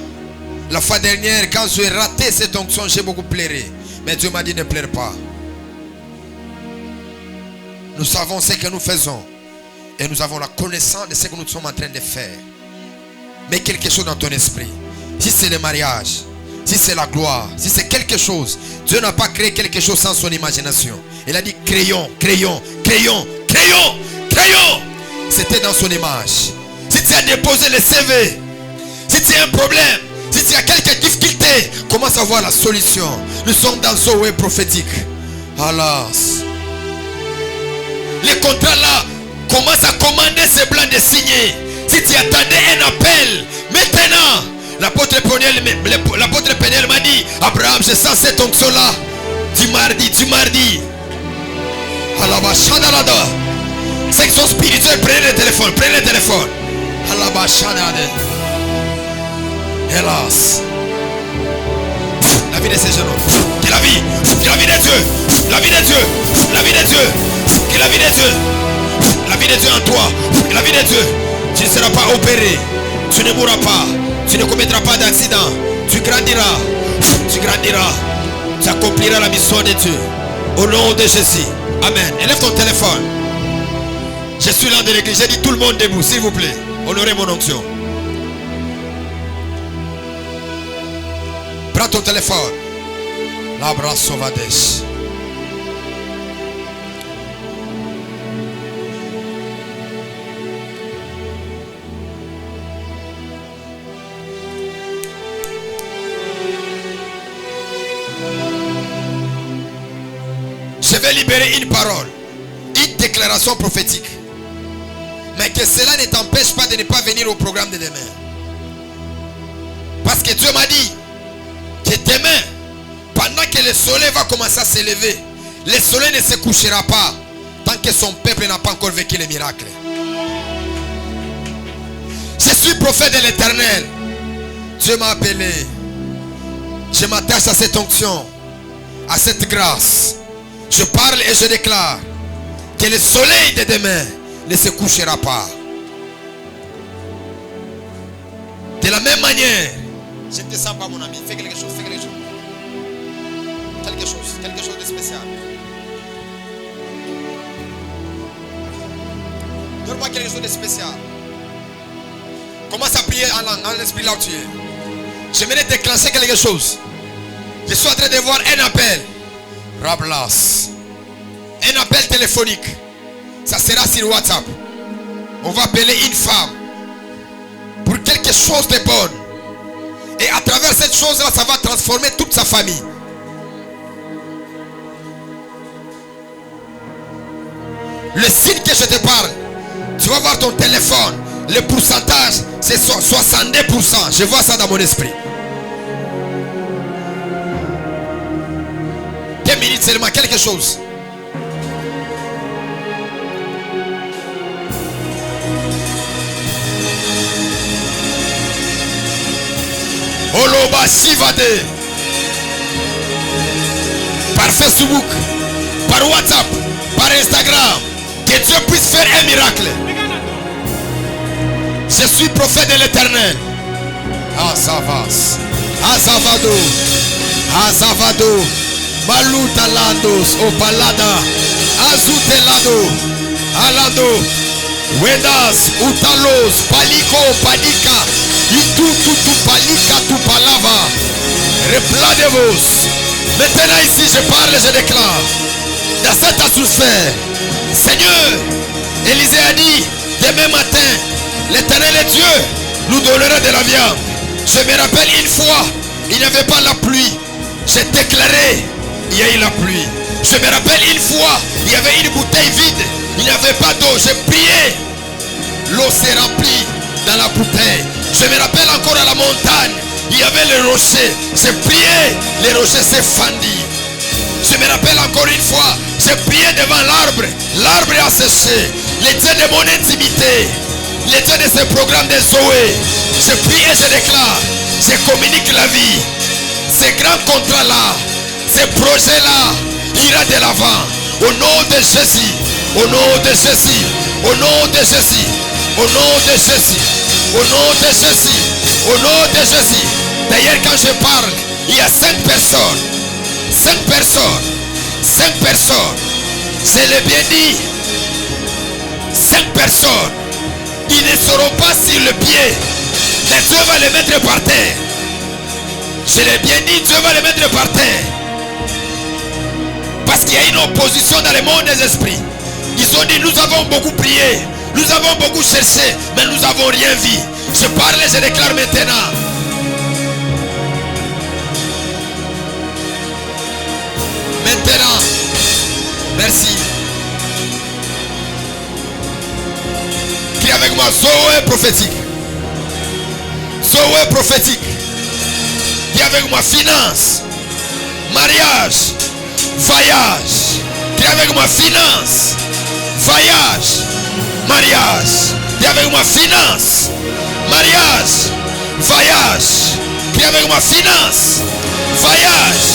La fois dernière, quand j'ai raté cette onction, j'ai beaucoup pleuré. Mais Dieu m'a dit ne pleure pas. Nous savons ce que nous faisons. Et nous avons la connaissance de ce que nous sommes en train de faire. Mets quelque chose dans ton esprit. Si c'est le mariage, si c'est la gloire, si c'est quelque chose, Dieu n'a pas créé quelque chose sans son imagination. Il a dit crayon. C'était dans son image. Si tu as déposé le CV, si tu as un problème, si tu as quelques difficultés, commence à voir la solution. Nous sommes dans Zoé prophétique. Alas. Les contrats là, commence à commander ces blancs de signer. Si tu attendais un appel, maintenant, l'apôtre Péniel m'a dit, Abraham, je sens cette onction là. Du mardi. Alaba Shadalada. Section spirituelle, prenez le téléphone. Alaba Shadalada. Hélas. La vie de ces jeunes hommes. Que la vie de Dieu. Que la vie de Dieu. La vie de Dieu en toi. La vie de Dieu. Tu ne seras pas opéré. Tu ne mourras pas. Tu ne commettras pas d'accident. Tu grandiras. Tu accompliras la mission de Dieu. Au nom de Jésus. Amen. Élève ton téléphone. Je suis là de l'église. J'ai dit tout le monde debout, s'il vous plaît. Honorez mon onction. Prends ton téléphone. Labra Sauvadesh. Je vais libérer une parole, une déclaration prophétique. Mais que cela ne t'empêche pas de ne pas venir au programme de demain. Parce que Dieu m'a dit que demain, pendant que le soleil va commencer à s'élever, le soleil ne se couchera pas tant que son peuple n'a pas encore vécu les miracles. Je suis prophète de l'Éternel. Dieu m'a appelé. Je m'attache à cette onction, à cette grâce. Je parle et je déclare que le soleil de demain ne se couchera pas. De la même manière, je ne te sens pas mon ami, fais quelque chose, fais quelque chose. Quelque chose de spécial. Donne-moi quelque chose de spécial. Commence à prier en langue, en esprit là où tu es. J'aimerais déclencher quelque chose. Je suis en train de voir un appel. Rablas. Un appel téléphonique. Ça sera sur WhatsApp. On va appeler une femme pour quelque chose de bon. Et à travers cette chose-là, ça va transformer toute sa famille. Le signe que je te parle, tu vas voir ton téléphone. Le pourcentage, c'est 62%. Je vois ça dans mon esprit. 2 minutes seulement, quelque chose. Oloba Sivade. Par Facebook, par WhatsApp, par Instagram. Que Dieu puisse faire un miracle. Je suis prophète de l'Éternel. Azavas. Azavado. Azavado. Malutalandos. Opalada. Azutelado. Alado. Wedas. Utalos. Paliko. Panika. Itu palika. Tu palava. Repladevos. Maintenant ici je parle, je déclare. Dans cette atmosphère, Seigneur, Élisée a dit, demain matin, l'Éternel est Dieu, nous donnerons de la viande. Je me rappelle une fois, il n'y avait pas la pluie. J'ai déclaré, il y a eu la pluie. Je me rappelle une fois, il y avait une bouteille vide, il n'y avait pas d'eau. J'ai prié, l'eau s'est remplie dans la bouteille. Je me rappelle encore à la montagne, il y avait les rochers. J'ai prié, les rochers s'est fendus. Je me rappelle encore une fois, j'ai prié devant l'arbre. L'arbre a séché. Les dieux de mon intimité, les dieux de ce programme de Zoé. Je prie et je déclare, je communique la vie. Ces grands contrats-là, ces projets-là, ira de l'avant. Au nom de Jésus, au nom de Jésus, au nom de Jésus, au nom de Jésus, au nom de Jésus, au nom de Jésus. D'ailleurs, quand je parle, il y a 5 personnes. 5 personnes. 5 personnes. Je l'ai bien dit. 5 personnes. Ils ne seront pas sur le pied. Mais Dieu va les mettre par terre. Je l'ai bien dit, Dieu va les mettre par terre. Parce qu'il y a une opposition dans le monde des esprits. Ils ont dit, nous avons beaucoup prié. Nous avons beaucoup cherché. Mais nous n'avons rien vu. Je parle et je déclare maintenant. Maintenant, merci. Crie avec moi, Zoé prophétique. Zoé prophétique. Crie avec moi, finance, mariage, voyage. Crie avec moi, finance, voyage, mariage. Crie avec moi, finance, mariage, voyage. Crie avec moi, finance, voyage,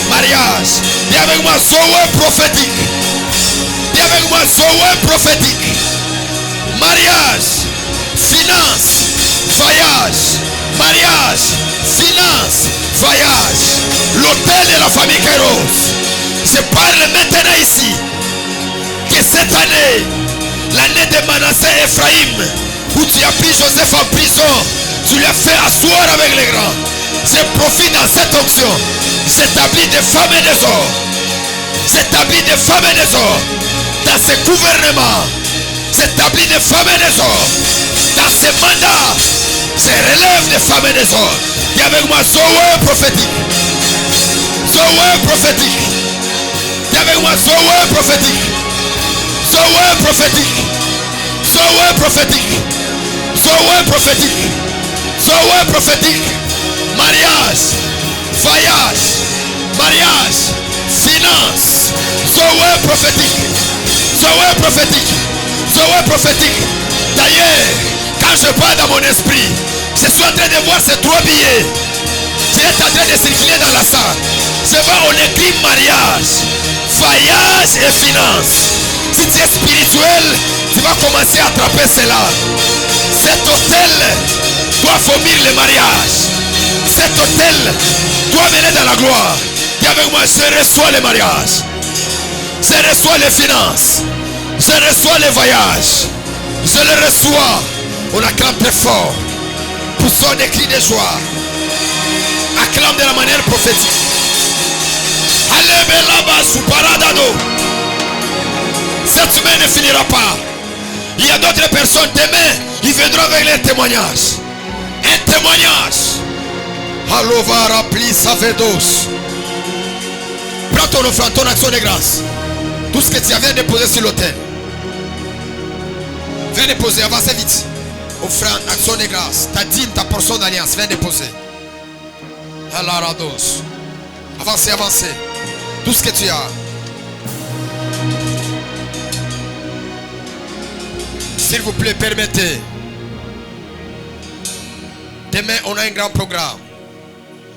mariage. Dis avec moi, Zoé prophétique. Dis avec moi, Zoé prophétique. Mariage, finance, voyage, mariage, finance, voyage. L'hôtel de la famille Kairos. Je parle maintenant ici que cette année, l'année de Manassé et Ephraïm, où tu as pris Joseph en prison, tu l'as fait asseoir avec les grands. Je profite dans cette onction. J'établis des femmes et des hommes. J'établis des femmes et des hommes. Dans ce gouvernement. J'établis des femmes et des hommes. Dans ce mandat. Je relève des femmes et des hommes. Dis avec moi, Zoé prophétique. Zoé prophétique. Dis avec moi, Zoé prophétique. Zoé prophétique. Zoé prophétique. Zoé prophétique. Zoé prophétique. Mariage, voyage, mariage, finance, Zoé prophétique, Zoé prophétique, Zoé prophétique. D'ailleurs, quand je parle dans mon esprit, je suis en train de voir ces 3 billets. Je suis en train de circuler dans la salle. Je vois on écrit mariage, voyage et finance. Si tu es spirituel, tu vas commencer à attraper cela. Cet hôtel doit vomir le mariage. Cet hôtel doit mener dans la gloire. Dis avec moi, je reçois le mariage. Je reçois les finances. Je reçois les voyages. Je le reçois. On acclame très fort. Poussons des cris de joie. Acclame de la manière prophétique. Allez, là-bas, sous paradado. Cette semaine ne finira pas. Il y a d'autres personnes demain, ils viendront avec leur témoignage. Un témoignage. Alova rempli savedos. Prends ton offrande, ton action de grâce. Tout ce que tu as, viens déposer sur l'autel. Viens déposer, avancez vite. Offrande, action de grâce. Ta dîme, ta portion d'alliance, viens déposer. Alarados. Avancez, avancez. Tout ce que tu as. S'il vous plaît, permettez. Demain, on a un grand programme.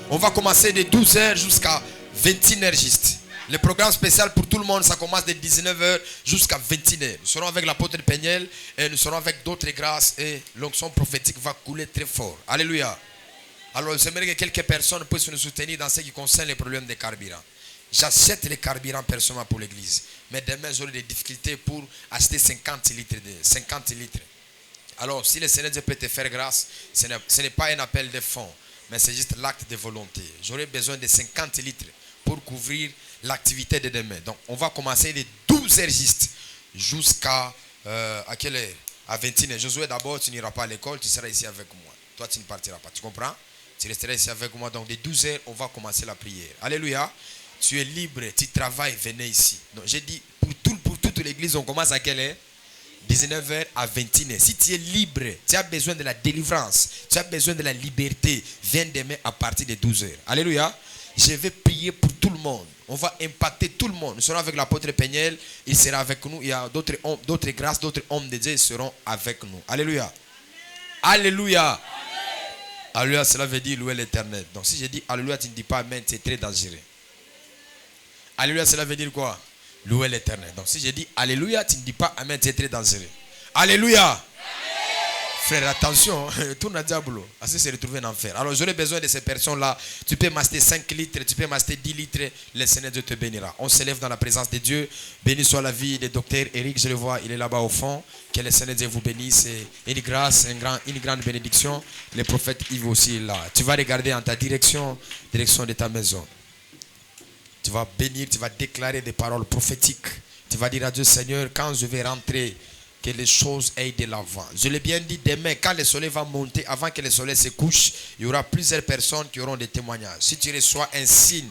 On va commencer de 12h jusqu'à 21h juste. Le programme spécial pour tout le monde, ça commence de 19h jusqu'à 21h. Nous serons avec l'apôtre Peniel et nous serons avec d'autres grâces et l'onction prophétique va couler très fort. Alléluia. Alors, j'aimerais que quelques personnes puissent nous soutenir dans ce qui concerne les problèmes de carburant. J'achète les carburants personnellement pour l'église. Mais demain, j'aurai des difficultés pour acheter 50 litres. Alors, si le Seigneur Dieu peut te faire grâce, ce n'est pas un appel de fonds, mais c'est juste l'acte de volonté. J'aurai besoin de 50 litres pour couvrir l'activité de demain. Donc, on va commencer de 12h juste jusqu'à à quelle heure? À 21h. Josué, d'abord, tu n'iras pas à l'école, tu seras ici avec moi. Toi, tu ne partiras pas. Tu comprends? Tu resteras ici avec moi. Donc, de 12h, on va commencer la prière. Alléluia. Tu es libre, tu travailles, venez ici. Donc, j'ai dit, pour toute l'église, on commence à quelle heure? 19h à 21h. Si tu es libre, tu as besoin de la délivrance, tu as besoin de la liberté, viens demain à partir de 12h. Alléluia. Je vais prier pour tout le monde. On va impacter tout le monde. Nous serons avec l'apôtre Peniel, il sera avec nous. Il y a d'autres grâces, d'autres hommes de Dieu seront avec nous. Alléluia. Alléluia. Alléluia, cela veut dire louer l'Éternel. Donc si je dis Alléluia, tu ne dis pas Amen, c'est très dangereux. Alléluia, cela veut dire quoi? Louer l'Éternel. Donc si je dis Alléluia, tu ne dis pas Amen, c'est très dangereux. Alléluia. Amen. Frère, attention, tourne à diablo. Ainsi se retrouver en enfer. Alors j'aurai besoin de ces personnes-là. Tu peux m'acheter 5 litres, tu peux m'acheter 10 litres. Le Seigneur Dieu te bénira. On se lève dans la présence de Dieu. Béni soit la vie de docteur Eric, je le vois, il est là-bas au fond. Que le Seigneur Dieu vous bénisse. Une grâce, une grande bénédiction. Le prophète Yves aussi est là. Tu vas regarder en ta direction de ta maison. Tu vas bénir, tu vas déclarer des paroles prophétiques. Tu vas dire à Dieu, Seigneur, quand je vais rentrer, que les choses aillent de l'avant. Je l'ai bien dit, demain, quand le soleil va monter, avant que le soleil se couche, il y aura plusieurs personnes qui auront des témoignages. Si tu reçois un signe,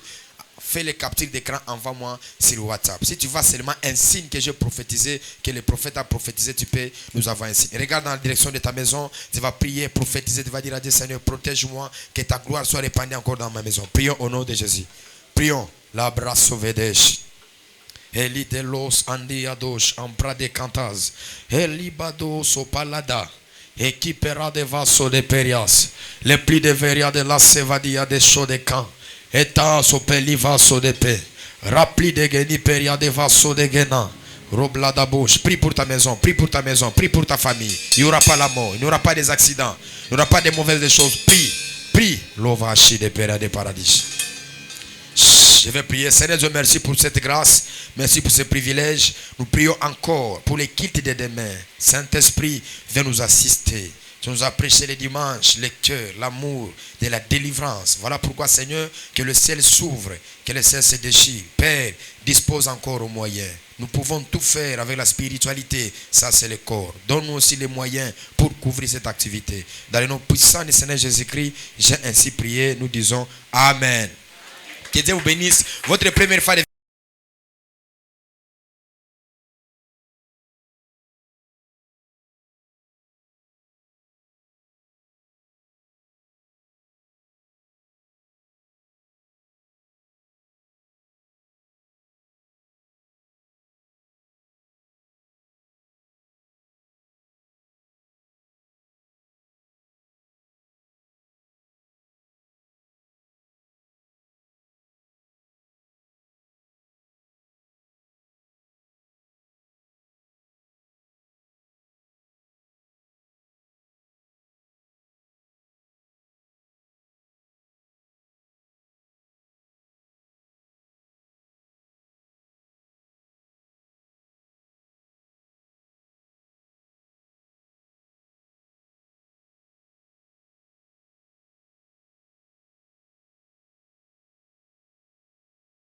fais le capture d'écran, envoie-moi sur WhatsApp. Si tu vois seulement un signe que j'ai prophétisé, que le prophète a prophétisé, tu peux nous avoir un signe. Regarde dans la direction de ta maison, tu vas prier, prophétiser, tu vas dire à Dieu, Seigneur, protège-moi, que ta gloire soit répandue encore dans ma maison. Prions au nom de Jésus. Prions. La brasso vedesh. Eli de los andiados ampra de cantas. Eli bado sopalada. Equipera de vaso de perias. Le pli de veria de la sevadia de chaud de camp. Eta sopeli vaso de paix. Rappli de geni peria de vaso de gena. Roblada bouche. Prie pour ta maison, prie pour ta maison, prie pour ta famille. Il n'y aura pas la mort, il n'y aura pas des accidents, il n'y aura pas de mauvaises choses. Prie, prie. Lovachi de peria de paradis. Je vais prier. Seigneur Dieu, merci pour cette grâce. Merci pour ce privilège. Nous prions encore pour les cultes de demain. Saint-Esprit, viens nous assister. Tu nous as prêché les dimanches, le cœur, l'amour, de la délivrance. Voilà pourquoi, Seigneur, que le ciel s'ouvre, que le ciel se déchire. Père, dispose encore aux moyens. Nous pouvons tout faire avec la spiritualité. Ça, c'est le corps. Donne-nous aussi les moyens pour couvrir cette activité. Dans le nom puissant du Seigneur Jésus-Christ, j'ai ainsi prié. Nous disons Amen. Que Dieu vous bénisse. Votre première fois de